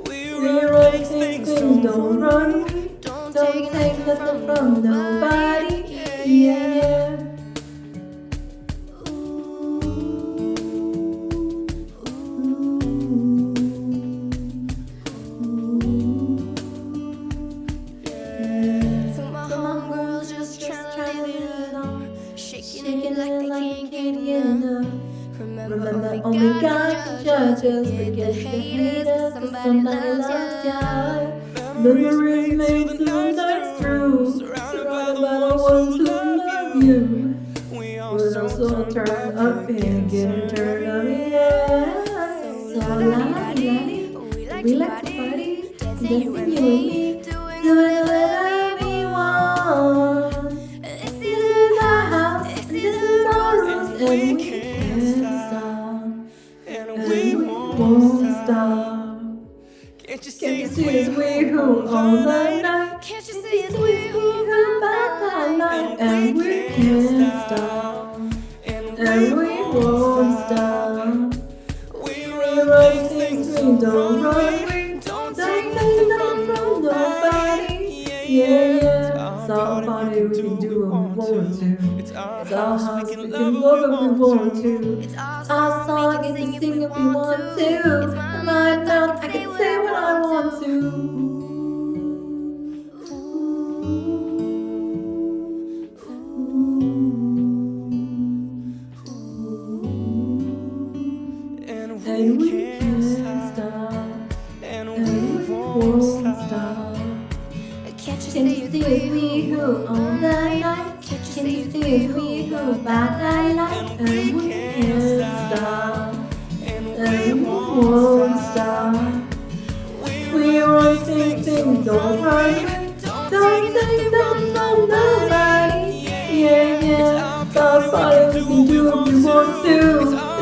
We run things, don't run. Don't take nothing from nobody. Yeah. So my homegirls just trying to get along, shaking it like they can't get enough. Remember, only God can judge us. Forget the haters, cause somebody loves ya. Memories made through the nights through, surrounded by the ones who love you. We also turn up and get turned up, yeah. So la-la-la-la, we like to party, dancing you and me, doing whatever we want. This is our house, and this is our rules, and we can't stop, and we won't stop. Can't you see it's we who own the night? Can't you see it's we who about that night? And we can't stop, and we won't stop. We run things, we don't run. We don't take nothing from nobody. Yeah. It's our party, we can do what we want to. It's our house, we can love if we want to. It's our song, we can sing if we want to. It's my mouth, I can say what I want to. and we can't stop, and we won't stop. Can't you see it's we who own the night? Can't you see it's we who buy the light? And we can't stop, and we won't stop. We run things don't run. Don't think that no nobody. Yeah, yeah. Stop fighting, we can do what we want to.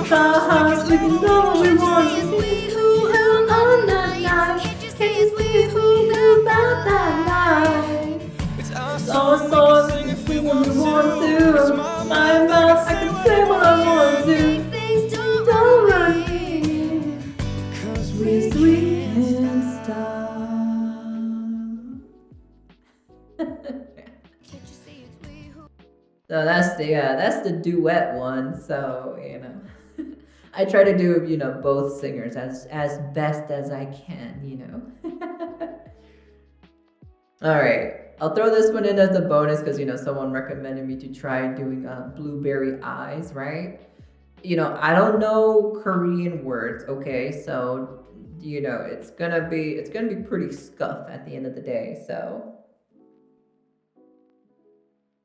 It's our hearts, we can do what we want to. We who own the night. Can't you see who go about that night? It's our song, we can sing what we want to. My mouth, I can say what I want to. Things don't run here, 'cause we can't stop. So that's the duet one. So I try to do both singers as best as I can. All right, I'll throw this one in as a bonus because someone recommended me to try doing Blueberry Eyes, right? I don't know Korean words, okay? So it's gonna be pretty scuff at the end of the day. So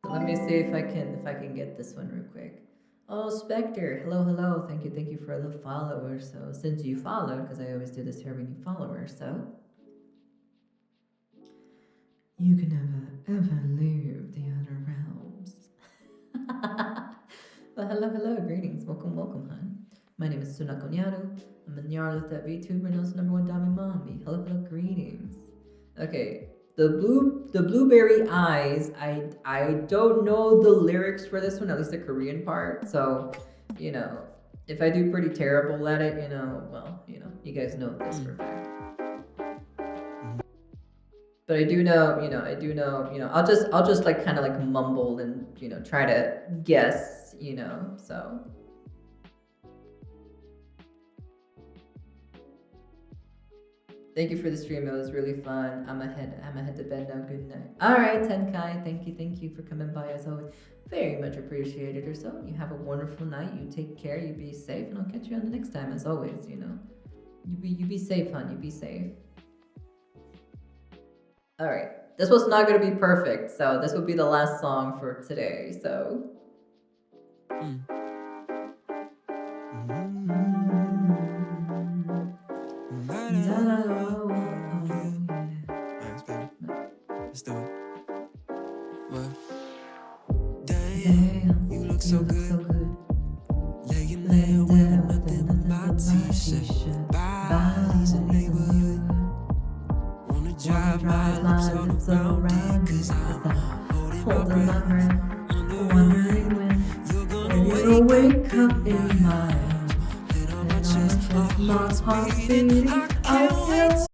let me see if I can get this one real quick. Oh, Spectre, hello. Thank you for the follower. So since you followed, because I always do this here when you followers, so you can never ever leave the other realms. Well, hello, greetings, welcome, hon. My name is Sunako Nyaru. I'm a Nyarlath that VTuber knows #1 Dami Mommy. Hello, greetings. Okay. The Blueberry Eyes, I don't know the lyrics for this one, at least the Korean part. So, if I do pretty terrible at it, well, you guys know this for a fact. But I do know, I'll just like kind of like mumble and, try to guess, so. Thank you for the stream. It was really fun. I'm ahead to bed now. Good night. All right, Tenkai. Thank you for coming by as always. Very much appreciated or so. You have a wonderful night. You take care. You be safe, and I'll catch you on the next time as always. You be safe, hon. You be safe. All right. This was not gonna be perfect, so this will be the last song for today. So. Let's do it. What? Damn, you look so good. Laying there with nothing but my t-shirt. Bodies in neighborhood. Wanna drive my lips all around it, 'cause I'm holding my breath, wondering when you're gonna wake up in my arms. Head on my chest, my heart's beating. I can't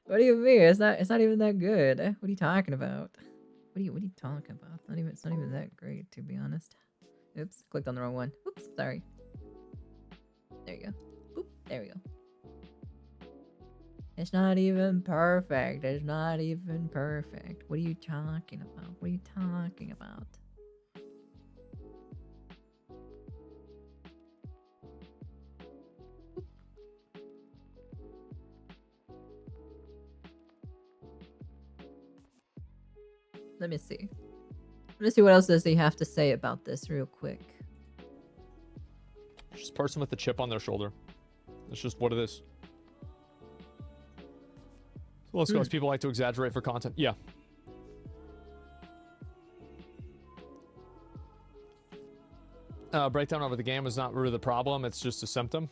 What do you mean? It's not even that good. What are you talking about? What are you talking about? It's not even that great, to be honest. Oops, clicked on the wrong one. Oops, sorry. There you go. Boop, there we go. It's not even perfect. It's not even perfect. What are you talking about? What are you talking about? Let me see. Let's see what else does he have to say about this real quick. Just a person with a chip on their shoulder. It's just what it is. So let's go. As people like to exaggerate for content. Yeah. Breakdown over the game is not really the problem. It's just a symptom.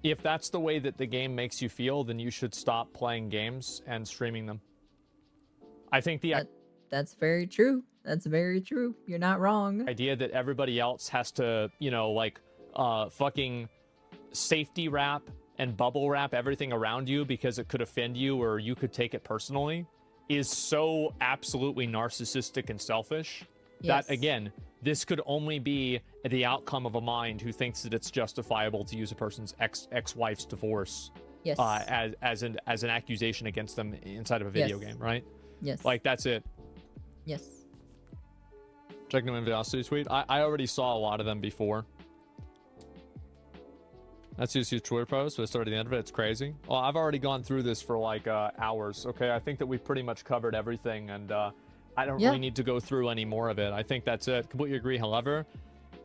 If that's the way that the game makes you feel, then you should stop playing games and streaming them. I think that's very true. That's very true. You're not wrong. Idea that everybody else has to, you know, like, fucking safety wrap and bubble wrap everything around you because it could offend you or you could take it personally is so absolutely narcissistic and selfish that, again, this could only be the outcome of a mind who thinks that it's justifiable to use a person's ex-wife's divorce as an accusation against them inside of a video game, right? Yes. Like, that's it. Yes. Checking the Enviosity tweet. I already saw a lot of them before. That's just your Twitter post, but it's already the end of it. It's crazy. Well, I've already gone through this for like hours. Okay, I think that we pretty much covered everything, and I don't really need to go through any more of it. I think that's it. Completely agree. However,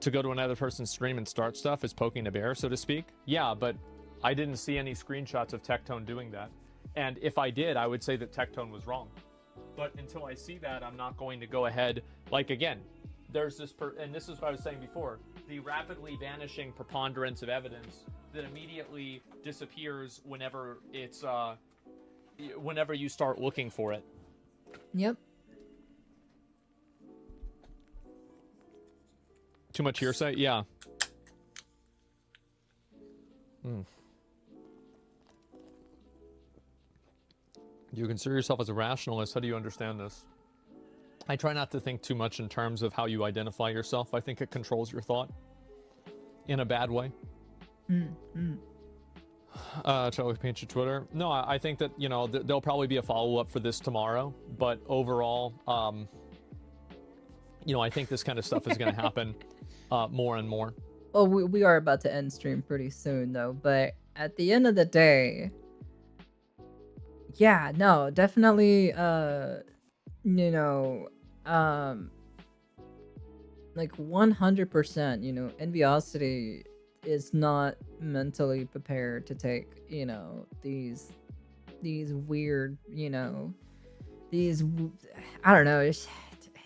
to go to another person's stream and start stuff is poking a bear, so to speak. Yeah, but I didn't see any screenshots of Tectone doing that. And if I did, I would say that Tectone was wrong. But until I see that, I'm not going to go ahead. Like, again, there's this, and this is what I was saying before, the rapidly vanishing preponderance of evidence that immediately disappears whenever it's, whenever you start looking for it. Yep. Too much hearsay? Yeah. Do you consider yourself as a rationalist? How do you understand this? I try not to think too much in terms of how you identify yourself. I think it controls your thought in a bad way. Charlie Paint your Twitter. No, I think that, you know, there'll probably be a follow-up for this tomorrow, but overall, you know, I think this kind of stuff is going to happen more and more. Well, we are about to end stream pretty soon, though, but at the end of the day, yeah, no, definitely, you know, like 100%, you know, Enviosity is not mentally prepared to take, you know, these weird, you know, these, I don't know,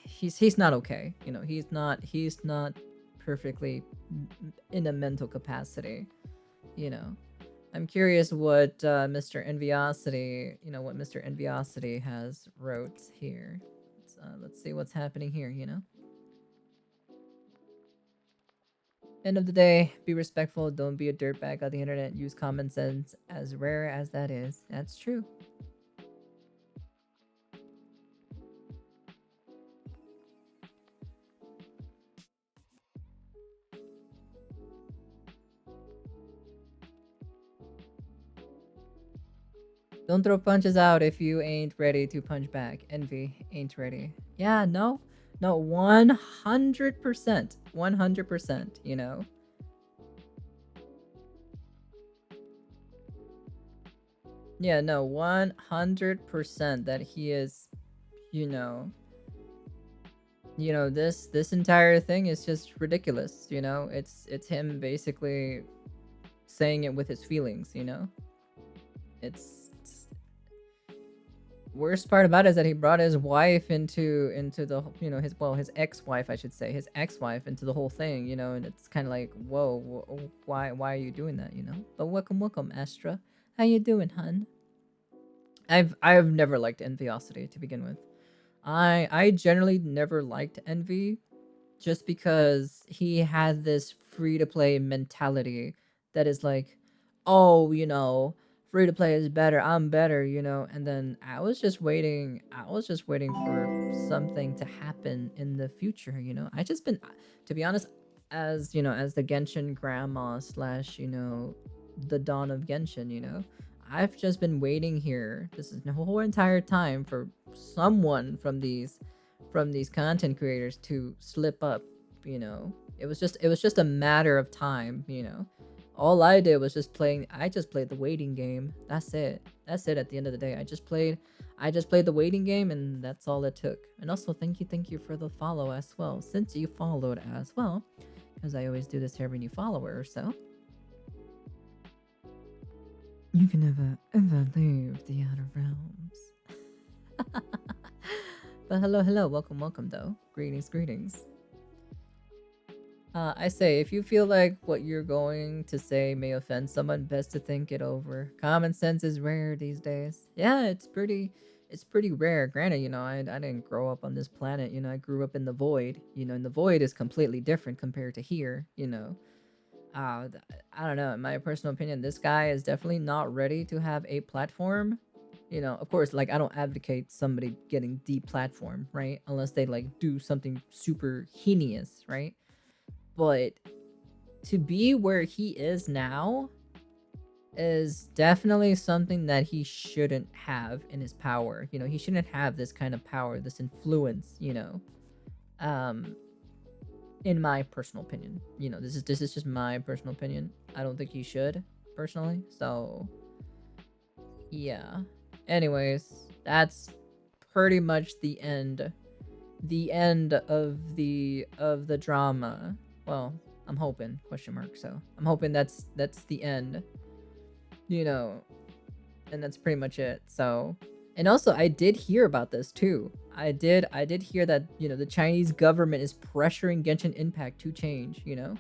he's not okay, you know, he's not perfectly in a mental capacity, you know. I'm curious what Mr. Enviosity, you know, what Mr. Enviosity has wrote here. Let's see what's happening here, you know. End of the day, be respectful, don't be a dirtbag on the internet, use common sense, as rare as that is. That's true. Don't throw punches out if you ain't ready to punch back. Envy ain't ready. Yeah, no, 100%. 100%, you know. Yeah, no, 100% that he is, you know, this entire thing is just ridiculous, you know. It's him basically saying it with his feelings, you know. It's worst part about it is that he brought his wife into the, you know, his ex-wife, I should say, his ex-wife into the whole thing, you know, and it's kind of like, whoa, why are you doing that, you know? But welcome, Astra. How you doing, hun? I've never liked Enviosity to begin with. I generally never liked Envy, just because he had this free-to-play mentality that is like, oh, you know, free to play is better. I'm better, you know. And then I was just waiting for something to happen in the future, you know. I just been, to be honest, as you know, as the Genshin grandma slash, you know, the dawn of Genshin, you know, I've just been waiting here. This is the whole entire time for someone from these content creators to slip up, you know. It was just a matter of time, you know. All I did was I just played the waiting game. That's it. That's it at the end of the day. I just played the waiting game, and that's all it took. And also thank you for the follow as well. Since you followed as well, because I always do this to every new follower or so. You can never ever leave the outer realms. But hello, welcome though. Greetings. I say, if you feel like what you're going to say may offend someone, best to think it over. Common sense is rare these days. Yeah, it's pretty rare. Granted, you know, I didn't grow up on this planet, you know, I grew up in the void, you know, and the void is completely different compared to here, you know. I don't know, in my personal opinion, this guy is definitely not ready to have a platform. You know, of course, like, I don't advocate somebody getting deplatformed, right? Unless they, like, do something super heinous, right? But to be where he is now is definitely something that he shouldn't have in his power. You know, he shouldn't have this kind of power, this influence, you know. In my personal opinion. You know, this is just my personal opinion. I don't think he should, personally. So yeah. Anyways, that's pretty much the end. The end of the drama. Well, I'm hoping, question mark. So I'm hoping that's the end, you know, and that's pretty much it. So, and also I did hear about this too. I did hear that, you know, the Chinese government is pressuring Genshin Impact to change, you know.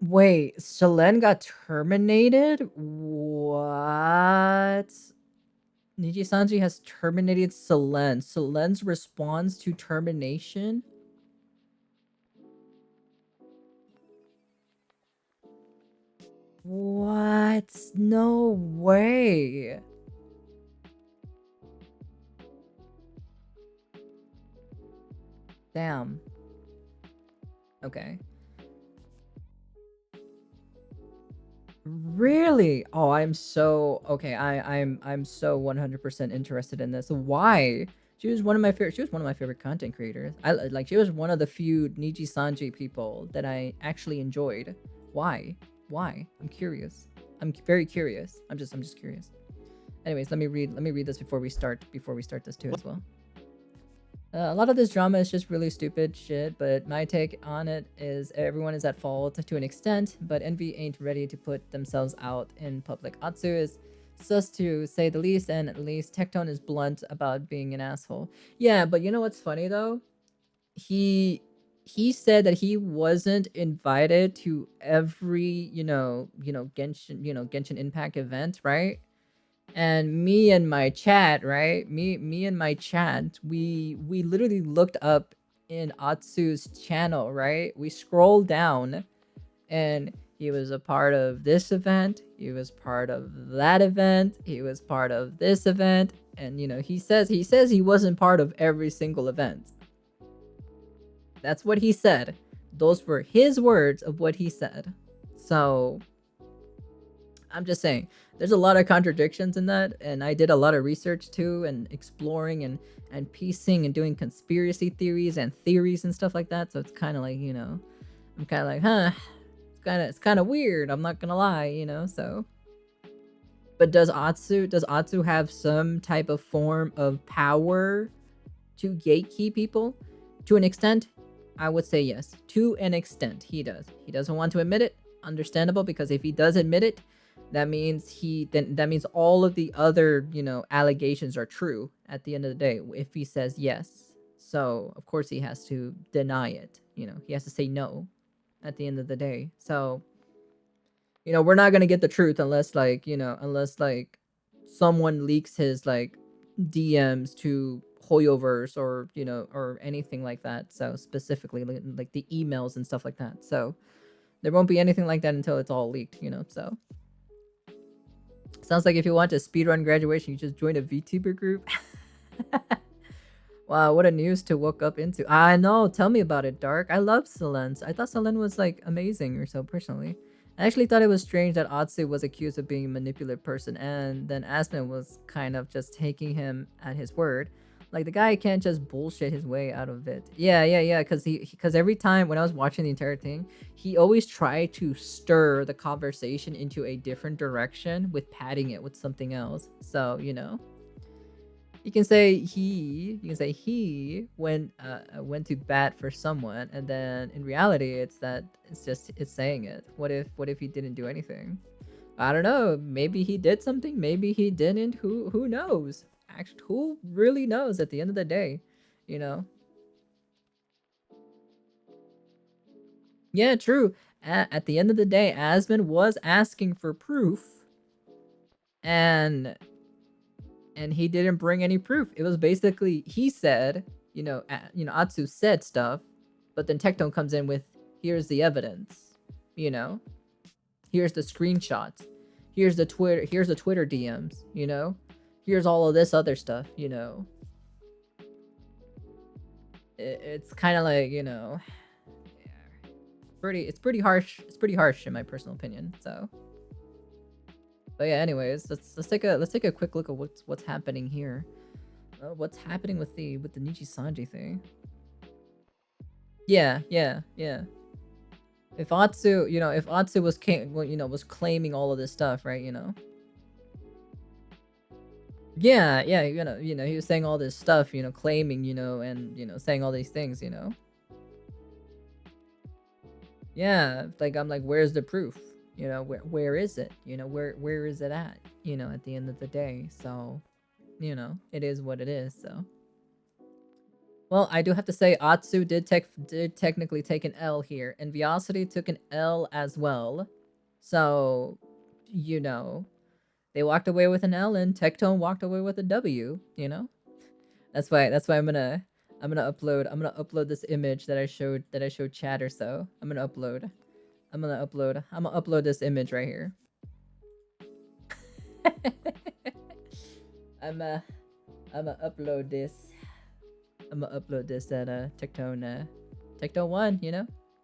Wait, Selene got terminated? What? Niji Sanji has terminated Selene. Selene's response to termination? What? No way. Damn. Okay. Really? Oh, I'm so okay. I'm so 100% interested in this. Why? She was one of my favorite content creators. She was one of the few Niji Sanji people that I actually enjoyed. Why? I'm curious. I'm very curious. I'm just curious. Anyways, let me read this before we start this too as well. A lot of this drama is just really stupid shit, but my take on it is everyone is at fault to an extent, but Envy ain't ready to put themselves out in public. Atsu is sus to say the least, and at least Tectone is blunt about being an asshole. Yeah, but you know what's funny though? He said that he wasn't invited to every, Genshin Impact event, right? And me and my chat, right? Me and my chat, we literally looked up in Atsu's channel, right? We scrolled down and he was a part of this event, he was part of that event, he was part of this event, and he says he wasn't part of every single event. That's what he said. Those were his words of what he said. So I'm just saying, there's a lot of contradictions in that, and I did a lot of research too, and exploring and piecing and doing conspiracy theories and theories and stuff like that. So it's kind of like, I'm kind of like, huh, it's kind of weird. I'm not gonna lie, so. But does Atsu have some type of form of power to gatekeep people? To an extent, I would say yes. To an extent, he does. He doesn't want to admit it. Understandable, because if he does admit it, that means all of the other, allegations are true at the end of the day, if he says yes. So, of course, he has to deny it. He has to say no at the end of the day. So, we're not going to get the truth unless someone leaks his, DMs to Hoyoverse or or anything like that. So specifically like the emails and stuff like that. So there won't be anything like that until it's all leaked. So sounds like if you want to speedrun graduation, you just join a VTuber group. Wow, what a news to woke up into. I know. Tell me about it, Dark. I love Selene. I thought Selene was like amazing or so personally. I actually thought it was strange that Atsu was accused of being a manipulative person, and then Aspen was kind of just taking him at his word. Like the guy can't just bullshit his way out of it. Yeah. Because every time when I was watching the entire thing, he always tried to stir the conversation into a different direction with padding it with something else. So you can say he went to bat for someone, and then in reality it's saying it. What if he didn't do anything? I don't know. Maybe he did something, maybe he didn't. Who knows? Actually, who really knows at the end of the day, Yeah, true. At the end of the day, Asmon was asking for proof, and he didn't bring any proof. It was basically, he said, Atsu said stuff, but then Tectone comes in with, here's the evidence, here's the screenshots, here's the Twitter DMs, here's all of this other stuff, It's kind of like, it's pretty harsh. It's pretty harsh in my personal opinion. So, but yeah. Anyways, let's take a quick look at what's happening here. What's happening with the Niji Sanji thing? Yeah. If Atsu was claiming all of this stuff, right? Yeah, he was saying all this stuff, claiming, and saying all these things, Yeah, like I'm like, where's the proof? Where is it? Where is it at? At the end of the day. So, it is what it is. So, well, I do have to say, Atsu did technically take an L here, and Velocity took an L as well. So, they walked away with an L, and Tectone walked away with a W. That's why I'm gonna upload this image that I showed chat or so. I'm gonna upload this image right here. I'm gonna upload this. I'm gonna upload this that Tectone won,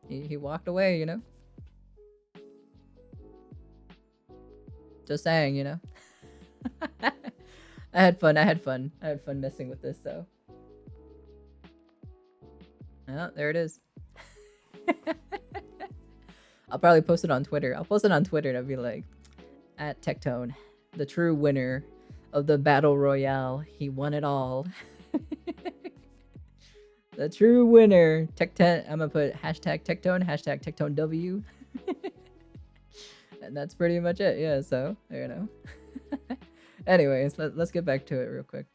He walked away, Just saying, I had fun messing with this, so. Oh, there it is. I'll probably post it on Twitter. I'll and I'll be like, at Tectone, the true winner of the Battle Royale. He won it all. The true winner. I'm gonna put hashtag Tectone, hashtag TectoneW. And that's pretty much it. Yeah, so, Anyways, let's get back to it real quick.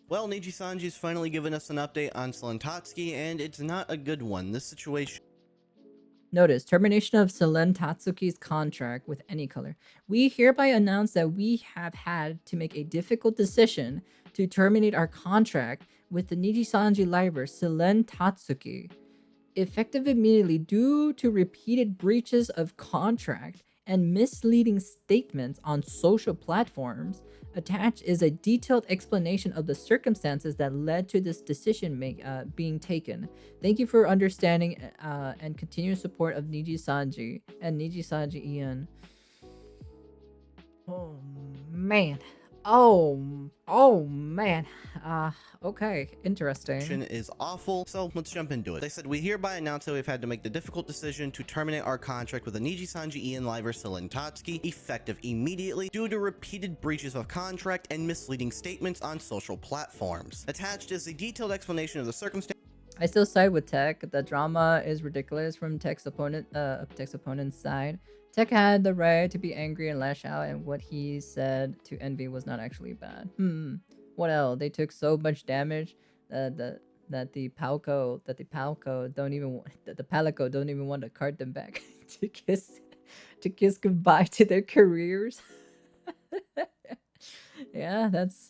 Well, Niji Sanji's finally given us an update on Selene Tatsuki, and it's not a good one. This situation... Notice, termination of Selene Tatsuki's contract with Any Color. We hereby announce that we have had to make a difficult decision to terminate our contract with the Niji Sanji liver, Selene Tatsuki. Effective immediately due to repeated breaches of contract and misleading statements on social platforms. Attached is a detailed explanation of the circumstances that led to this decision being taken. Thank you for understanding and continued support of Niji Sanji and Niji Sanji Ian. Oh man. Oh man. Okay, interesting. Is awful, so let's jump into it. They said, we hereby announce that we've had to make the difficult decision to terminate our contract with the Niji Sanji Ian liver Selene Tatsuki, effective immediately, due to repeated breaches of contract and misleading statements on social platforms. Attached is a detailed explanation of the circumstances. I still side with Tech. The drama is ridiculous from Tech's opponent's side. Tech had the right to be angry and lash out, and what he said to Envy was not actually bad. What else? They took so much damage that the Palico don't even want to cart them back to kiss goodbye to their careers. Yeah, that's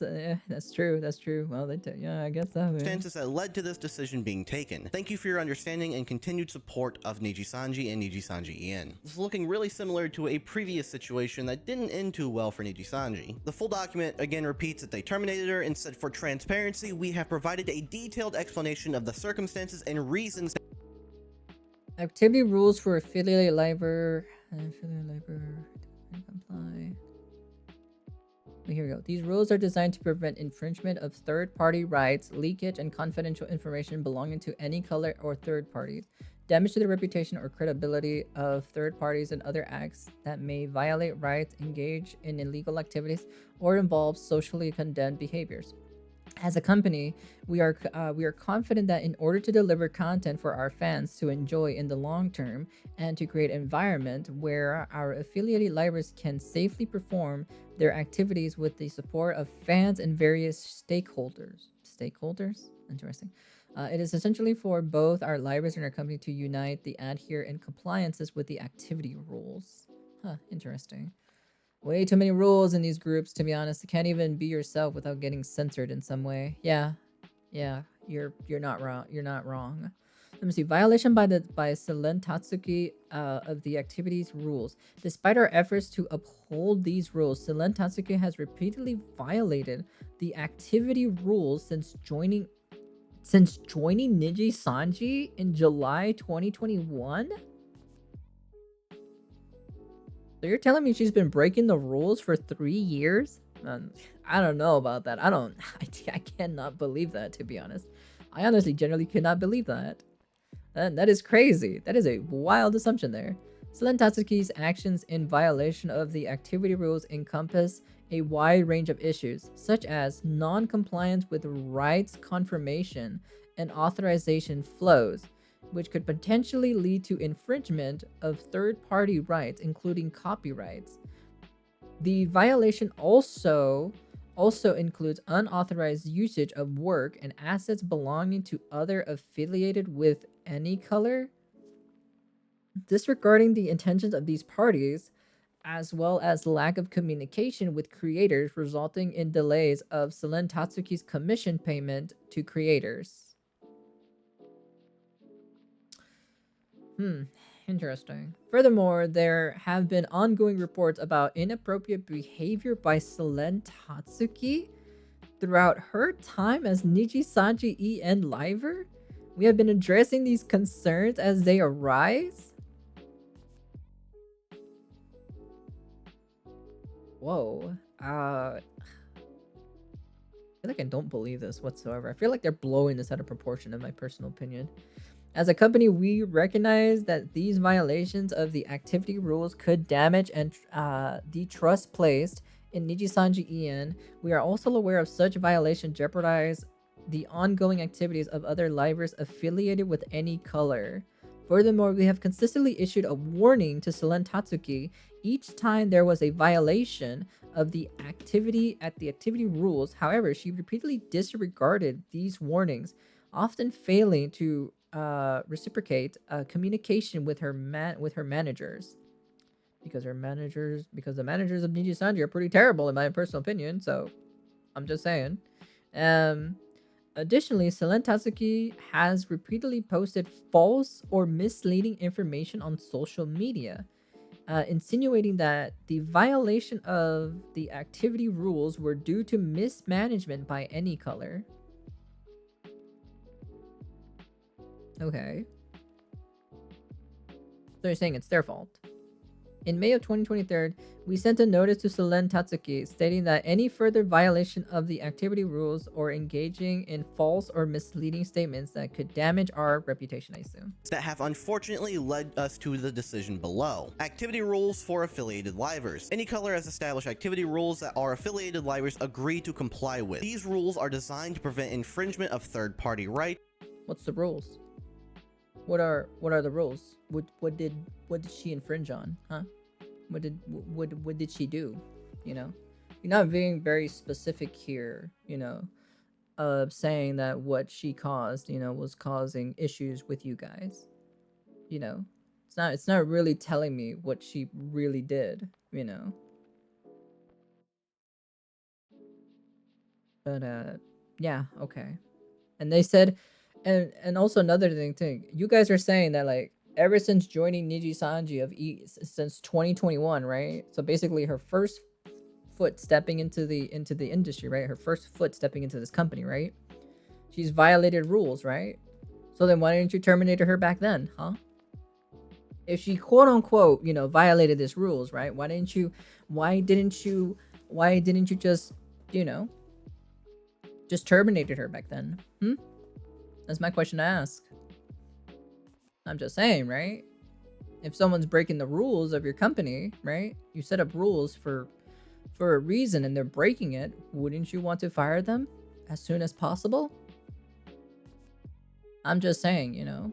true. That's true. Well, yeah, I guess so. Yeah. Circumstances that led to this decision being taken. Thank you for your understanding and continued support of Niji-Sanji and Niji-Sanji Ian. This is looking really similar to a previous situation that didn't end too well for Niji-Sanji. The full document again repeats that they terminated her and said, for transparency, we have provided a detailed explanation of the circumstances and reasons. Activity rules for affiliate labor. Comply. Here we go. These rules are designed to prevent infringement of third-party rights, leakage, and confidential information belonging to any color or third parties, damage to the reputation or credibility of third parties, and other acts that may violate rights, engage in illegal activities, or involve socially condemned behaviors. As a company, we are confident that in order to deliver content for our fans to enjoy in the long term and to create an environment where our affiliated libraries can safely perform their activities with the support of fans and various stakeholders. Stakeholders? Interesting. It is essentially for both our libraries and our company to unite the adhere and compliances with the activity rules. Huh, interesting. Way too many rules in these groups, to be honest. You can't even be yourself without getting censored in some way. Yeah, you're not wrong. You're not wrong. Let me see. Violation by Selen Tatsuki of the activities rules. Despite our efforts to uphold these rules, Selen Tatsuki has repeatedly violated the activity rules since joining Niji-Sanji in July 2021. So you're telling me she's been breaking the rules for 3 years? I don't know about that. I cannot believe that, to be honest. I honestly generally cannot believe that. That is crazy. That is a wild assumption there. Selen Tatsuki's actions in violation of the activity rules encompass a wide range of issues, such as non-compliance with rights confirmation and authorization flows, which could potentially lead to infringement of third-party rights, including copyrights. The violation also includes unauthorized usage of work and assets belonging to other affiliated with any color, disregarding the intentions of these parties, as well as lack of communication with creators, resulting in delays of Selen Tatsuki's commission payment to creators. Interesting. Furthermore, there have been ongoing reports about inappropriate behavior by Selen Tatsuki throughout her time as Niji-Sanji EN Liver. We have been addressing these concerns as they arise. Whoa. I feel like I don't believe this whatsoever. I feel like they're blowing this out of proportion, in my personal opinion. As a company, we recognize that these violations of the activity rules could damage and the trust placed in Niji-Sanji EN. We are also aware of such violations jeopardize the ongoing activities of other libraries affiliated with any color. Furthermore, we have consistently issued a warning to Selen Tatsuki each time there was a violation of the activity rules. However, she repeatedly disregarded these warnings, often failing to reciprocate communication with her managers, because the managers of Niji-Sanji are pretty terrible in my personal opinion. So I'm just saying. Additionally, Selen Tatsuki has repeatedly posted false or misleading information on social media, insinuating that the violation of the activity rules were due to mismanagement by any color. Okay. So you're saying it's their fault. In May of 2023, we sent a notice to Selen Tatsuki stating that any further violation of the activity rules or engaging in false or misleading statements that could damage our reputation, I assume. That have unfortunately led us to the decision below. Activity rules for affiliated libraries. Any color has established activity rules that our affiliated libraries agree to comply with. These rules are designed to prevent infringement of third-party rights. What's the rules? What are the rules? What did she infringe on? Huh? What did she do? You know, you're not being very specific here. You know, of saying that what she caused, you know, was causing issues with you guys. You know, it's not really telling me what she really did. You know. But yeah, okay. And they said, and also another thing, you guys are saying that like ever since joining Niji Sanji of since 2021, right? So basically her first foot stepping into the industry, right? Her first foot stepping into this company, right? She's violated rules, right? So then why didn't you terminate her back then, huh? If she quote unquote, you know, violated these rules, right? Why didn't you just, you know, just terminated her back then? That's my question to ask. I'm just saying, right? If someone's breaking the rules of your company, right? You set up rules for a reason and they're breaking it, wouldn't you want to fire them as soon as possible? I'm just saying, you know.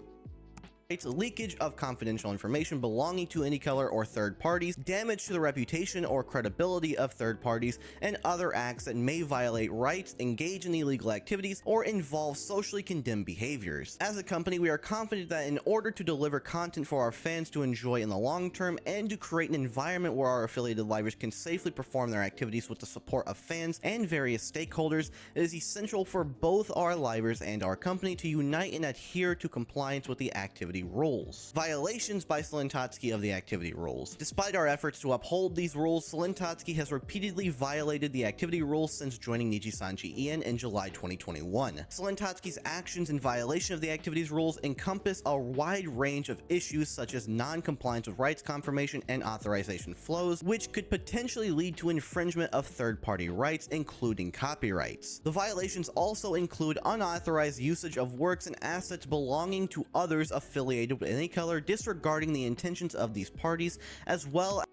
It's leakage of confidential information belonging to any color or third parties, damage to the reputation or credibility of third parties, and other acts that may violate rights, engage in illegal activities, or involve socially condemned behaviors. As a company, we are confident that in order to deliver content for our fans to enjoy in the long term and to create an environment where our affiliated livers can safely perform their activities with the support of fans and various stakeholders, it is essential for both our livers and our company to unite and adhere to compliance with the activity rules. Violations by Selen-Tatsuki of the activity rules. Despite our efforts to uphold these rules, Selen-Tatsuki has repeatedly violated the activity rules since joining Niji Sanji Ian in July 2021. Selen-Tatsuki's actions in violation of the activities rules encompass a wide range of issues such as non-compliance with rights confirmation and authorization flows, which could potentially lead to infringement of third-party rights, including copyrights. The violations also include unauthorized usage of works and assets belonging to others affiliated with any color, disregarding the intentions of these parties, as well.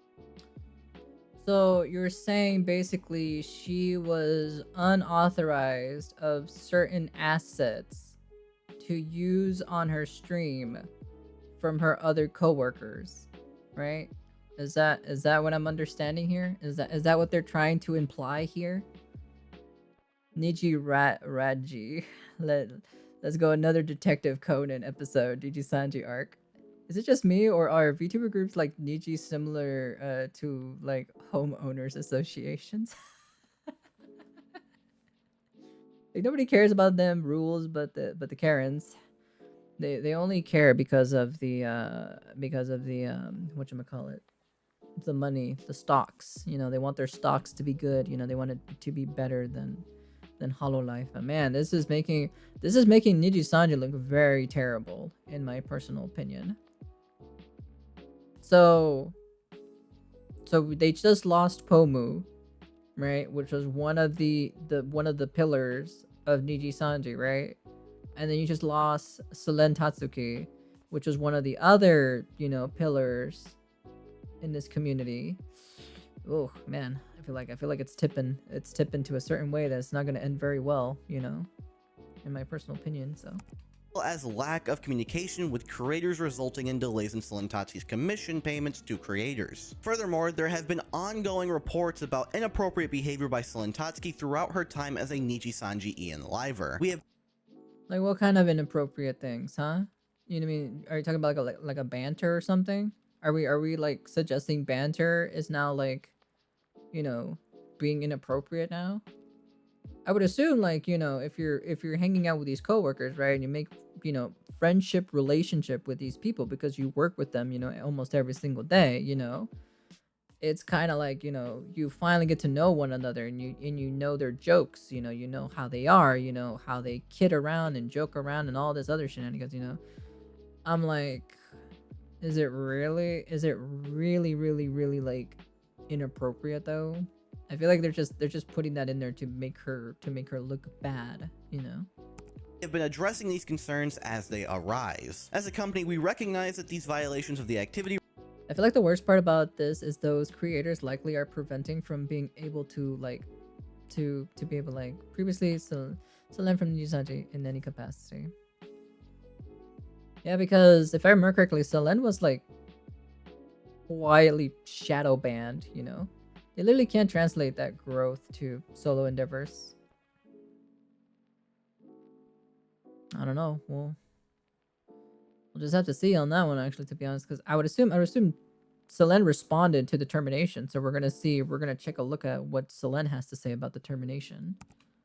So you're saying basically she was unauthorized of certain assets to use on her stream from her other coworkers, right? Is that what I'm understanding here? Is that what they're trying to imply here? Niji Raji. Let's go another Detective Conan episode, Niji Sanji arc. Is it just me, or are VTuber groups like Niji similar to like homeowners associations? Like nobody cares about them rules, but the Karens, they only care because of the whatchamacallit, the money, the stocks. You know, they want their stocks to be good. You know, they want it to be better than Hololive. But man, this is making Niji Sanji look very terrible in my personal opinion. So they just lost Pomu, right? Which was one of the pillars of Niji Sanji, right? And then you just lost Selen-Tatsuki, which was one of the other, you know, pillars in this community. Oh man, I feel like it's tipping to a certain way that it's not going to end very well, you know, in my personal opinion. So as lack of communication with creators, resulting in delays in Selen-Tatsuki's commission payments to creators. Furthermore, there have been ongoing reports about inappropriate behavior by Selen-Tatsuki throughout her time as a Niji Sanji Ian liver. We have like what kind of inappropriate things, huh? You know what I mean? Are you talking about like a banter or something? Are we like suggesting banter is now like, you know, being inappropriate now? I would assume like, you know, if you're hanging out with these coworkers, right, and you make, you know, friendship relationship with these people because you work with them, you know, almost every single day, you know, it's kind of like, you know, you finally get to know one another and you know their jokes, you know how they are, you know how they kid around and joke around and all this other shenanigans, you know. I'm like, is it really really like inappropriate though? I feel like they're just putting that in there to make her look bad, you know. Have been addressing these concerns as they arise. As a company, we recognize that these violations of the activity. I feel like the worst part about this is those creators likely are preventing from being able to like to be able like previously Selen from Niji Sanji in any capacity. Yeah, because if I remember correctly, Selen was like quietly shadow banned, you know. They literally can't translate that growth to solo endeavors. I don't know. We'll just have to see on that one, actually, to be honest, because I would assume Selen responded to the termination, so we're gonna check a look at what Selen has to say about the termination.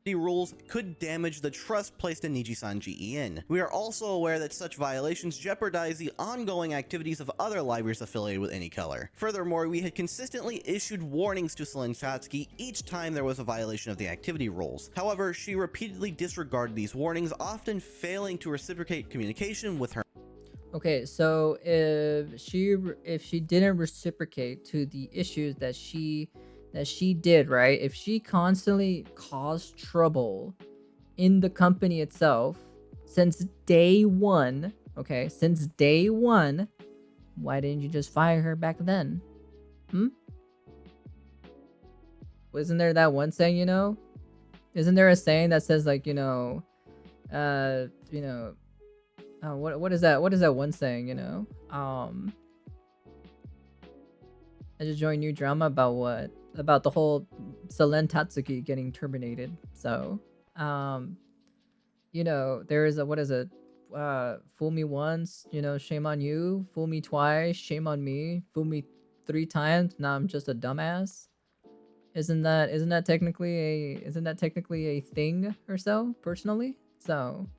The rules could damage the trust placed in Niji-Sanji En. We are also aware that such violations jeopardize the ongoing activities of other libraries affiliated with Any Color. Furthermore, we had consistently issued warnings to Selene Satsuki each time there was a violation of the activity rules. However, she repeatedly disregarded these warnings, often failing to reciprocate communication with her. Okay, so if she didn't reciprocate to the issues that she did, right? If she constantly caused trouble in the company itself since day one, okay? Since day one, why didn't you just fire her back then? Wasn't there that one saying, you know? Isn't there a saying that says like, what is that? What is that one saying, you know? I just joined new drama about what? About the whole Selene Tatsuki getting terminated. So, there is a, what is it? Fool me once, shame on you. Fool me twice, shame on me. Fool me 3 times, now I'm just a dumbass. Isn't that technically a thing or so, personally? So,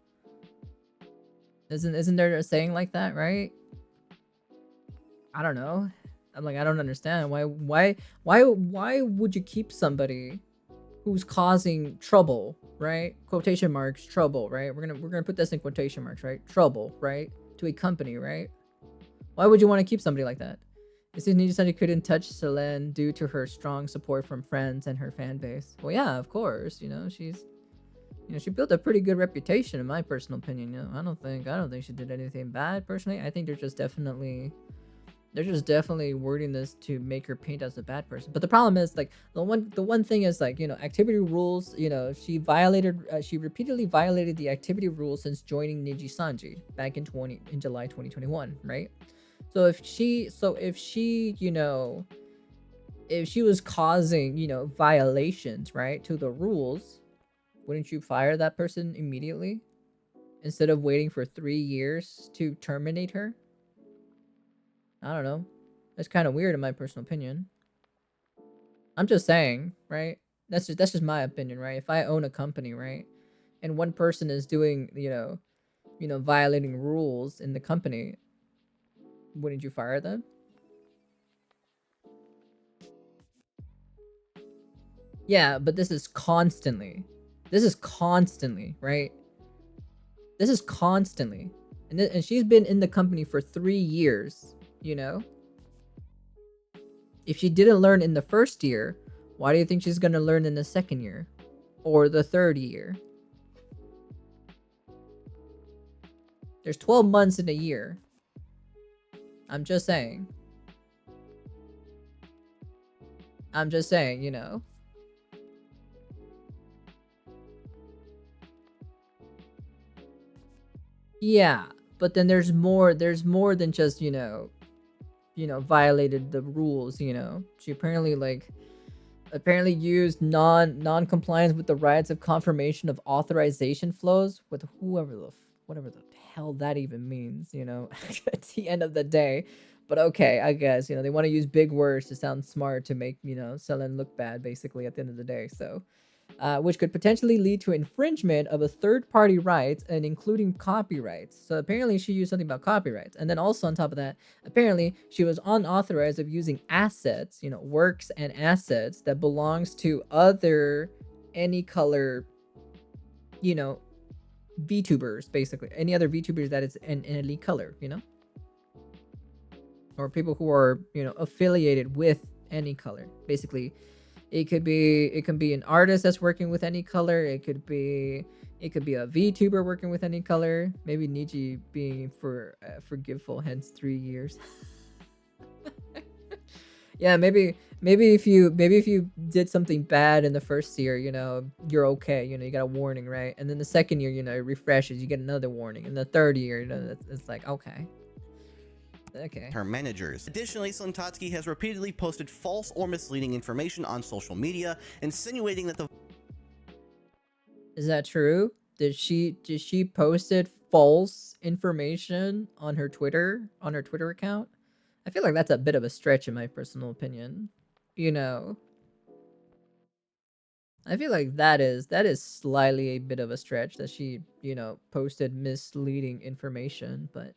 isn't there a saying like that, right? I don't know. I'm like, I don't understand why would you keep somebody who's causing trouble, right? Quotation marks, trouble, right? We're gonna put this in quotation marks, right? Trouble, right? To a company, right? Why would you want to keep somebody like that? It seems Niji-Sanji couldn't touch Selene due to her strong support from friends and her fan base. Well, yeah, of course. She built a pretty good reputation, in my personal opinion. I don't think she did anything bad. Personally, I think they're just definitely wording this to make her paint as a bad person. But the problem is, like, the one thing is, like, activity rules. She repeatedly violated the activity rules since joining Niji-Sanji back in July 2021, right? So if she was causing, violations, right, to the rules, wouldn't you fire that person immediately instead of waiting for 3 years to terminate her? I don't know. That's kind of weird in my personal opinion. I'm just saying, right? That's just my opinion, right? If I own a company, right, and one person is doing, violating rules in the company, wouldn't you fire them? Yeah, but this is constantly, right? This is constantly. And she's been in the company for 3 years, If she didn't learn in the first year, why do you think she's going to learn in the second year? Or the third year? There's 12 months in a year. I'm just saying. Yeah, but then there's more than just, violated the rules, She apparently used non-compliance with the rights of confirmation of authorization flows with whatever the hell that even means, at the end of the day. But okay, I guess, they want to use big words to sound smart to make, Selene look bad, basically, at the end of the day. So, which could potentially lead to infringement of a third-party rights and including copyrights. So apparently she used something about copyrights. And then also on top of that, apparently she was unauthorized of using assets, works and assets that belongs to other Any Color, VTubers, basically. Any other VTubers that is in Any Color, or people who are, affiliated with Any Color. Basically, it can be an artist that's working with Any Color. It could be a VTuber working with Any Color. Maybe Niji being forgiveful, hence 3 years. Yeah, maybe if you did something bad in the first year, you're okay. You got a warning, right? And then the second year, it refreshes. You get another warning. And the third year, it's like, okay. Her managers. Additionally, Selene Tatsuki has repeatedly posted false or misleading information on social media, insinuating that the... Is that true? Did she posted false information on her Twitter account? I feel like that's a bit of a stretch in my personal opinion. I feel like that is slightly a bit of a stretch that she, you know, posted misleading information, but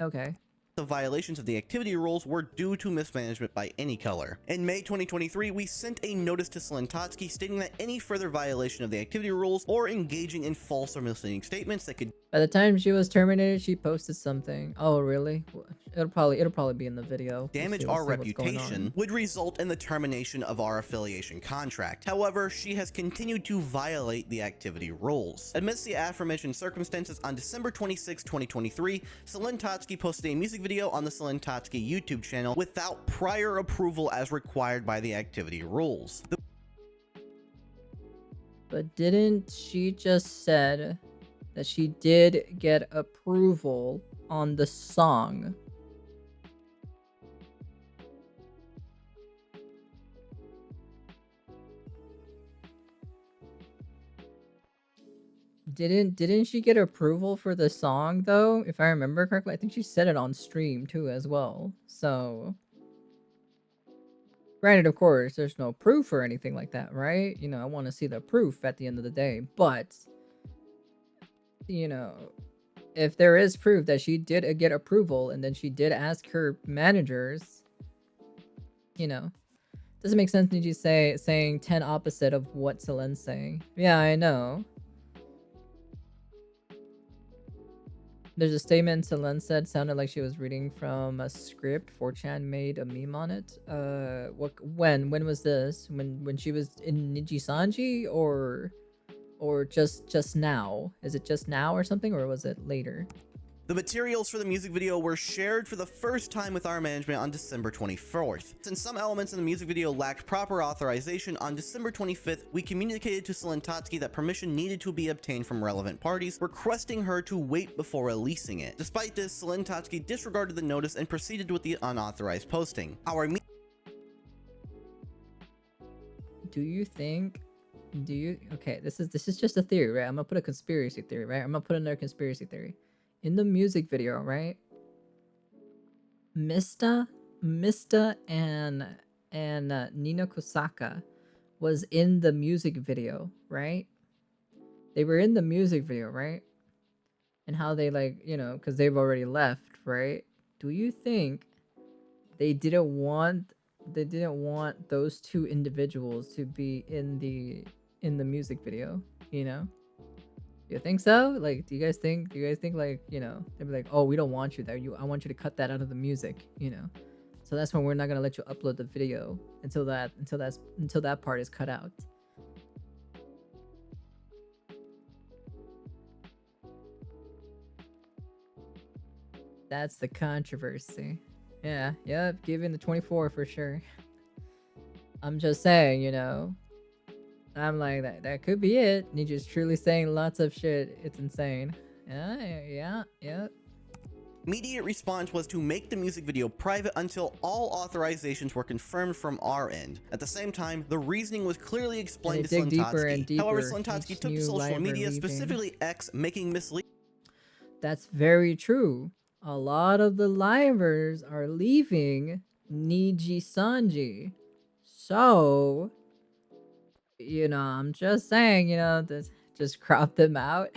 okay. The violations of the activity rules were due to mismanagement by Any Color. In May 2023, we sent a notice to Slentotski stating that any further violation of the activity rules or engaging in false or misleading statements that could By the time she was terminated, she posted something. Oh, really? Well, it'll probably be in the video. damage our reputation would result in the termination of our affiliation contract. However, she has continued to violate the activity rules. Amidst the aforementioned circumstances, on December 26, 2023, Slentotski posted a music video on the Slentotski YouTube channel without prior approval as required by the activity rules. But didn't she just said that she did get approval on the song? Didn't she get approval for the song though? If I remember correctly, I think she said it on stream too as well. So granted, of course, there's no proof or anything like that, right? You know, I want to see the proof at the end of the day, but you know, if there is proof that she did get approval and then she did ask her managers, you know, doesn't make sense to you saying 10 opposite of what Selen's saying. Yeah, I know. There's a statement Selen said sounded like she was reading from a script. 4chan made a meme on it. When was this? When she was in Nijisanji or just now? Is it just now or something, or was it later? The materials for the music video were shared for the first time with our management on December 24th. Since some elements in the music video lacked proper authorization, on December 25th, we communicated to Slentotski that permission needed to be obtained from relevant parties, requesting her to wait before releasing it. Despite this, Slentotski disregarded the notice and proceeded with the unauthorized posting. Okay, this is just a theory, right? I'm gonna put a conspiracy theory, right? I'm gonna put another conspiracy theory. In the music video, right? Mista and Nina Kosaka was in the music video, right? They were in the music video, right? And how they, like, you know, because they've already left, right? Do you think they didn't want those two individuals to be in the music video, you know? You think so? Like, do you guys think like, you know, they'd be like, oh, we don't want you there. I want you to cut that out of the music, you know? So that's when we're not gonna let you upload the video until that part is cut out. That's the controversy. Yeah, yep, give in the 24 for sure. I'm just saying, you know. I'm like, that could be it. Ninja's truly saying lots of shit. It's insane. Yeah. Immediate response was to make the music video private until all authorizations were confirmed from our end. At the same time, the reasoning was clearly explained to Slentotski. However, Slentotski took to social media, specifically X, making misleading. That's very true. A lot of the livers are leaving Nijisanji. So, you know, I'm just saying, you know, just crop them out.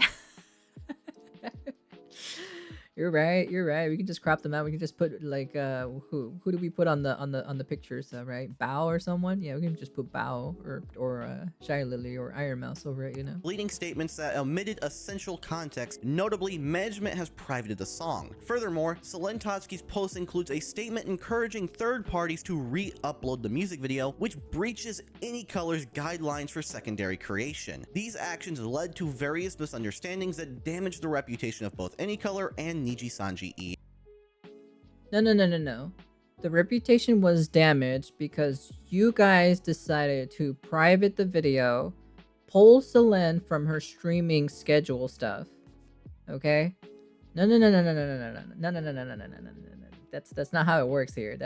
You're right. We can just crop them out. We can just put like who do we put on the pictures, right? Bao or someone? Yeah, we can just put Bao or Shy Lily or Iron Mouse over it, you know. Leading statements that omitted essential context. Notably, management has privated the song. Furthermore, Slentotski's post includes a statement encouraging third parties to re-upload the music video, which breaches Any Color's guidelines for secondary creation. These actions led to various misunderstandings that damaged the reputation of both Any Color and Nijisanji E. No. The reputation was damaged because you guys decided to private the video, pull Selen from her streaming schedule stuff. Okay? No. That's not how it works here.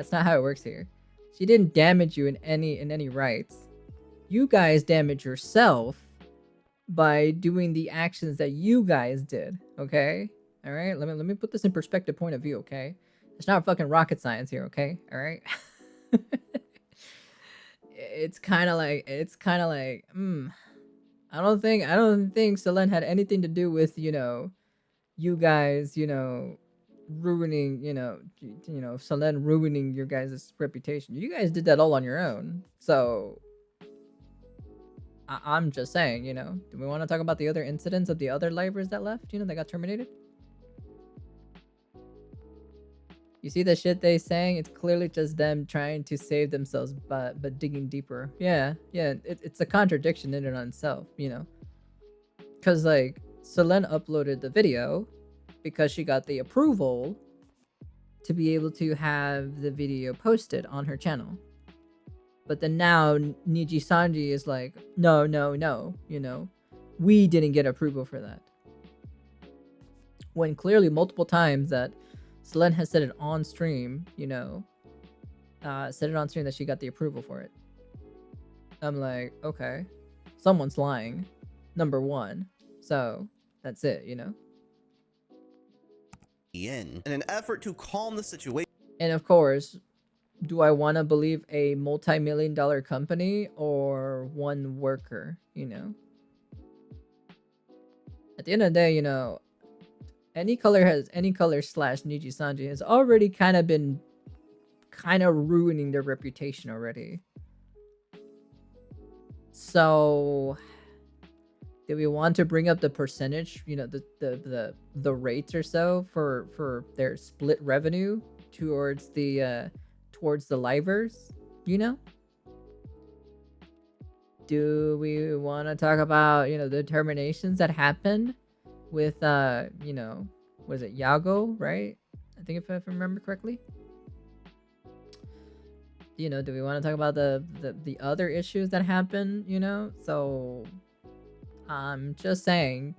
She didn't damage you in any rights. You guys damaged yourself by doing the actions that you guys did. Okay? All right, let me put this in perspective point of view, okay? It's not fucking rocket science here, okay? All right? it's kind of like I don't think Selene had anything to do with, you guys, ruining, Selene ruining your guys' reputation. You guys did that all on your own. So I'm just saying, do we want to talk about the other incidents of the other livers that left, that got terminated? You see the shit they saying? It's clearly just them trying to save themselves, but digging deeper. Yeah, it's a contradiction in and on itself, Because, like, Selene uploaded the video because she got the approval to be able to have the video posted on her channel. But then now Niji Sanji is like, no, we didn't get approval for that. When clearly multiple times that Selene has said it on stream, said it on stream that she got the approval for it. I'm like, okay, someone's lying, number one. So that's it, In an effort to calm the situation. And of course, do I want to believe a multi-million-dollar company or one worker, At the end of the day, Any Color / Niji Sanji has already kind of been ruining their reputation already. So do we want to bring up the percentage, the rates or so for their split revenue towards the livers, Do we want to talk about, the terminations that happened with was it Yago, right? I think if I remember correctly. Do we want to talk about the other issues that happened, So I'm just saying,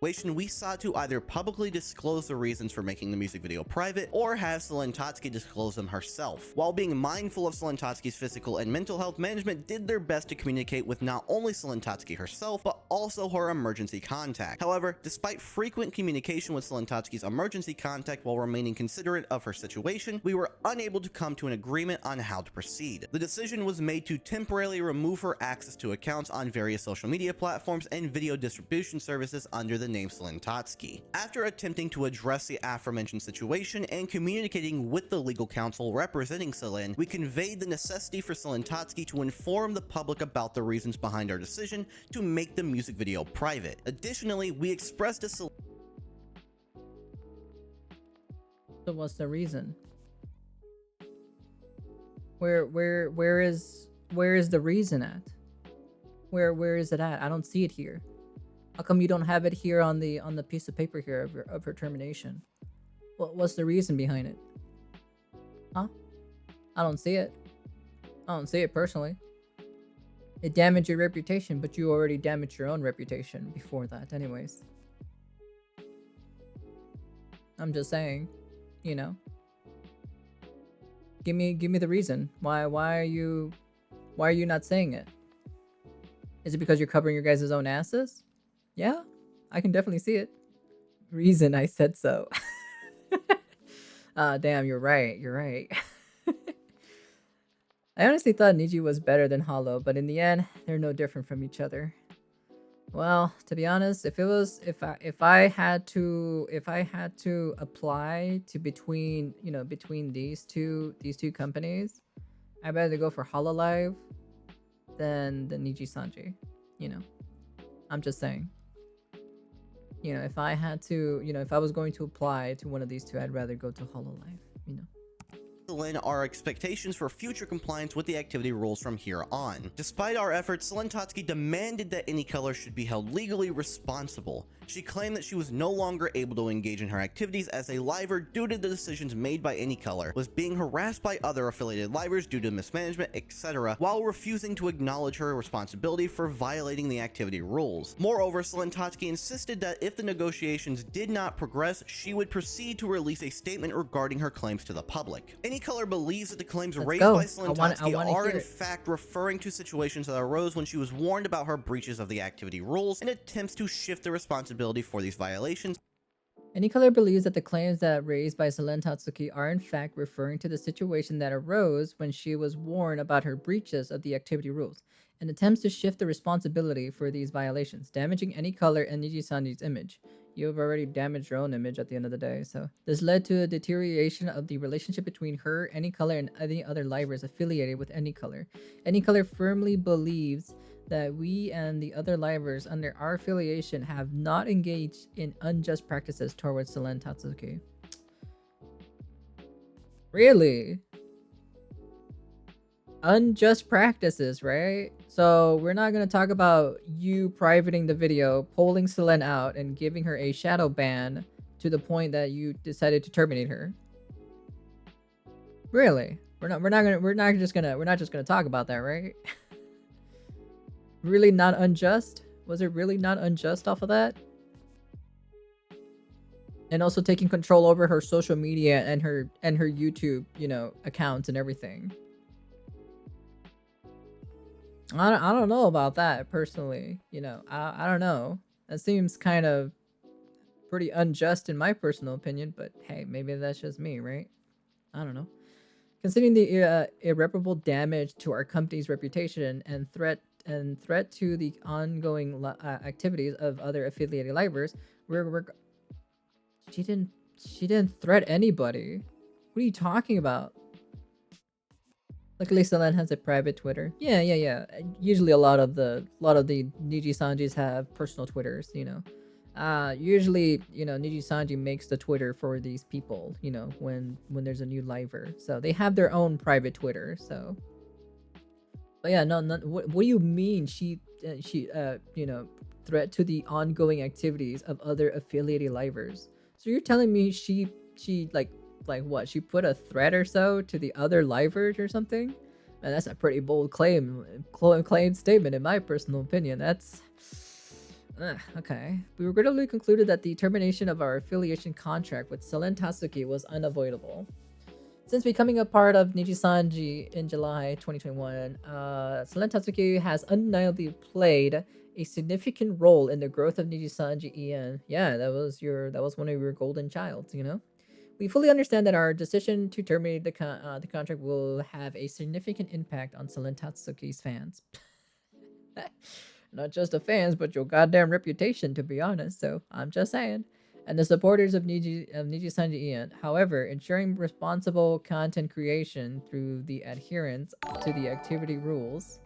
We sought to either publicly disclose the reasons for making the music video private or have Selene Tatsuki disclose them herself. While being mindful of Selene Tatsuki's physical and mental health, management did their best to communicate with not only Selene Tatsuki herself, but also her emergency contact. However, despite frequent communication with Selene Tatsuki's emergency contact while remaining considerate of her situation, we were unable to come to an agreement on how to proceed. The decision was made to temporarily remove her access to accounts on various social media platforms and video distribution services under the name Selene Tatsuki. After attempting to address the aforementioned situation and communicating with the legal counsel representing Selene, we conveyed the necessity for Selene Tatsuki to inform the public about the reasons behind our decision to make the music video private. Additionally, we expressed to Selene. So what's the reason? Where is the reason at? Where is it at? I don't see it here. How come you don't have it here on the piece of paper here of her termination? What's the reason behind it? Huh? I don't see it. I don't see it personally. It damaged your reputation, but you already damaged your own reputation before that anyways. I'm just saying, Give me the reason. Why are you not saying it? Is it because you're covering your guys' own asses? Yeah, I can definitely see it. Reason I said so. Damn, you're right. I honestly thought Niji was better than Hollow, but in the end, they're no different from each other. Well, to be honest, if I had to apply to between these two companies, I'd rather go for Hololive than Niji Sanji. I'm just saying. If I had to, if I was going to apply to one of these two, I'd rather go to Hololive, Our expectations for future compliance with the activity rules from here on. Despite our efforts, Selene Tatsuki demanded that Any Color should be held legally responsible. She claimed that she was no longer able to engage in her activities as a liver due to the decisions made by Any Color, was being harassed by other affiliated livers due to mismanagement, etc., while refusing to acknowledge her responsibility for violating the activity rules. Moreover, Selene Tatsuki insisted that if the negotiations did not progress, she would proceed to release a statement regarding her claims to the public. Any Color believes that the claims raised by Selene Tatsuki are in fact referring to situations that arose when she was warned about her breaches of the activity rules and attempts to shift the responsibility for these violations. Anycolor believes that the claims that raised by Selen Tatsuki are in fact referring to the situation that arose when she was warned about her breaches of the activity rules, and attempts to shift the responsibility for these violations, damaging Anycolor and Niji-sanji's image. You have already damaged your own image at the end of the day, so. This led to a deterioration of the relationship between her, Anycolor, and any other livers affiliated with Anycolor. Anycolor firmly believes that we and the other livers under our affiliation have not engaged in unjust practices towards Selen Tatsuki. Really? Unjust practices, right? So we're not going to talk about you privating the video, pulling Selen out, and giving her a shadow ban to the point that you decided to terminate her. Really? We're not just gonna talk about that, right? Really not unjust? Was it really not unjust off of that? And also taking control over her social media and her YouTube, you know, accounts and everything. I don't know about that personally. You know, I don't know. That seems kind of pretty unjust in my personal opinion, but hey, maybe that's just me, right? I don't know. Considering the irreparable damage to our company's reputation and threat to the ongoing activities of other affiliated livers, she didn't threat anybody. What are you talking about? Luckily, Selen has a private Twitter. Yeah. Usually, a lot of the Niji-sanjis have personal Twitters. You know, usually, you know, Niji-sanji makes the Twitter for these people. You know, when there's a new liver, so they have their own private Twitter. So, but yeah, no. What do you mean? She you know, threat to the ongoing activities of other affiliated livers. So you're telling me she like what? She put a threat or so to the other livers or something? Man, that's a pretty bold claim statement in my personal opinion. That's okay. We regrettably concluded that the termination of our affiliation contract with Selen Tatsuki was unavoidable. Since becoming a part of Niji-sanji in July 2021, Selen Tatsuki has undeniably played a significant role in the growth of Niji-sanji EN. Yeah, that was one of your golden childs, you know? We fully understand that our decision to terminate the contract will have a significant impact on Selen Tatsuki's fans. Not just the fans, but your goddamn reputation, to be honest. So I'm just saying. And the supporters of Niji-sanji EN. However, ensuring responsible content creation through the adherence to the activity rules.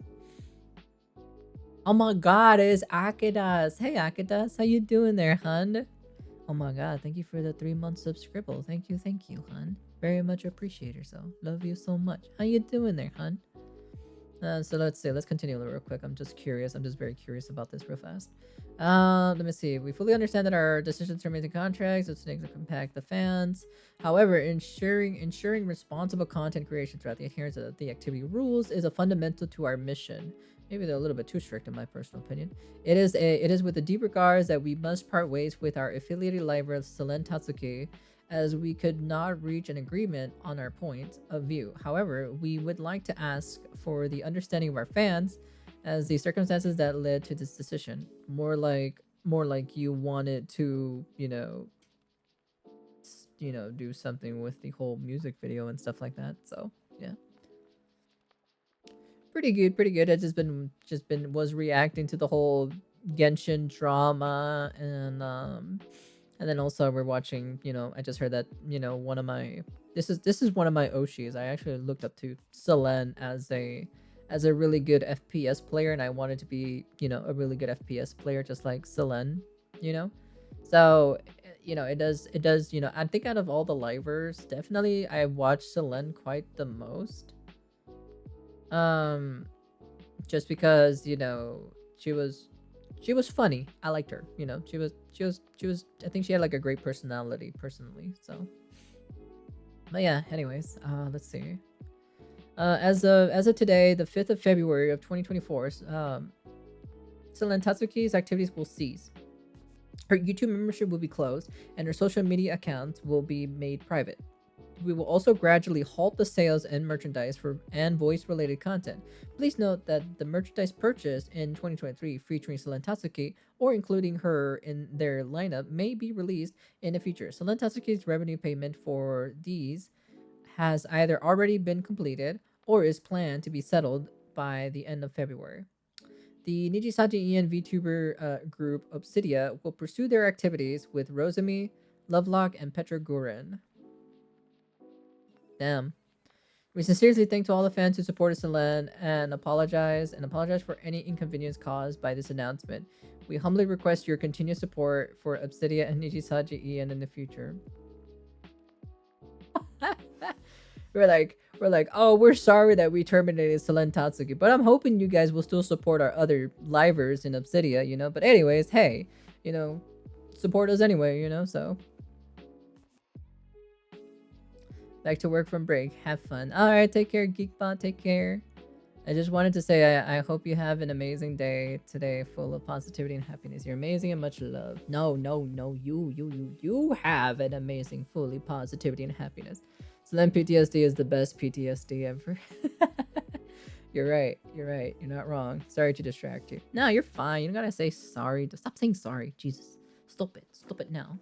Oh my god, it's Akidas. Hey Akidas, how you doing there, hun? Oh my god, thank you for the 3-month subscription. Thank you, hun. Very much appreciate yourself. Love you so much. How you doing there, hun? So let's see. Let's continue real quick. I'm just curious. I'm just very curious about this real fast. Let me see. We fully understand that our decision to terminate the contracts is to impact the fans. However, ensuring responsible content creation throughout the adherence of the activity rules is a fundamental to our mission. Maybe they're a little bit too strict in my personal opinion. It is with the deep regards that we must part ways with our affiliated liver Selen Tatsuki, as we could not reach an agreement on our point of view. However, we would like to ask for the understanding of our fans as the circumstances that led to this decision. More like you wanted to, you know, do something with the whole music video and stuff like that. So yeah. Pretty good. I was reacting to the whole Genshin drama, and then also we're watching, you know, I just heard that, you know, this is one of my Oshis. I actually looked up to Selen as a really good FPS player, and I wanted to be, you know, a really good FPS player just like Selen, you know. So, you know, it does, you know, I think out of all the livers, definitely I watched Selen quite the most. Just because, you know, she was funny. I liked her, you know. She was I think she had like a great personality personally, so. But yeah, anyways, let's see. As of today, the 5th of February of 2024, Selen Tatsuki's activities will cease. Her YouTube membership will be closed, and her social media accounts will be made private. We will also gradually halt the sales and merchandise and voice-related content. Please note that the merchandise purchased in 2023 featuring Selen Tatsuki or including her in their lineup may be released in the future. Selen Tatsuki's revenue payment for these has either already been completed or is planned to be settled by the end of February. The Nijisanji EN VTuber group Obsidia will pursue their activities with Rosemi, Lovelock, and Petra Gurin. Damn. We sincerely thank to all the fans who supported Selen and apologize for any inconvenience caused by this announcement. We humbly request your continued support for Obsidia and Nijisanji EN in the future. We're like, oh, we're sorry that we terminated Selen Tatsuki, but I'm hoping you guys will still support our other livers in Obsidia, you know? But anyways, hey, you know, support us anyway, you know, so. Back to work from break. Have fun. Alright, take care, Geekbot, take care. I just wanted to say I hope you have an amazing day today, full of positivity and happiness. You're amazing and much love. No, you have an amazing, fully positivity and happiness. Selen PTSD is the best PTSD ever. You're right. You're not wrong. Sorry to distract you. No, you're fine. You don't gotta say sorry. Stop saying sorry. Jesus. Stop it now.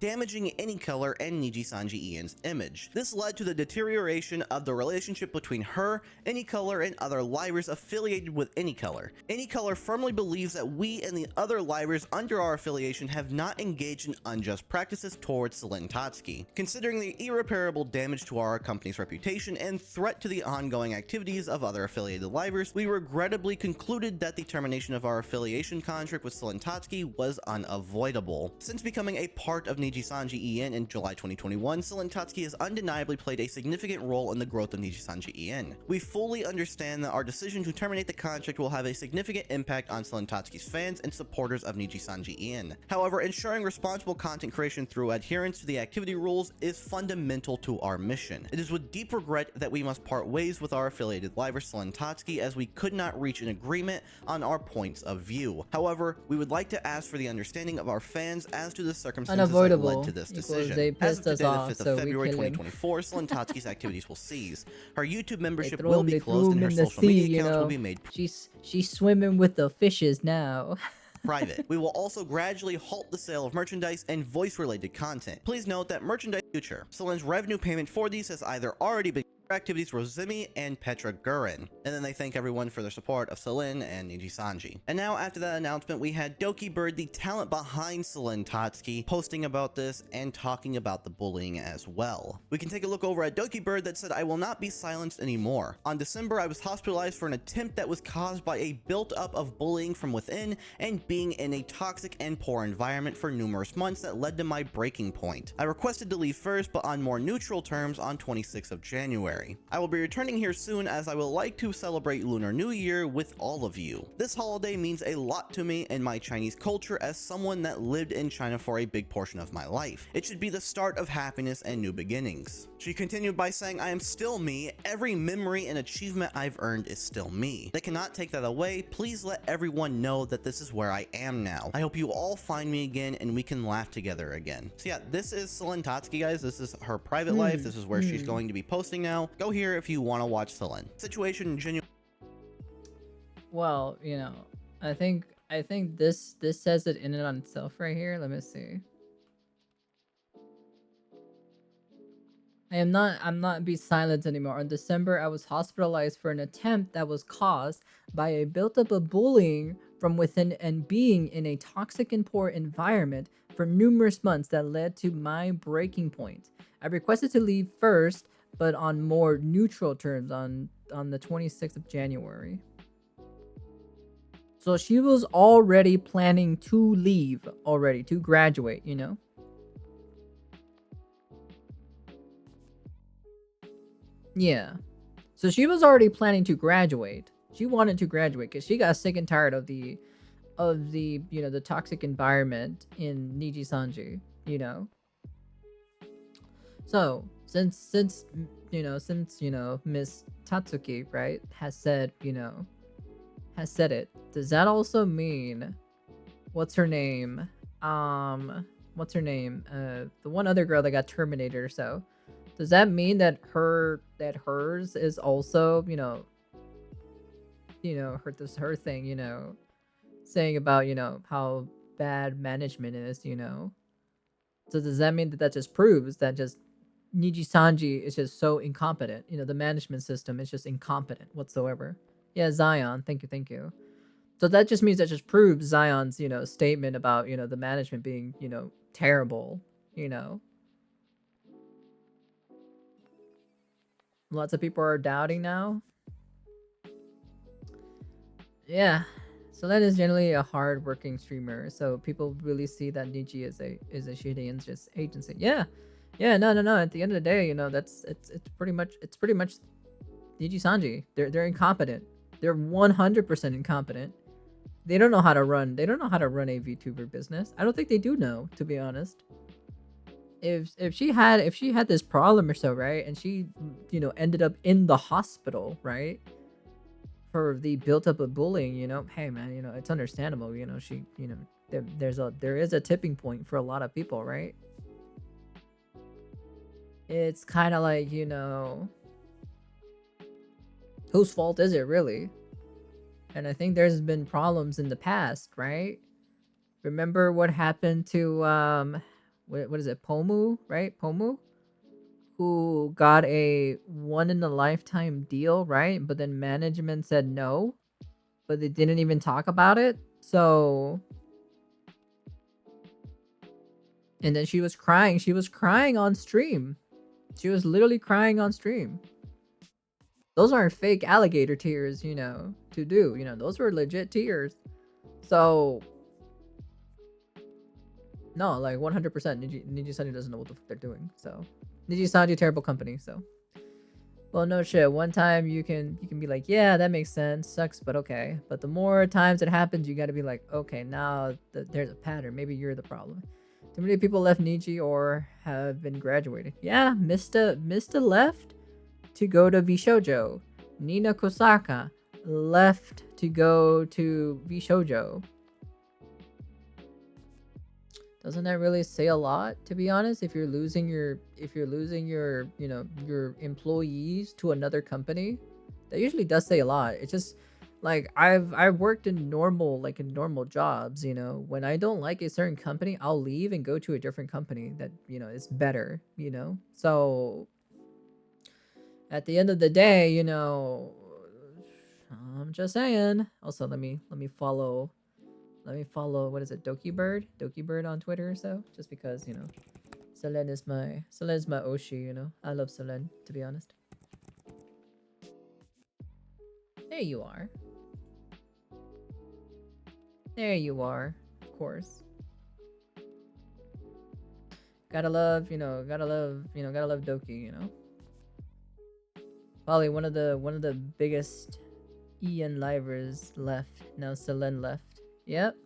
Damaging Anycolor and Nijisanji Ian's image. This led to the deterioration of the relationship between her, Anycolor, and other livers affiliated with Anycolor. Anycolor firmly believes that we and the other livers under our affiliation have not engaged in unjust practices towards Selen Tatsuki. Considering the irreparable damage to our company's reputation and threat to the ongoing activities of other affiliated livers, we regrettably concluded that the termination of our affiliation contract with Selen Tatsuki was unavoidable. Since becoming a part of Nijisanji EN in July 2021, Selen Tatsuki has undeniably played a significant role in the growth of Nijisanji EN. We fully understand that our decision to terminate the contract will have a significant impact on Selen Tatsuki's fans and supporters of Nijisanji EN. However, ensuring responsible content creation through adherence to the activity rules is fundamental to our mission. It is with deep regret that we must part ways with our affiliated liver Selen Tatsuki, as we could not reach an agreement on our points of view. However, we would like to ask for the understanding of our fans as to the circumstances that led to this decision. They As pissed of us today, off, the 5th so of we February kill him. 2024, Selen Tatsuki's activities will cease. Her YouTube membership They will be closed and her in the social sea, media you accounts know. will be made She's swimming with the fishes now. private. We will also gradually halt the sale of merchandise and voice-related content. Please note that merchandise future. Selen's revenue payment for these has either already been activities Rosemi and Petra Gurin. And then they thank everyone for their support of Selen and Nijisanji. And now after that announcement, we had Doki Bird, the talent behind Selen Tatsuki, posting about this and talking about the bullying as well. We can take a look over at Doki Bird that said, "I will not be silenced anymore. On December, I was hospitalized for an attempt that was caused by a built-up of bullying from within and being in a toxic and poor environment for numerous months that led to my breaking point. I requested to leave first, but on more neutral terms on 26th of January. I will be returning here soon, as I would like to celebrate Lunar New Year with all of you. This holiday means a lot to me and my Chinese culture as someone that lived in China for a big portion of my life. It should be the start of happiness and new beginnings." She continued by saying, "I am still me. Every memory and achievement I've earned is still me. They cannot take that away. Please let everyone know that this is where I am now. I hope you all find me again and we can laugh together again." So yeah, this is Selen Tatsuki, guys. This is her private life. This is where she's going to be posting now. Go here if you want to watch Selen. Situation genuine. Well, you know, I think this says it in and on itself right here. Let me see. I'm not be silent anymore. In December, I was hospitalized for an attempt that was caused by a built-up of bullying from within and being in a toxic and poor environment for numerous months that led to my breaking point. I requested to leave first, but on more neutral terms on the 26th of January. So she was already planning to leave already, to graduate, you know? Yeah. So she was already planning to graduate. She wanted to graduate because she got sick and tired of the you know, the toxic environment in Nijisanji, you know? So, since Miss Tatsuki, right, has said it, does that also mean what's her name? The one other girl that got terminated or so. Does that mean that hers is also, her thing, saying about, how bad management is, So does that mean that that just proves that just Niji Sanji is just so incompetent? The management system is just incompetent whatsoever. Yeah, Zion, thank you. So that just means that just proves Zion's, statement about, the management being, terrible, Lots of people are doubting now. Yeah. So that is generally a hard-working streamer. So people really see that Niji is a shitty agency. Yeah. Yeah, no. At the end of the day, it's pretty much Niji Sanji. They're incompetent. They're 100% incompetent. They don't know how to run a VTuber business. I don't think they do know, to be honest. If she had this problem or so, right, and she ended up in the hospital, right, for the built up of bullying, hey man, it's understandable, she there is a tipping point for a lot of people, right? It's kind of like, whose fault is it really? And I think there's been problems in the past, right? Remember what happened to what is it, Pomu, right? Pomu, who got a one-in-a-lifetime deal, right? But then management said no, but they didn't even talk about it. So, and then she was crying. She was crying on stream. She was literally crying on stream. Those aren't fake alligator tears, to do. Those were legit tears. So, no, like 100%. Niji Sanji doesn't know what the fuck they're doing. So, Niji Sanji, terrible company. So, well, no shit. One time you can be like, yeah, that makes sense. Sucks, but okay. But the more times it happens, you got to be like, okay, now there's a pattern. Maybe you're the problem. Too many people left Niji or have been graduated. Yeah, Mista left to go to VShojo. Nina Kosaka left to go to VShojo. Doesn't that really say a lot, to be honest? If you're losing your your employees to another company, that usually does say a lot. It's just like I've worked in normal jobs, when I don't like a certain company, I'll leave and go to a different company that is better, So at the end of the day, I'm just saying. Also, let me follow. What is it, Doki Bird on Twitter or so, just because Selen is my Oshi. I love Selen, to be honest. There you are. Of course. Gotta love Doki. Probably one of the biggest Ian livers left. Now Selen left. Yep.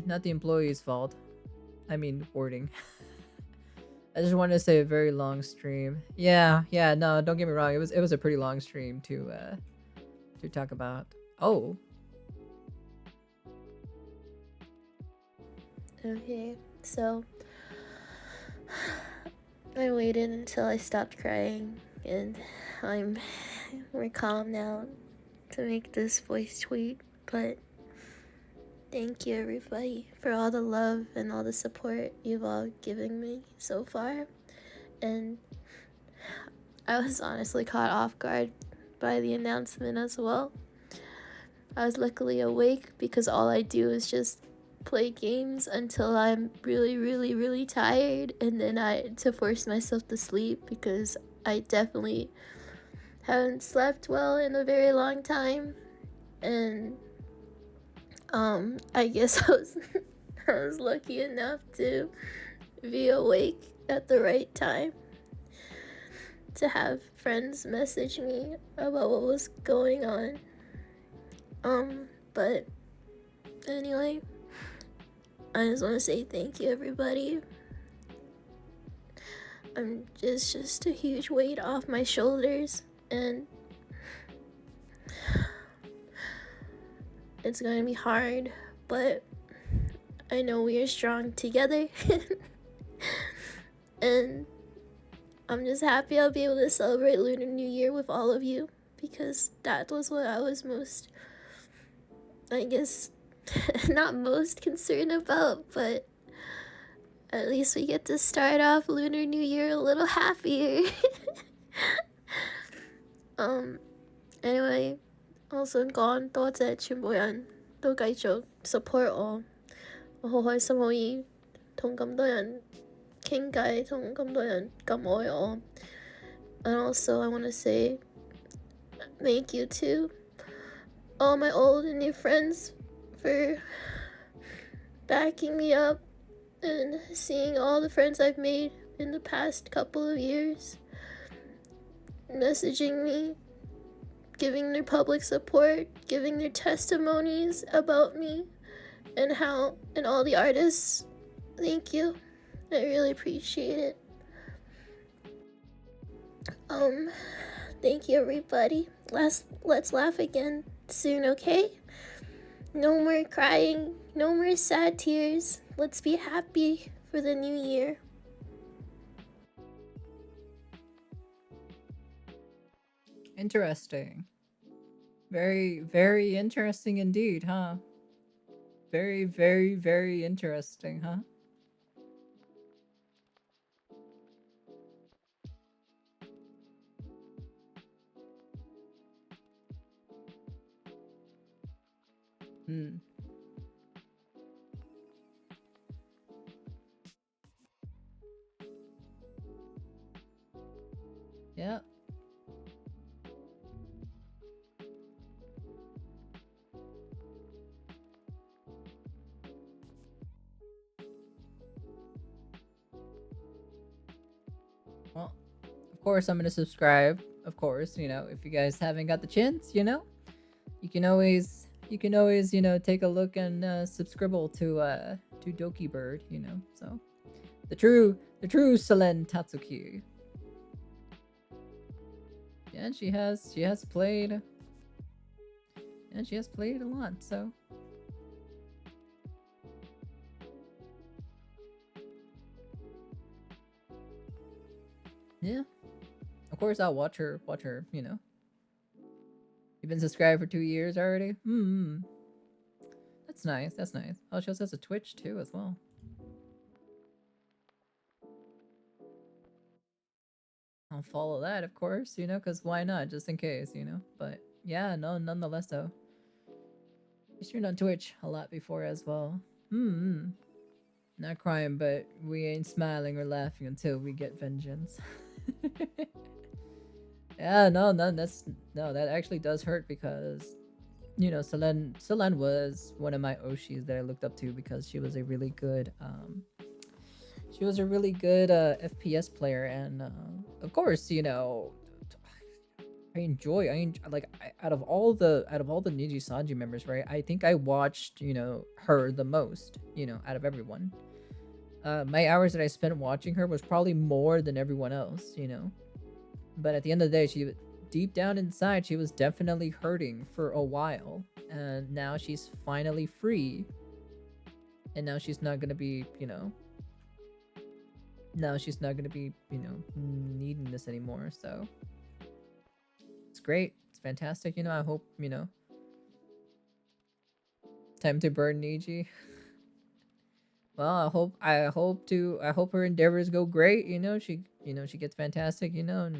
Not the employee's fault. I mean, boarding. I just wanted to say a very long stream. Yeah, no, don't get me wrong. It was a pretty long stream to talk about. Oh. Okay, so I waited until I stopped crying, and I'm more calm now to make this voice tweet, but thank you everybody for all the love and all the support you've all given me so far. And I was honestly caught off guard by the announcement as well. I was luckily awake because all I do is just play games until I'm really, really, really tired, and then to force myself to sleep because I definitely haven't slept well in a very long time. And I guess I was lucky enough to be awake at the right time to have friends message me about what was going on. But anyway, I just want to say thank you everybody. It's just a huge weight off my shoulders, and it's going to be hard, but I know we are strong together. And I'm just happy I'll be able to celebrate Lunar New Year with all of you, because that was what I was most, I guess, not most concerned about, but at least we get to start off Lunar New Year a little happier. Anyway, also gone 多謝全部人都繼續 support 我，我好開心可以同咁多人傾偈，同咁多人咁愛我。And also I want to say thank you to all my old and new friends for backing me up and seeing all the friends I've made in the past couple of years, messaging me, giving their public support, giving their testimonies about me and all the artists. Thank you. I really appreciate it. Thank you everybody. Let's laugh again soon, okay? No more crying, no more sad tears. Let's be happy for the new year. Interesting. Very, very interesting indeed, huh? Very, very, very interesting, huh? Yeah. Well, of course I'm gonna subscribe. Of course, you know, if you guys haven't got the chance, you know, you can always, you know, take a look and subscribe to Doki Bird, you know. So the true Selen Tatsuki. Yeah, she has played. And she has played a lot, so. Yeah. Of course I'll watch her, you know. You've been subscribed for 2 years already? That's nice, that's nice. Oh, she also has a Twitch too as well. I'll follow that, of course, you know, because why not, just in case, you know. But yeah, no, nonetheless though. I streamed on Twitch a lot before as well. Not crying, but we ain't smiling or laughing until we get vengeance. Yeah, no, that actually does hurt because, you know, Selen was one of my Oshis that I looked up to because she was a really good FPS player, and of course, you know, out of all the Niji Sanji members, right? I think I watched, you know, her the most, you know, out of everyone. My hours that I spent watching her was probably more than everyone else, you know. But at the end of the day, deep down inside, she was definitely hurting for a while, and now she's finally free. And now she's not gonna be, you know. Now she's not gonna be, you know, needing this anymore. So it's great. It's fantastic. You know, I hope, you know. Time to burn Niji. Well, I hope her endeavors go great. You know, she gets fantastic. You know,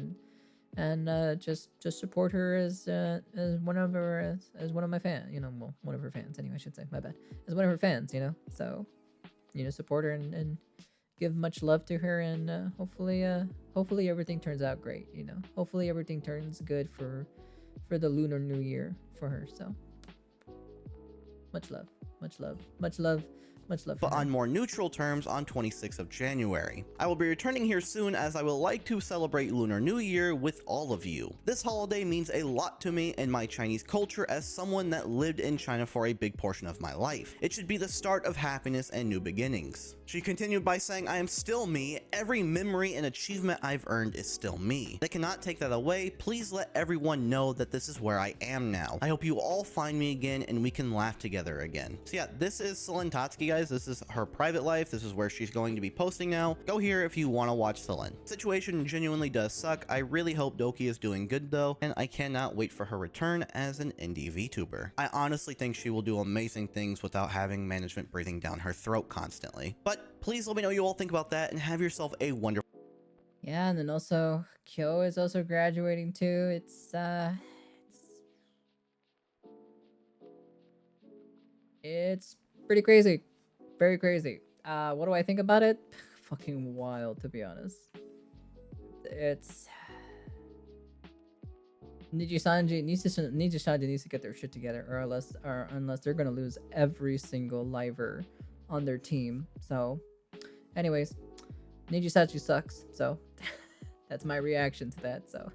and just support her as one of my fans. You know, well, one of her fans anyway. I should say. My bad. As one of her fans. You know, so you know, support her and give much love to her, and hopefully everything turns out great. You know, hopefully everything turns good for the Lunar New Year for her. So much love, much love, much love. Much love. But on more neutral terms, on 26th of January. I will be returning here soon, as I would like to celebrate Lunar New Year with all of you. This holiday means a lot to me and my Chinese culture as someone that lived in China for a big portion of my life. It should be the start of happiness and new beginnings. She continued by saying, I am still me. Every memory and achievement I've earned is still me. They cannot take that away. Please let everyone know that this is where I am now. I hope you all find me again and we can laugh together again. So yeah, this is Selen Tatsuki, guys. guys, this is her private life. This is where she's going to be posting now. Go here if you want to watch Celine. Situation genuinely does suck. I really hope Doki is doing good though, and I cannot wait for her return as an indie VTuber. I honestly think she will do amazing things without having management breathing down her throat constantly. But please let me know what you all think about that, and have yourself a wonderful. Yeah, and then also Kyo is also graduating too. It's pretty crazy. Very crazy. What do I think about it? Fucking wild, to be honest. It's Nijisanji needs to get their shit together, or unless they're gonna lose every single liver on their team. So, anyways, Nijisanji sucks. So, that's my reaction to that. So.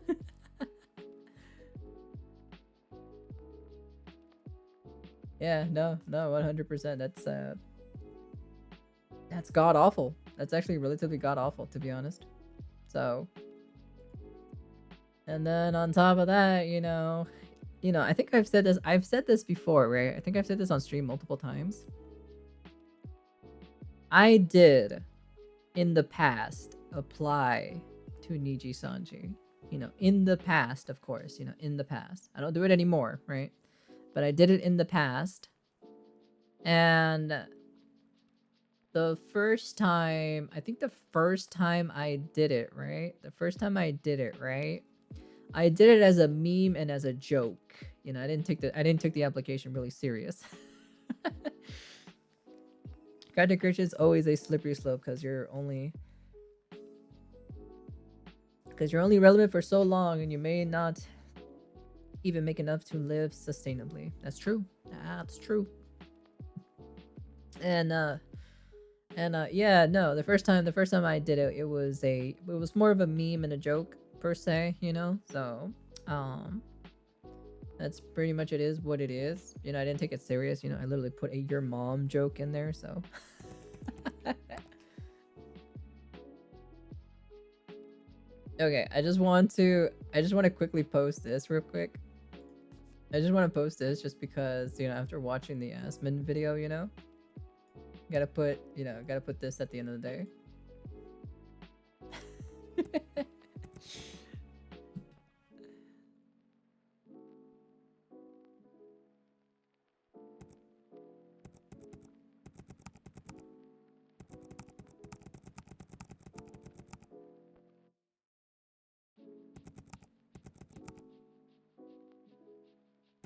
Yeah, no, 100%. That's god awful. That's actually relatively god awful, to be honest. So, and then on top of that, I think I've said this before, right? I think I've said this on stream multiple times. I did, in the past, apply to Nijisanji. In the past, of course, in the past. I don't do it anymore, right? But I did it in the past. And the first time I did it, right? I did it as a meme and as a joke. I didn't take the application really serious. Content creation is always a slippery slope because you're only relevant for so long, and you may not even make enough to live sustainably. That's true. And yeah, no, the first time I did it, it was more of a meme and a joke per se, so that's pretty much what it is. I didn't take it serious. I literally put a your mom joke in there, so. Okay, I just want to quickly post this real quick. I just want to post this just because, after watching the Asmon video, gotta put this at the end of the day.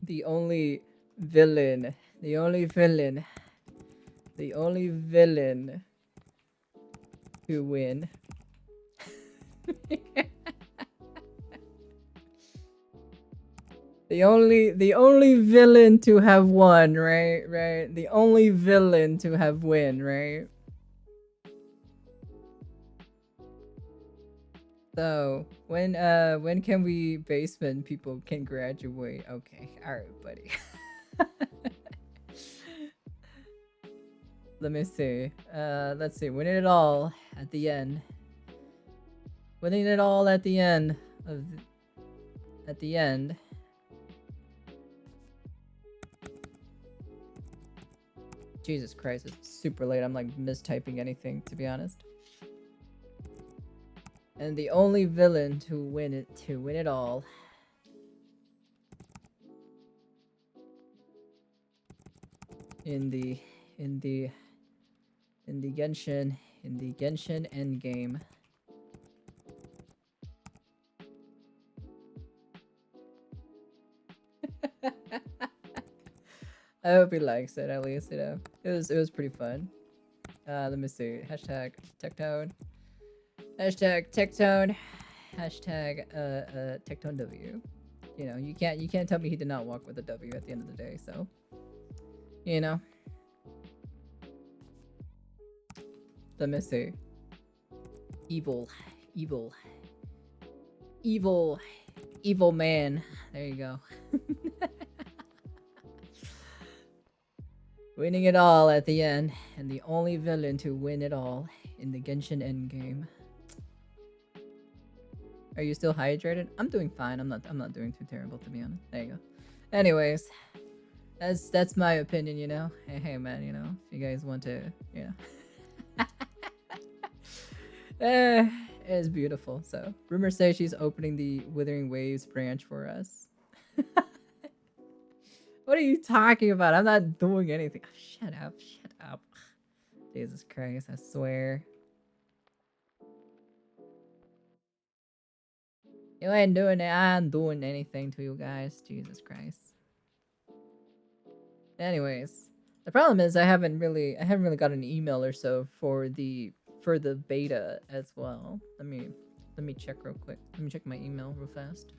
The only villain to win. The only villain to have won, right? The only villain to have win, right? So, when can we basement people can graduate? Okay, alright, buddy. Let me see. Let's see. Winning it all at the end. Winning it all at the end of at the end. Jesus Christ, it's super late. I'm like mistyping anything, to be honest. And the only villain to win it all. In the Genshin endgame. I hope he likes it, at least, It was pretty fun. Let me see. Hashtag Tectone. Hashtag Tectone. Hashtag Tectone W. You can't tell me he did not walk with a W at the end of the day, so let me see. Evil man. There you go. Winning it all at the end, and the only villain to win it all in the Genshin endgame. Are you still hydrated? I'm doing fine. I'm not doing too terrible, to be honest. There you go. Anyways, That's my opinion, you know. Hey man, you know, if you guys want to, you know. It's beautiful. So rumor says she's opening the Withering Waves branch for us. What are you talking about? I'm not doing anything. Oh, shut up. Shut up. Jesus Christ, I swear. You ain't doing it. I'm doing anything to you guys. Jesus Christ. Anyways, the problem is I haven't really got an email or so for the beta as well. Let me check real quick. Let me check my email real fast.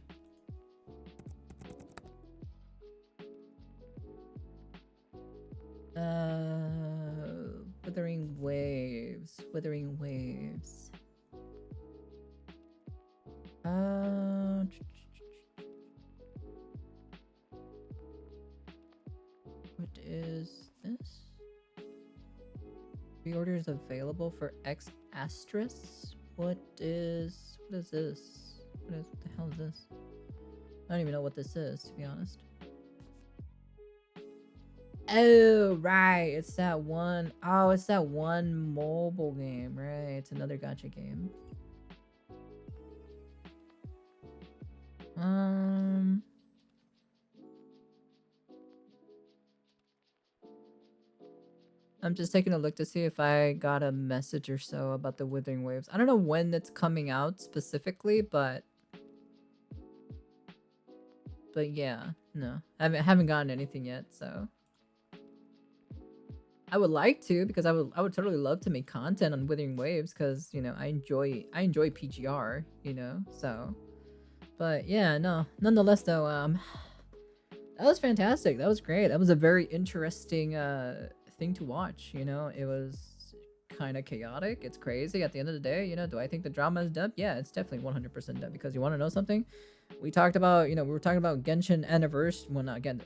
Withering Waves. Withering Waves. What is this? Pre-orders available for X Astris? What is this? What the hell is this? I don't even know what this is, to be honest. Oh, right. It's that one. Oh, it's that one mobile game, right? It's another gacha game. I'm just taking a look to see if I got a message or so about the Withering Waves. I don't know when it's coming out specifically, but yeah, no. I haven't gotten anything yet, so I would like to, because I would totally love to make content on Withering Waves, because, you know, I enjoy PGR, you know, so. But yeah, no. Nonetheless though, that was fantastic. That was great. That was a very interesting thing to watch, you know. It was kind of chaotic. It's crazy at the end of the day, you know. Do I think the drama is done? Yeah, it's definitely 100% done, because you want to know something? We talked about, you know, we were talking about Genshin Anniversary, well, not again,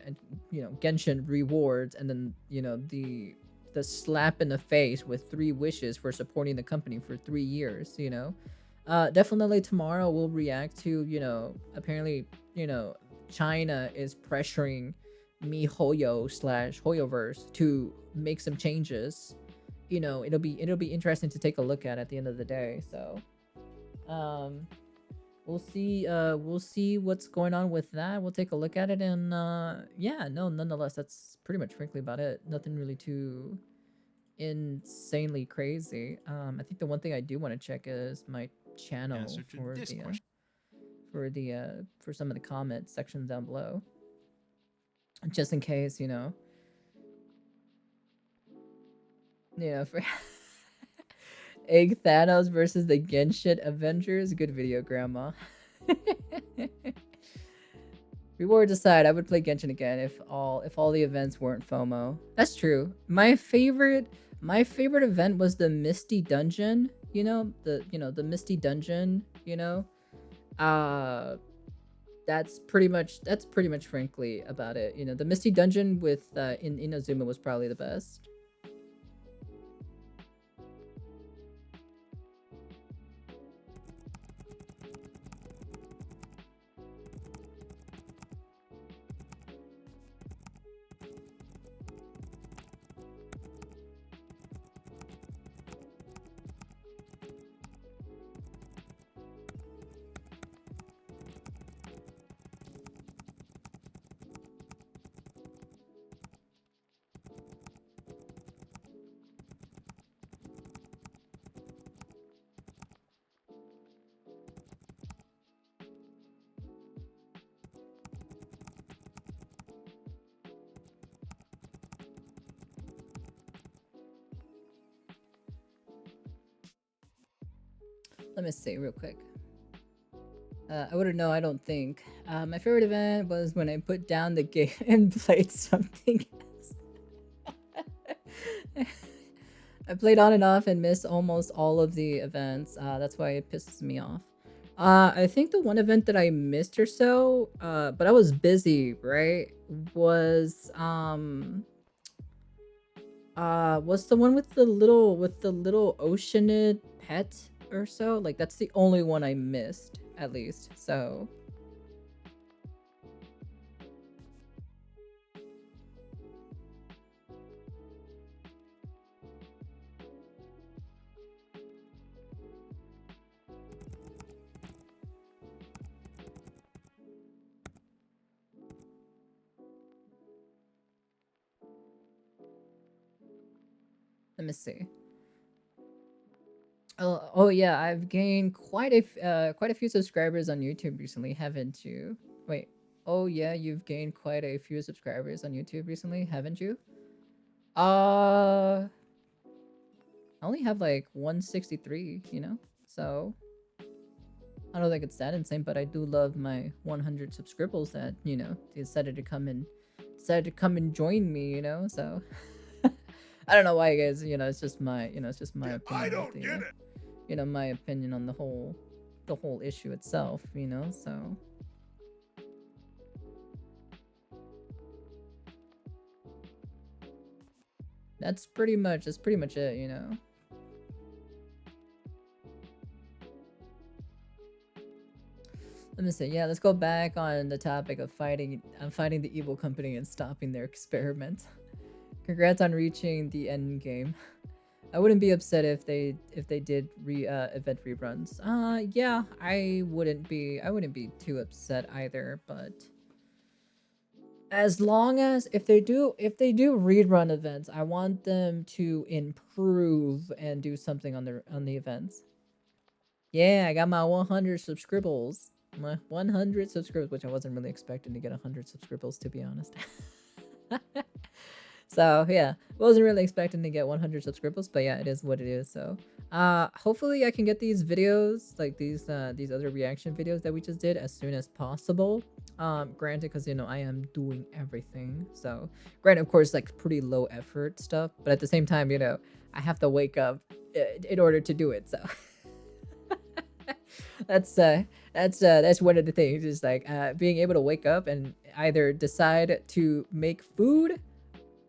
you know, Genshin rewards, and then, you know, the slap in the face with 3 wishes for supporting the company for 3 years, you know. Definitely tomorrow we'll react to, you know, apparently, you know, China is pressuring MiHoYo/Hoyoverse to make some changes. You know, it'll be interesting to take a look at the end of the day. So, we'll see what's going on with that. We'll take a look at it, and yeah, no, nonetheless, that's pretty much frankly about it. Nothing really too insanely crazy. I think the one thing I do want to check is my channel for some of the comment sections down below, just in case, you know, for Egg Thanos versus the Genshin Avengers. Good video, Grandma. Rewards aside, I would play Genshin again if all the events weren't FOMO. That's true. My favorite event was the Misty Dungeon. You know, the Misty Dungeon, you know. That's pretty much frankly about it. You know, the Misty Dungeon with in Inazuma was probably the best. Let me see real quick. I wouldn't know, I don't think. My favorite event was when I put down the game and played something else. I played on and off and missed almost all of the events. That's why it pisses me off. I think the one event that I missed or so, but I was busy, right? Was what's the one with the little oceanid pet or so? Like, that's the only one I missed, at least. So Let me see. Oh yeah, I've gained quite a few subscribers on YouTube recently, haven't you? Wait. Oh yeah, you've gained quite a few subscribers on YouTube recently, haven't you? I only have like 163, you know? So I don't think it's that insane, but I do love my 100 subscribers that, you know, decided to come and join me, you know? So I don't know why, guys, you know, it's just my, you know, it's just my opinion. I don't get it. You know, my opinion on the whole issue itself, you know? So that's pretty much it, you know. Let me see. Yeah, let's go back on the topic of fighting the evil company and stopping their experiment. Congrats on reaching the end game. I wouldn't be upset if they did event reruns. Yeah, I wouldn't be too upset either, but as long as if they do rerun events, I want them to improve and do something on the events. Yeah, I got my 100 subscribers. My 100 subscribers, which I wasn't really expecting to get 100 subscribers, to be honest. So yeah, wasn't really expecting to get 100 subscribers, but yeah, it is what it is. So hopefully I can get these videos, like these other reaction videos that we just did, as soon as possible. Granted, because you know I am doing everything, so granted, of course, like pretty low effort stuff, but at the same time, you know, I have to wake up in order to do it. So that's one of the things, is like being able to wake up and either decide to make food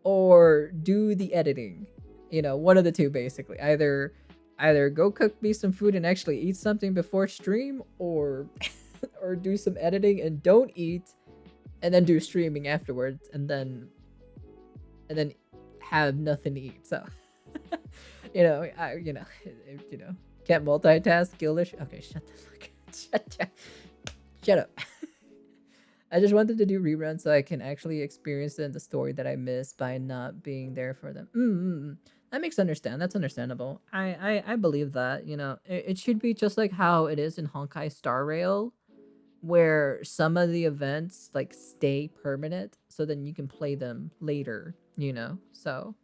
or do the editing, you know, one of the two, basically. Either go cook me some food and actually eat something before stream, or or do some editing and don't eat, and then do streaming afterwards, and then have nothing to eat. So you know, can't multitask, Gildish. Okay, shut the fuck shut up. I just wanted to do reruns so I can actually experience the story that I missed by not being there for them. That makes understand. That's understandable. I believe that, you know, it should be just like how it is in Honkai Star Rail, where some of the events like stay permanent, so then you can play them later, you know. So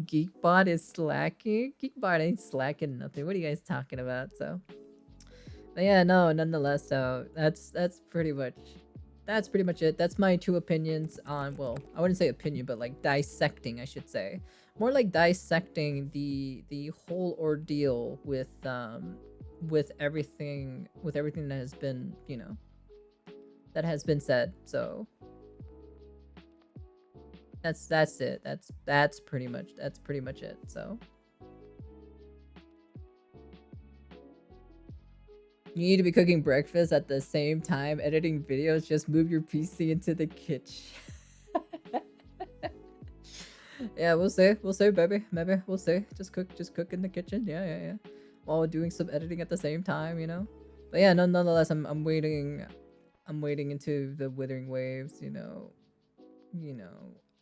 Geekbot is slacking. Geekbot ain't slacking nothing. What are you guys talking about? So but yeah, no, nonetheless, so that's pretty much it. That's my two opinions on, well, I wouldn't say opinion, but like dissecting, I should say. More like dissecting the whole ordeal with everything that has been, you know, that has been said. So that's it. That's pretty much it. So you need to be cooking breakfast at the same time editing videos. Just move your PC into the kitchen. Yeah, we'll see, baby. Maybe we'll see. Just cook in the kitchen. Yeah. While doing some editing at the same time, you know. But yeah, nonetheless, I'm waiting into the Withering Waves. You know.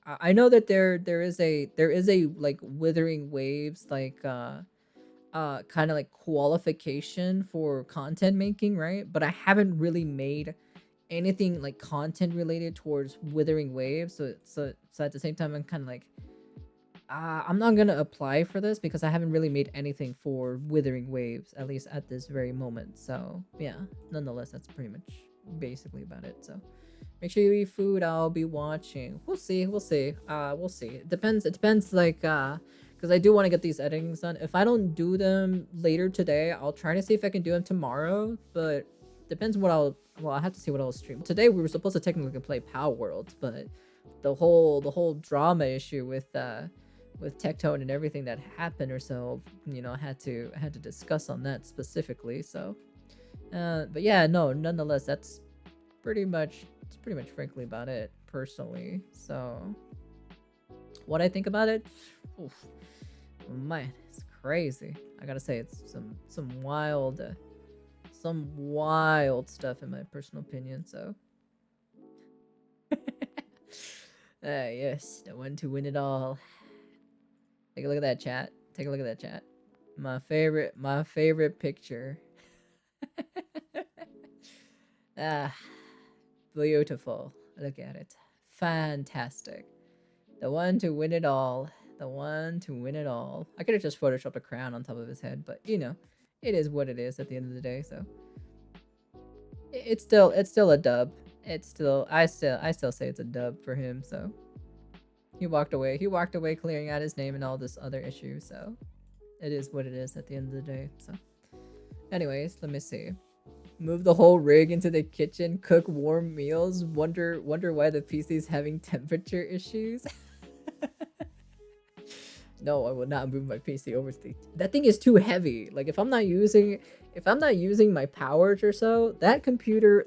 I know that there is a like Withering Waves, like kind of like qualification for content making, right? But I haven't really made anything like content related towards Withering Waves, so at the same time I'm kind of like I'm not gonna apply for this because I haven't really made anything for Withering Waves, at least at this very moment. So yeah, nonetheless, that's pretty much basically about it. So make sure you eat food. I'll be watching. We'll see. It depends like because I do want to get these editings done. If I don't do them later today, I'll try to see if I can do them tomorrow, but depends what I have to see what I'll stream. Today we were supposed to technically play Power Worlds, but the whole drama issue with Tectone and everything that happened or so, you know, I had to discuss on that specifically. So but yeah, no, nonetheless, that's pretty much frankly about it personally. So what I think about it, oof, man, it's crazy. I gotta say, it's some wild stuff in my personal opinion. So yes, the one to win it all. Take a look at that chat. Take a look at that chat. My favorite picture. Ah, beautiful. Look at it. Fantastic. The one to win it all. The one to win it all. I could have just photoshopped a crown on top of his head, but you know, it is what it is at the end of the day, so it's still a dub. It's still I still say it's a dub for him, so he walked away clearing out his name and all this other issue, so it is what it is at the end of the day. So anyways, let me see. Move the whole rig into the kitchen, cook warm meals, wonder why the PC's having temperature issues. No, I will not move my PC over to that thing is too heavy. Like if I'm not using my powers or so, that computer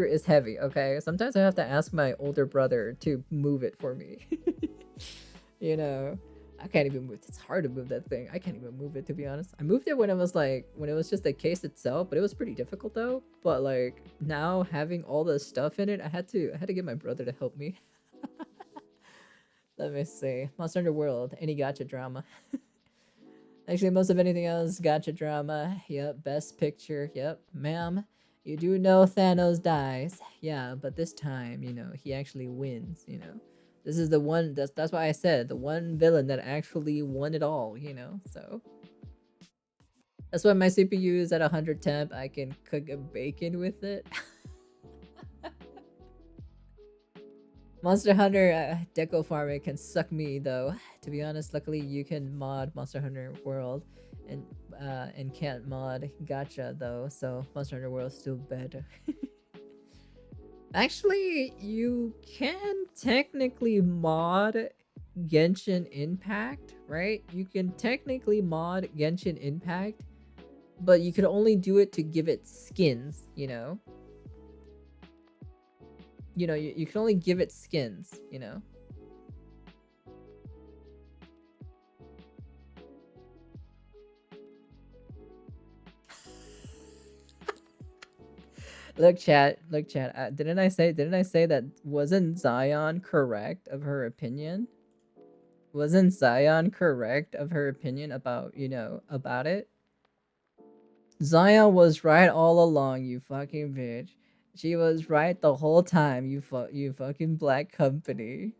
is heavy, okay? Sometimes I have to ask my older brother to move it for me. You know, I can't even move. It's hard to move that thing. I can't even move it, to be honest. I moved it when it was just the case itself, but it was pretty difficult though. But like now having all the stuff in it, I had to get my brother to help me. Let me see. Monster Hunter World. Any gacha drama? Actually, most of anything else, gacha drama. Yep. Best picture. Yep. Ma'am, you do know Thanos dies. Yeah, but this time, you know, he actually wins, you know. This is the one, that's why I said, the one villain that actually won it all, you know, so. That's why my CPU is at 100 temp. I can cook a bacon with it. Monster Hunter Deco Farming can suck me though. To be honest, luckily you can mod Monster Hunter World and can't mod Gacha though, so Monster Hunter World is still better. Actually, you can technically mod Genshin Impact, right? You can technically mod Genshin Impact, but you could only do it to give it skins, you know? You know, you can only give it skins, you know? Look chat, didn't I say that wasn't Zion correct of her opinion? Wasn't Zion correct of her opinion about, you know, about it? Zion was right all along, you fucking bitch. She was right the whole time, you fucking black company.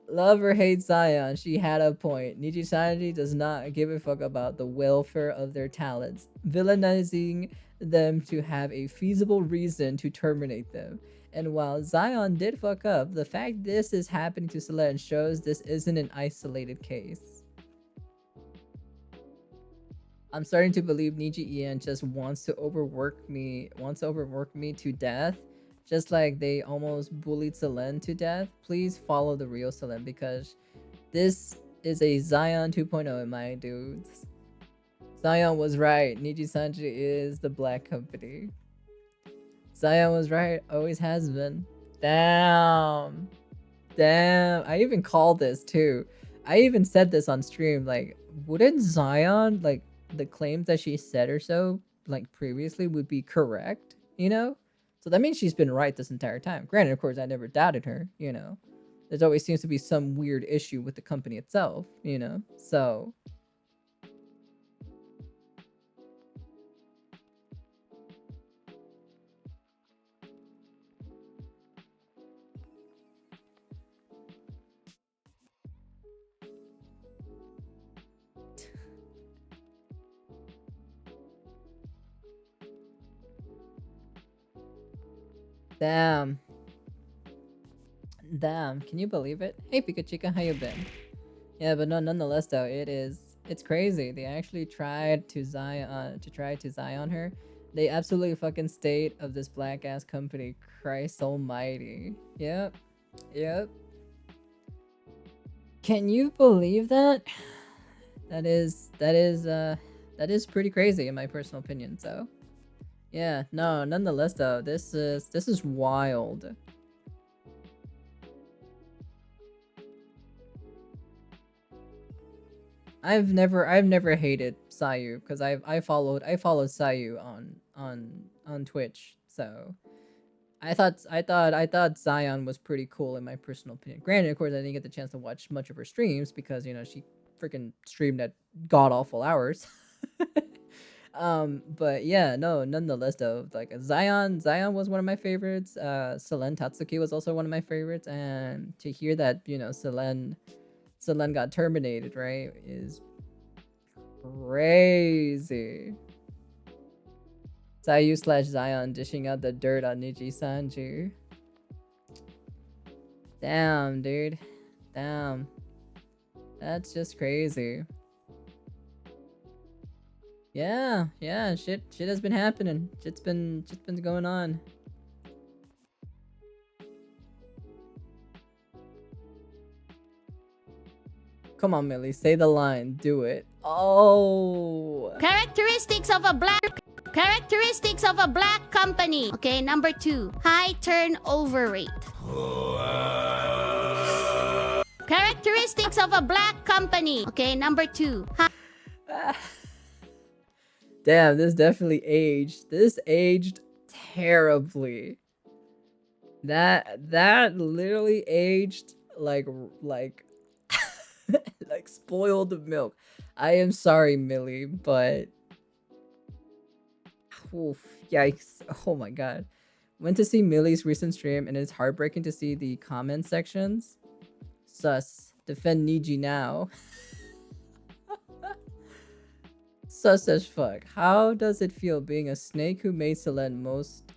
Love or hate Zion, she had a point. Nijisanji does not give a fuck about the welfare of their talents, villainizing them to have a feasible reason to terminate them. And while Zion did fuck up, the fact this is happening to Selene shows this isn't an isolated case. I'm starting to believe Niji Ian just wants to overwork me to death. Just like they almost bullied Selene to death. Please follow the real Selene because this is a Zion 2.0 in my dudes. Zion was right. Nijisanji is the black company. Zion was right. Always has been. Damn. Damn. I even called this too. I even said this on stream. Like, wouldn't Zion, like, the claims that she said or so, like, previously would be correct? You know? So that means she's been right this entire time. Granted, of course, I never doubted her, you know. There's always seems to be some weird issue with the company itself, you know. So... Damn. Damn, can you believe it? Hey Pikachu, how you been? Yeah, but no, nonetheless though, it's crazy. They actually tried to Zion her. They absolutely fucking state of this black ass company. Christ almighty. Yep. Yep. Can you believe that? That is pretty crazy in my personal opinion, so. Yeah, no, nonetheless though, this is wild. I've never hated Sayu because I followed Sayu on Twitch, so I thought Zion was pretty cool in my personal opinion. Granted, of course, I didn't get the chance to watch much of her streams because she freaking streamed at god awful hours. But yeah, no, nonetheless though, like Zion was one of my favorites. Selen Tatsuki was also one of my favorites, and to hear that Selen got terminated, right, is crazy. Sayu/Zion dishing out the dirt on Niji Sanji. Damn, dude. Damn. That's just crazy. Yeah, shit has been happening. Shit's been going on. Come on, Millie, say the line. Do it. Oh. Characteristics of a black company. Okay, number 2, high turnover rate. Characteristics of a black company. Okay, number 2. Damn, this definitely aged. This aged terribly. That literally aged like like spoiled milk. I am sorry, Millie, but oof, yikes. Oh my god. Went to see Millie's recent stream and it's heartbreaking to see the comment sections. Sus. Defend Niji now. Sus as fuck. How does it feel being a snake who made Selen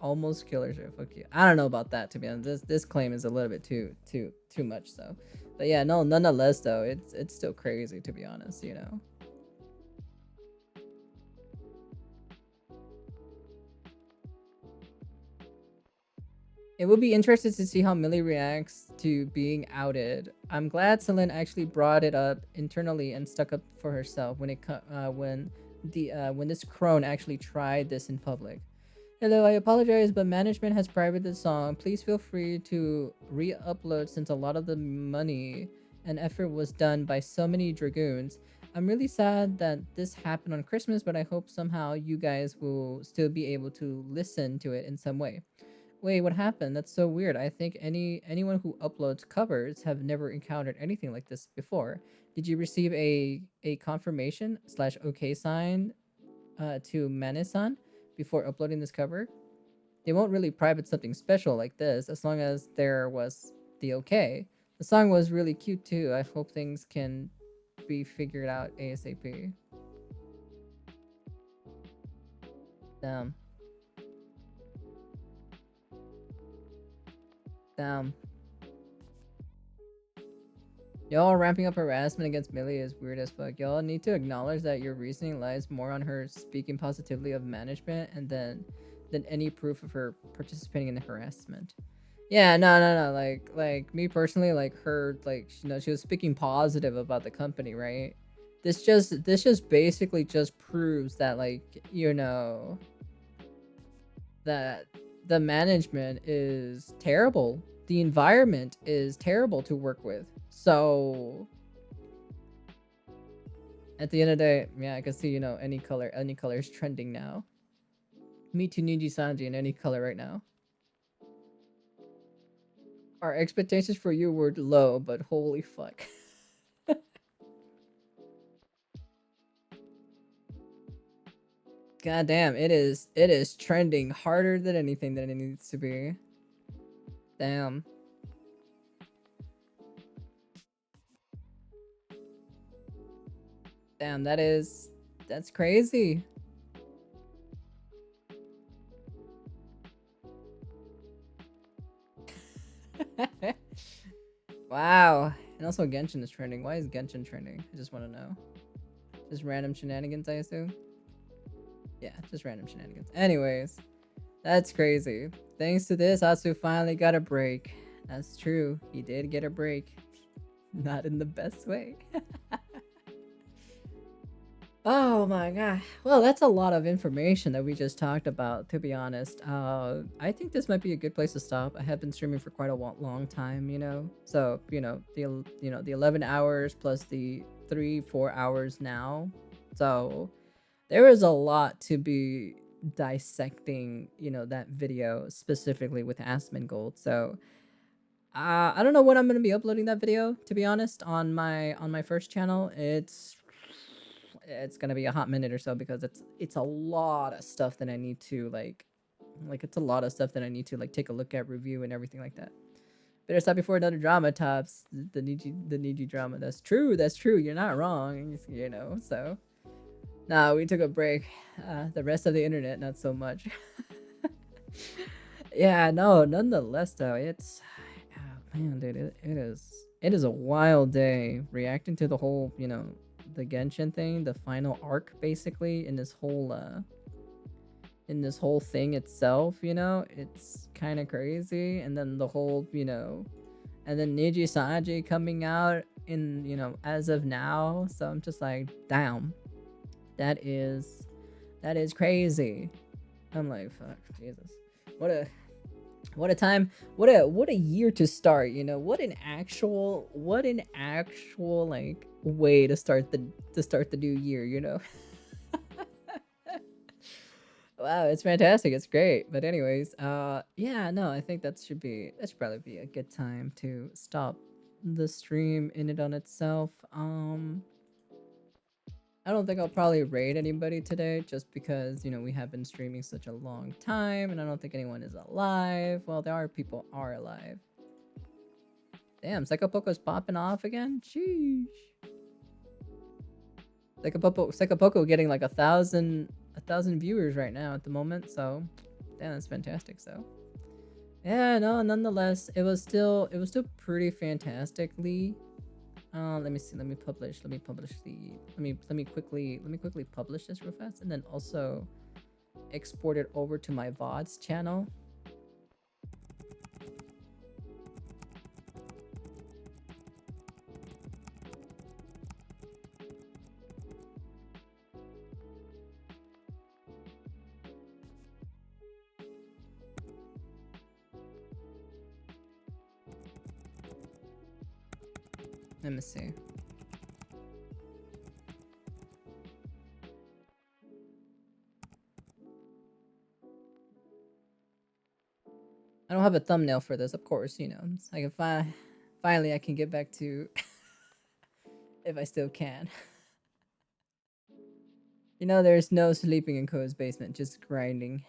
almost killers her? Fuck you. I don't know about that, to be honest. This claim is a little bit too much so. But yeah, no, nonetheless though, it's still crazy, to be honest, It would be interesting to see how Millie reacts to being outed. I'm glad Selen actually brought it up internally and stuck up for herself when this crone actually tried this in public. Hello, I apologize, but management has privated the song. Please feel free to re-upload since a lot of the money and effort was done by so many dragoons. I'm really sad that this happened on Christmas, but I hope somehow you guys will still be able to listen to it in some way. Wait, what happened? That's so weird. I think anyone who uploads covers have never encountered anything like this before. Did you receive a confirmation / okay sign to Mane-san before uploading this cover? They won't really private something special like this as long as there was the okay. The song was really cute too. I hope things can be figured out ASAP. Damn. Y'all ramping up harassment against Millie is weird as fuck. Y'all need to acknowledge that your reasoning lies more on her speaking positively of management and than any proof of her participating in the harassment. Yeah, no. Like me personally, like her, like she was speaking positive about the company, right? This just basically just proves that that the management is terrible. The environment is terrible to work with. So at the end of the day, yeah, I can see, any color is trending now. Me too, Niji Sanji in any color right now. Our expectations for you were low, but holy fuck. God damn, it is trending harder than anything that it needs to be. Damn. Damn, that's crazy. Wow. And also Genshin is trending. Why is Genshin trending? I just want to know. Just random shenanigans, I assume? Yeah, just random shenanigans. Anyways, that's crazy. Thanks to this, Atsu finally got a break. That's true. He did get a break. Not in the best way. Oh my god. Well, that's a lot of information that we just talked about, to be honest. I think this might be a good place to stop. I have been streaming for quite a long time, So, the 11 hours plus the 3-4 hours now. So, there is a lot to be dissecting, you know, that video specifically with Asmongold. So I don't know when I'm gonna be uploading that video, to be honest, on my first channel. It's gonna be a hot minute or so because it's a lot of stuff that I need to like it's a lot of stuff that I need to like take a look at, review, and everything like that. Better stop before another drama tops the Niji drama. That's true. That's true. You're not wrong. You know. So, nah, we took a break. The rest of the internet, not so much. Yeah, no. Nonetheless, though, it's man, dude, it is a wild day reacting to the whole, you know, the Genshin thing, the final arc, basically, in this whole thing itself. You know, it's kind of crazy. And then the whole, you know, and then Niji Sanji coming out in, you know, as of now. So I'm just like, damn, that is crazy. I'm like, fuck, Jesus, what a time, what a year to start, you know. What an actual like way to start the new year, you know. Wow, it's fantastic. It's great. But anyways, yeah, no, I think that should probably be a good time to stop the stream in it on itself. I don't think I'll probably raid anybody today just because, you know, we have been streaming such a long time and I don't think anyone is alive. Well, people are alive. Damn, Psychopoco's popping off again? Sheesh. Psychopoco getting like 1,000 viewers right now at the moment, so damn, that's fantastic. So yeah, no, nonetheless, it was still pretty fantastically. Let me see. Let me quickly publish this real fast, and then also export it over to my VODs channel. Let me see. I don't have a thumbnail for this, of course, you know. I can finally I can get back to if I still can. You know, there's no sleeping in Co's basement, just grinding.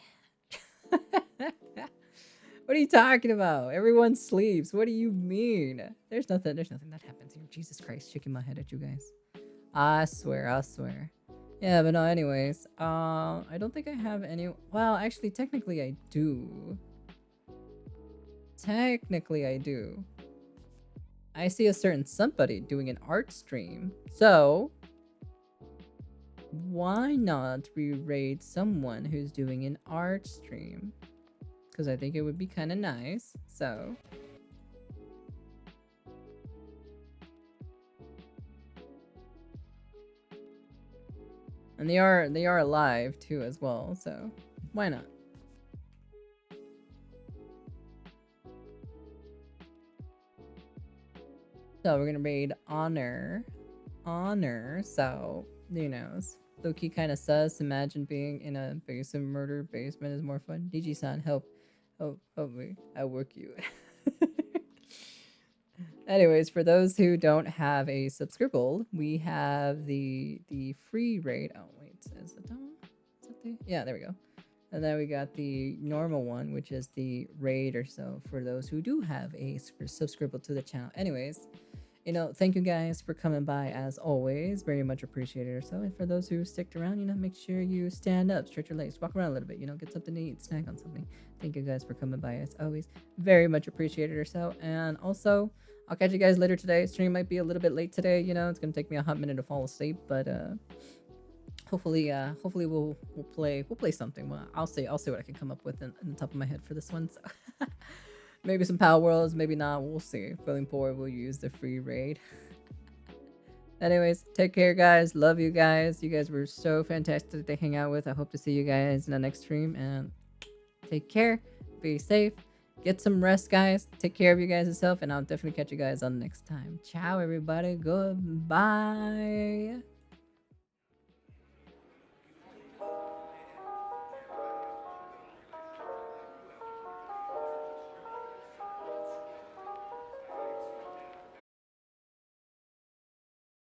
What are you talking about? Everyone sleeps. What do you mean? There's nothing that happens here. Jesus Christ, shaking my head at you guys. I swear. Yeah, but no, anyways. I don't think I have any. Well, actually, technically I do. I see a certain somebody doing an art stream. So, why not re-raid someone who's doing an art stream? Because I think it would be kind of nice. So and they are alive too as well, so why not? So we're gonna raid honor, so who knows. Loki kind of sus. Imagine being in a murder basement is more fun. DG-san, help me. I work you. Anyways, for those who don't have a subscribe, we have the free raid. Oh wait, is it on? Yeah, there we go. And then we got the normal one, which is the raid or so for those who do have a subscribe to the channel. Anyways, you know, thank you guys for coming by as always. Very much appreciated or so. And for those who sticked around, you know, make sure you stand up, stretch your legs, walk around a little bit, you know, get something to eat, snack on something. Thank you guys for coming by as always. Very much appreciated or so. And also, I'll catch you guys later today. Stream might be a little bit late today, you know, it's gonna take me a hot minute to fall asleep, but hopefully we'll play something. Well, I'll see what I can come up with in the top of my head for this one. So. Maybe some Power Worlds, maybe not. We'll see. Feeling poor, we'll use the free raid. Anyways, take care, guys. Love you guys. You guys were so fantastic to hang out with. I hope to see you guys in the next stream. And take care. Be safe. Get some rest, guys. Take care of you guys yourself. And I'll definitely catch you guys on the next time. Ciao, everybody. Goodbye.